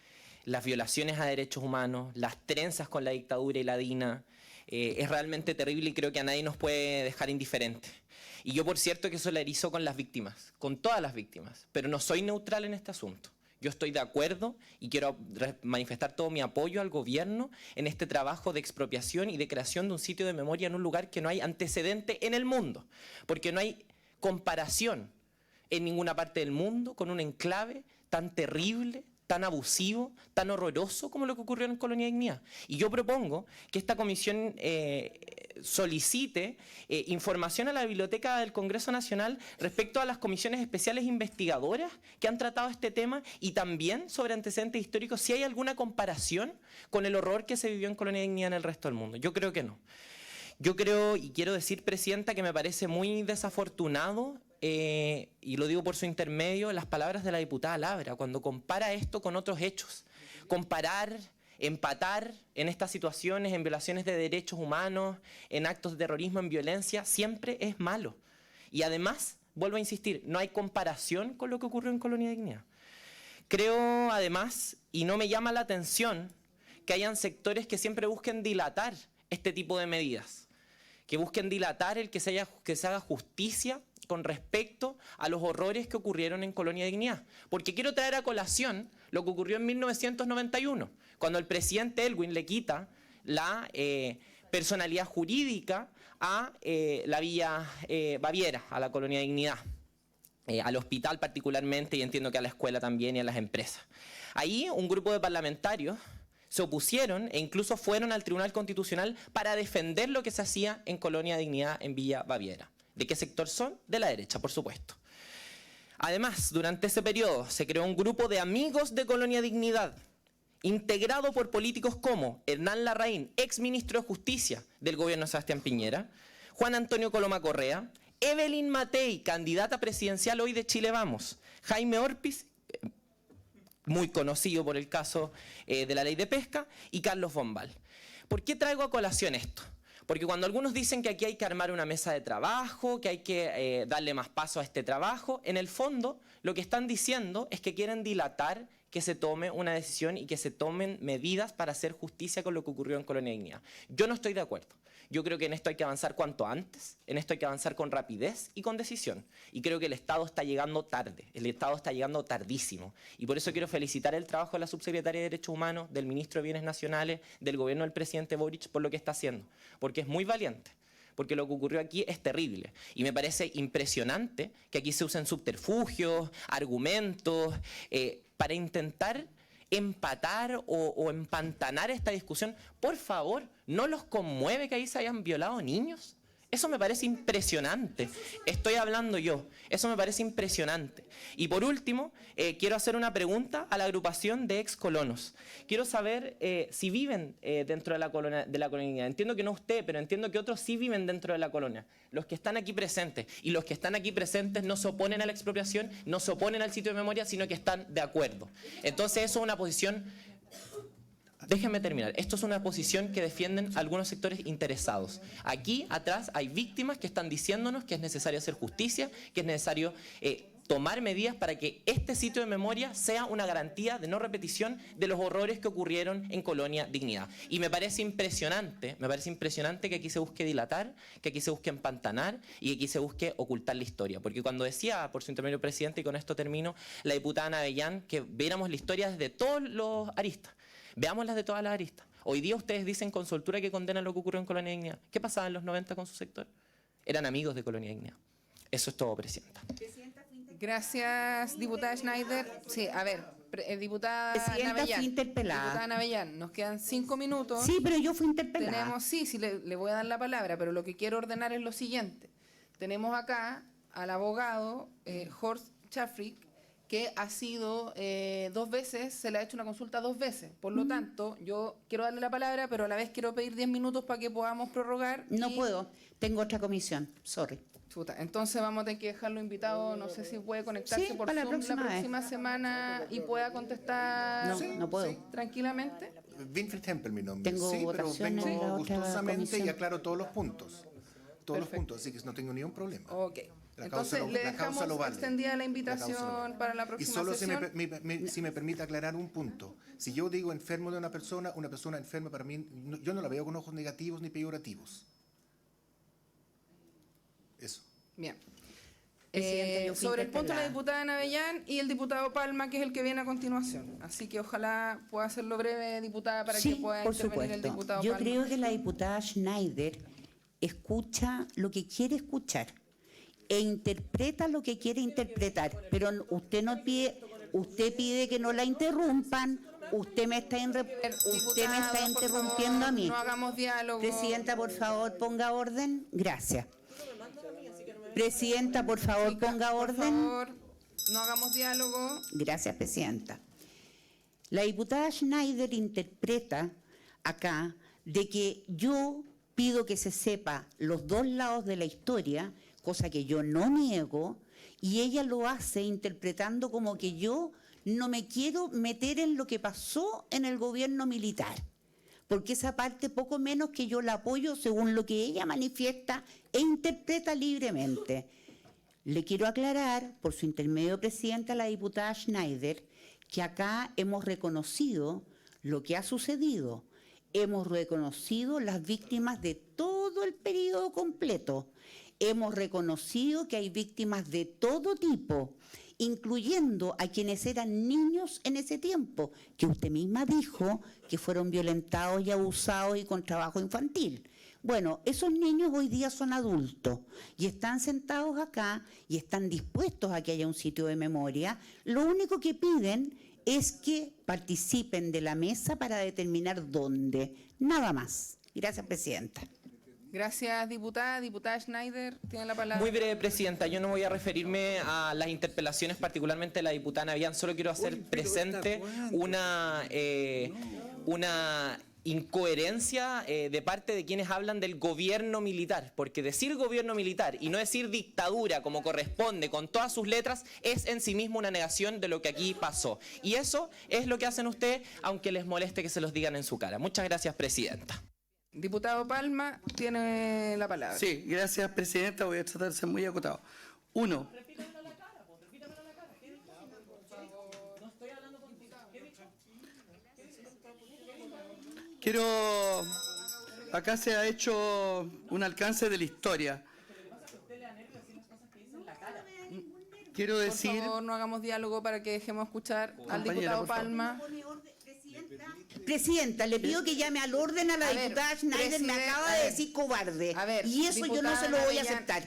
las violaciones a derechos humanos, las trenzas con la dictadura y la DINA. Es realmente terrible y creo que a nadie nos puede dejar indiferente. Y yo, por cierto, que solidarizo con las víctimas, con todas las víctimas, pero no soy neutral en este asunto. Yo estoy de acuerdo y quiero manifestar todo mi apoyo al gobierno en este trabajo de expropiación y de creación de un sitio de memoria en un lugar que no hay antecedente en el mundo, porque no hay comparación en ninguna parte del mundo con un enclave tan terrible, tan abusivo, tan horroroso como lo que ocurrió en Colonia Dignidad. Y yo propongo que esta comisión solicite información a la Biblioteca del Congreso Nacional respecto a las comisiones especiales investigadoras que han tratado este tema y también sobre antecedentes históricos, si hay alguna comparación con el horror que se vivió en Colonia Dignidad en el resto del mundo. Yo creo que no. Yo creo, y quiero decir, Presidenta, que me parece muy desafortunado, y lo digo por su intermedio, las palabras de la diputada Labra, cuando compara esto con otros hechos. Comparar, empatar en estas situaciones, en violaciones de derechos humanos, en actos de terrorismo, en violencia, siempre es malo. Y además, vuelvo a insistir, no hay comparación con lo que ocurrió en Colonia Dignidad. Creo, además, y no me llama la atención, que hayan sectores que siempre busquen dilatar este tipo de medidas, que busquen dilatar el que se haga justicia con respecto a los horrores que ocurrieron en Colonia Dignidad. Porque quiero traer a colación lo que ocurrió en 1991, cuando el presidente Elwin le quita la personalidad jurídica a la Villa Baviera, a la Colonia Dignidad, al hospital particularmente, y entiendo que a la escuela también y a las empresas. Ahí un grupo de parlamentarios se opusieron e incluso fueron al Tribunal Constitucional para defender lo que se hacía en Colonia Dignidad en Villa Baviera. ¿De qué sector son? De la derecha, por supuesto. Además, durante ese periodo se creó un grupo de amigos de Colonia Dignidad, integrado por políticos como Hernán Larraín, ex ministro de Justicia del gobierno de Sebastián Piñera, Juan Antonio Coloma Correa, Evelyn Matei, candidata presidencial hoy de Chile Vamos, Jaime Orpiz, muy conocido por el caso de la ley de pesca, y Carlos Bombal. ¿Por qué traigo a colación esto? Porque cuando algunos dicen que aquí hay que armar una mesa de trabajo, que hay que darle más paso a este trabajo, en el fondo lo que están diciendo es que quieren dilatar que se tome una decisión y que se tomen medidas para hacer justicia con lo que ocurrió en Colonia Dignidad. Yo no estoy de acuerdo. Yo creo que en esto hay que avanzar cuanto antes, en esto hay que avanzar con rapidez y con decisión. Y creo que el Estado está llegando tarde, el Estado está llegando tardísimo. Y por eso quiero felicitar el trabajo de la subsecretaria de Derechos Humanos, del ministro de Bienes Nacionales, del gobierno del presidente Boric por lo que está haciendo, porque es muy valiente. Porque lo que ocurrió aquí es terrible. Y me parece impresionante que aquí se usen subterfugios, argumentos, para intentar empatar o empantanar esta discusión. Por favor, ¿no los conmueve que ahí se hayan violado niños? Eso me parece impresionante. Estoy hablando yo. Eso me parece impresionante. Y por último, quiero hacer una pregunta a la agrupación de excolonos. Quiero saber si viven dentro de la colonia. Entiendo que no usted, pero entiendo que otros sí viven dentro de la colonia. Los que están aquí presentes. Y los que están aquí presentes no se oponen a la expropiación, no se oponen al sitio de memoria, sino que están de acuerdo. Entonces eso es una posición... Déjenme terminar. Esto es una posición que defienden algunos sectores interesados. Aquí atrás hay víctimas que están diciéndonos que es necesario hacer justicia, que es necesario tomar medidas para que este sitio de memoria sea una garantía de no repetición de los horrores que ocurrieron en Colonia Dignidad. Y me parece impresionante que aquí se busque dilatar, que aquí se busque empantanar y que aquí se busque ocultar la historia. Porque cuando decía, por su intermedio presidente, y con esto termino, la diputada Ana Avellán, que viéramos la historia desde todos los aristas. Veámoslas de todas las aristas. Hoy día ustedes dicen con soltura que condenan lo que ocurrió en Colonia Dignidad. ¿Qué pasaba en los 90 con su sector? Eran amigos de Colonia Dignidad. Eso es todo, Presidenta. Gracias, diputada Schneider. Sí, a ver, diputada Presidenta, fui interpelada. Diputada Navellán, nos quedan 5 minutos. Sí, pero yo fui interpelada. Sí, le voy a dar la palabra, pero lo que quiero ordenar es lo siguiente. Tenemos acá al abogado Horst Schafrick, que ha sido 2 veces, se le ha hecho una consulta 2 veces. Por lo tanto, yo quiero darle la palabra, pero a la vez quiero pedir 10 minutos para que podamos prorrogar. No puedo, tengo otra comisión, sorry. Chuta, entonces vamos a tener que dejarlo invitado, no sé si puede conectarse por para Zoom la próxima semana y pueda contestar no puedo. Tranquilamente. Winfried Tempel, mi nombre. Tengo sí, pero votación en la vengo otra gustosamente comisión. y aclaro todos los puntos. Todos los puntos, así que no tengo ningún problema. Ok. La Entonces causa le la causa dejamos lo vale. extendida la invitación para la Y próxima solo sesión. si me permite aclarar un punto. Si yo digo enfermo de una persona enferma para mí, yo no la veo con ojos negativos ni peyorativos. Eso. Bien. Presidenta, yo fui Sobre el punto de la interpelada. diputada Navellán y el diputado Palma, que es el que viene a continuación. Así que ojalá pueda hacerlo breve, diputada, para que pueda por intervenir el supuesto. diputado Yo Palma. creo que la diputada Schneider escucha lo que quiere escuchar e interpreta lo que quiere interpretar, pero usted no pide, usted pide que no la interrumpan, usted me está interrumpiendo a mí. No hagamos diálogo. Presidenta, por favor, ponga orden. Gracias. Presidenta, por favor, ponga orden. Por favor, no hagamos diálogo. Gracias, Presidenta. La diputada Schneider interpreta acá de que yo pido que se sepa los 2 lados de la historia, cosa que yo no niego, y ella lo hace interpretando como que yo no me quiero meter en lo que pasó en el gobierno militar, porque esa parte poco menos que yo la apoyo según lo que ella manifiesta e interpreta libremente. Le quiero aclarar, por su intermedio, Presidenta, a la diputada Schneider, que acá hemos reconocido lo que ha sucedido. Hemos reconocido las víctimas de todo el periodo completo. Hemos reconocido que hay víctimas de todo tipo, incluyendo a quienes eran niños en ese tiempo, que usted misma dijo que fueron violentados y abusados y con trabajo infantil. Bueno, esos niños hoy día son adultos y están sentados acá y están dispuestos a que haya un sitio de memoria. Lo único que piden es que participen de la mesa para determinar dónde. Nada más. Gracias, Presidenta. Gracias, diputada. Diputada Schneider, tiene la palabra. Muy breve, presidenta. Yo no voy a referirme a las interpelaciones, particularmente la diputada Navián. Solo quiero hacer presente una incoherencia de parte de quienes hablan del gobierno militar, porque decir gobierno militar y no decir dictadura como corresponde con todas sus letras es en sí mismo una negación de lo que aquí pasó. Y eso es lo que hacen ustedes, aunque les moleste que se los digan en su cara. Muchas gracias, presidenta. Diputado Palma, tiene la palabra. Sí, gracias, presidenta. Voy a tratar de ser muy acotado. Uno. Quiero... Acá se ha hecho un alcance de la historia. Quiero decir... Por favor, no hagamos diálogo para que dejemos escuchar al diputado Palma. Presidenta, le pido que llame al orden a la diputada Schneider, me acaba de decir cobarde. Y eso yo no se lo voy a aceptar.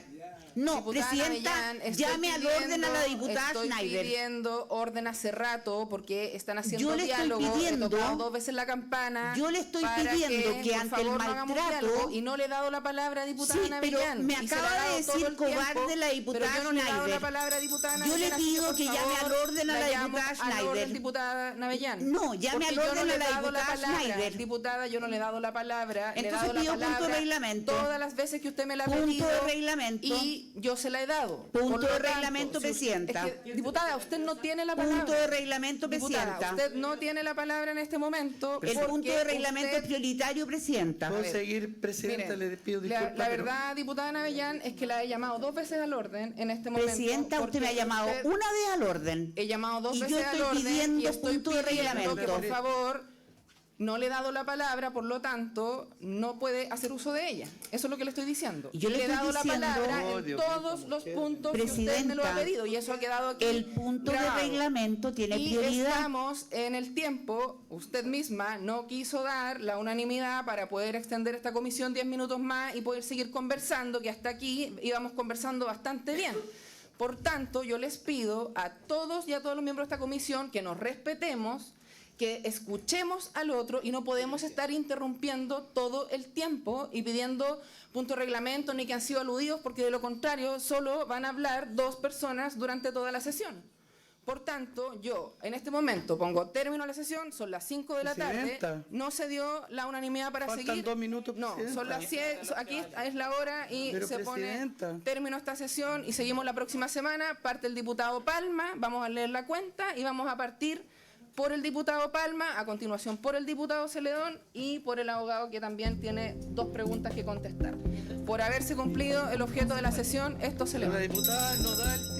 No, presidenta, llame al orden a la diputada Schneider. Estoy pidiendo orden hace rato porque están haciendo yo le diálogo. Estoy pidiendo, he tocado 2 veces la campana. Yo le estoy pidiendo que ante el maltrato... Y no le he dado la palabra a diputada Sí, pero Navellán, me acaba de decir cobarde la diputada Schneider. Yo no le he dado la palabra a diputada Navellán. Yo le pido que llame al orden a la diputada Schneider. Diputada Navellán. No, llame al orden a la diputada Schneider. Diputada, yo no le he dado la palabra. Entonces pido punto de reglamento. Todas las veces que usted me la ha pedido. Punto de reglamento. Y yo se la he dado. Punto de reglamento, presidenta. Es que, diputada, usted no tiene la palabra. Punto de reglamento, presidenta. Diputada, usted no tiene la palabra en este momento. El punto de reglamento es prioritario, presidenta. ¿Puedo seguir, presidenta? Mire, le pido disculpas. La verdad, diputada Navellán, es que la he llamado 2 veces al orden en este momento. Presidenta, usted me ha llamado una vez al orden. He llamado 2 y veces al orden. Pidiendo y estoy punto de pidiendo reglamento. que, por favor, no le he dado la palabra, por lo tanto, no puede hacer uso de ella. Eso es lo que le estoy diciendo. Yo le he dado la palabra en Dios todos los puntos que Presidenta, usted me lo ha pedido y eso ha quedado aquí el punto grabado. de reglamento tiene y prioridad. Estamos en el tiempo, usted misma no quiso dar la unanimidad para poder extender esta comisión 10 minutos más y poder seguir conversando, que hasta aquí íbamos conversando bastante bien. Por tanto, yo les pido a todos y a todos los miembros de esta comisión que nos respetemos, que escuchemos al otro y no podemos estar interrumpiendo todo el tiempo y pidiendo punto de reglamento ni que han sido aludidos, porque de lo contrario solo van a hablar 2 personas durante toda la sesión. Por tanto, yo en este momento pongo término a la sesión, son las 5 de la tarde, no se dio la unanimidad para Faltan seguir. 2 minutos, no, son las 10, aquí es la hora y pero se pone término a esta sesión y seguimos la próxima semana. Parte el diputado Palma, vamos a leer la cuenta y vamos a partir por el diputado Palma, a continuación por el diputado Celedón y por el abogado que también tiene 2 preguntas que contestar. Por haberse cumplido el objeto de la sesión, esto se le va. La diputada Nodal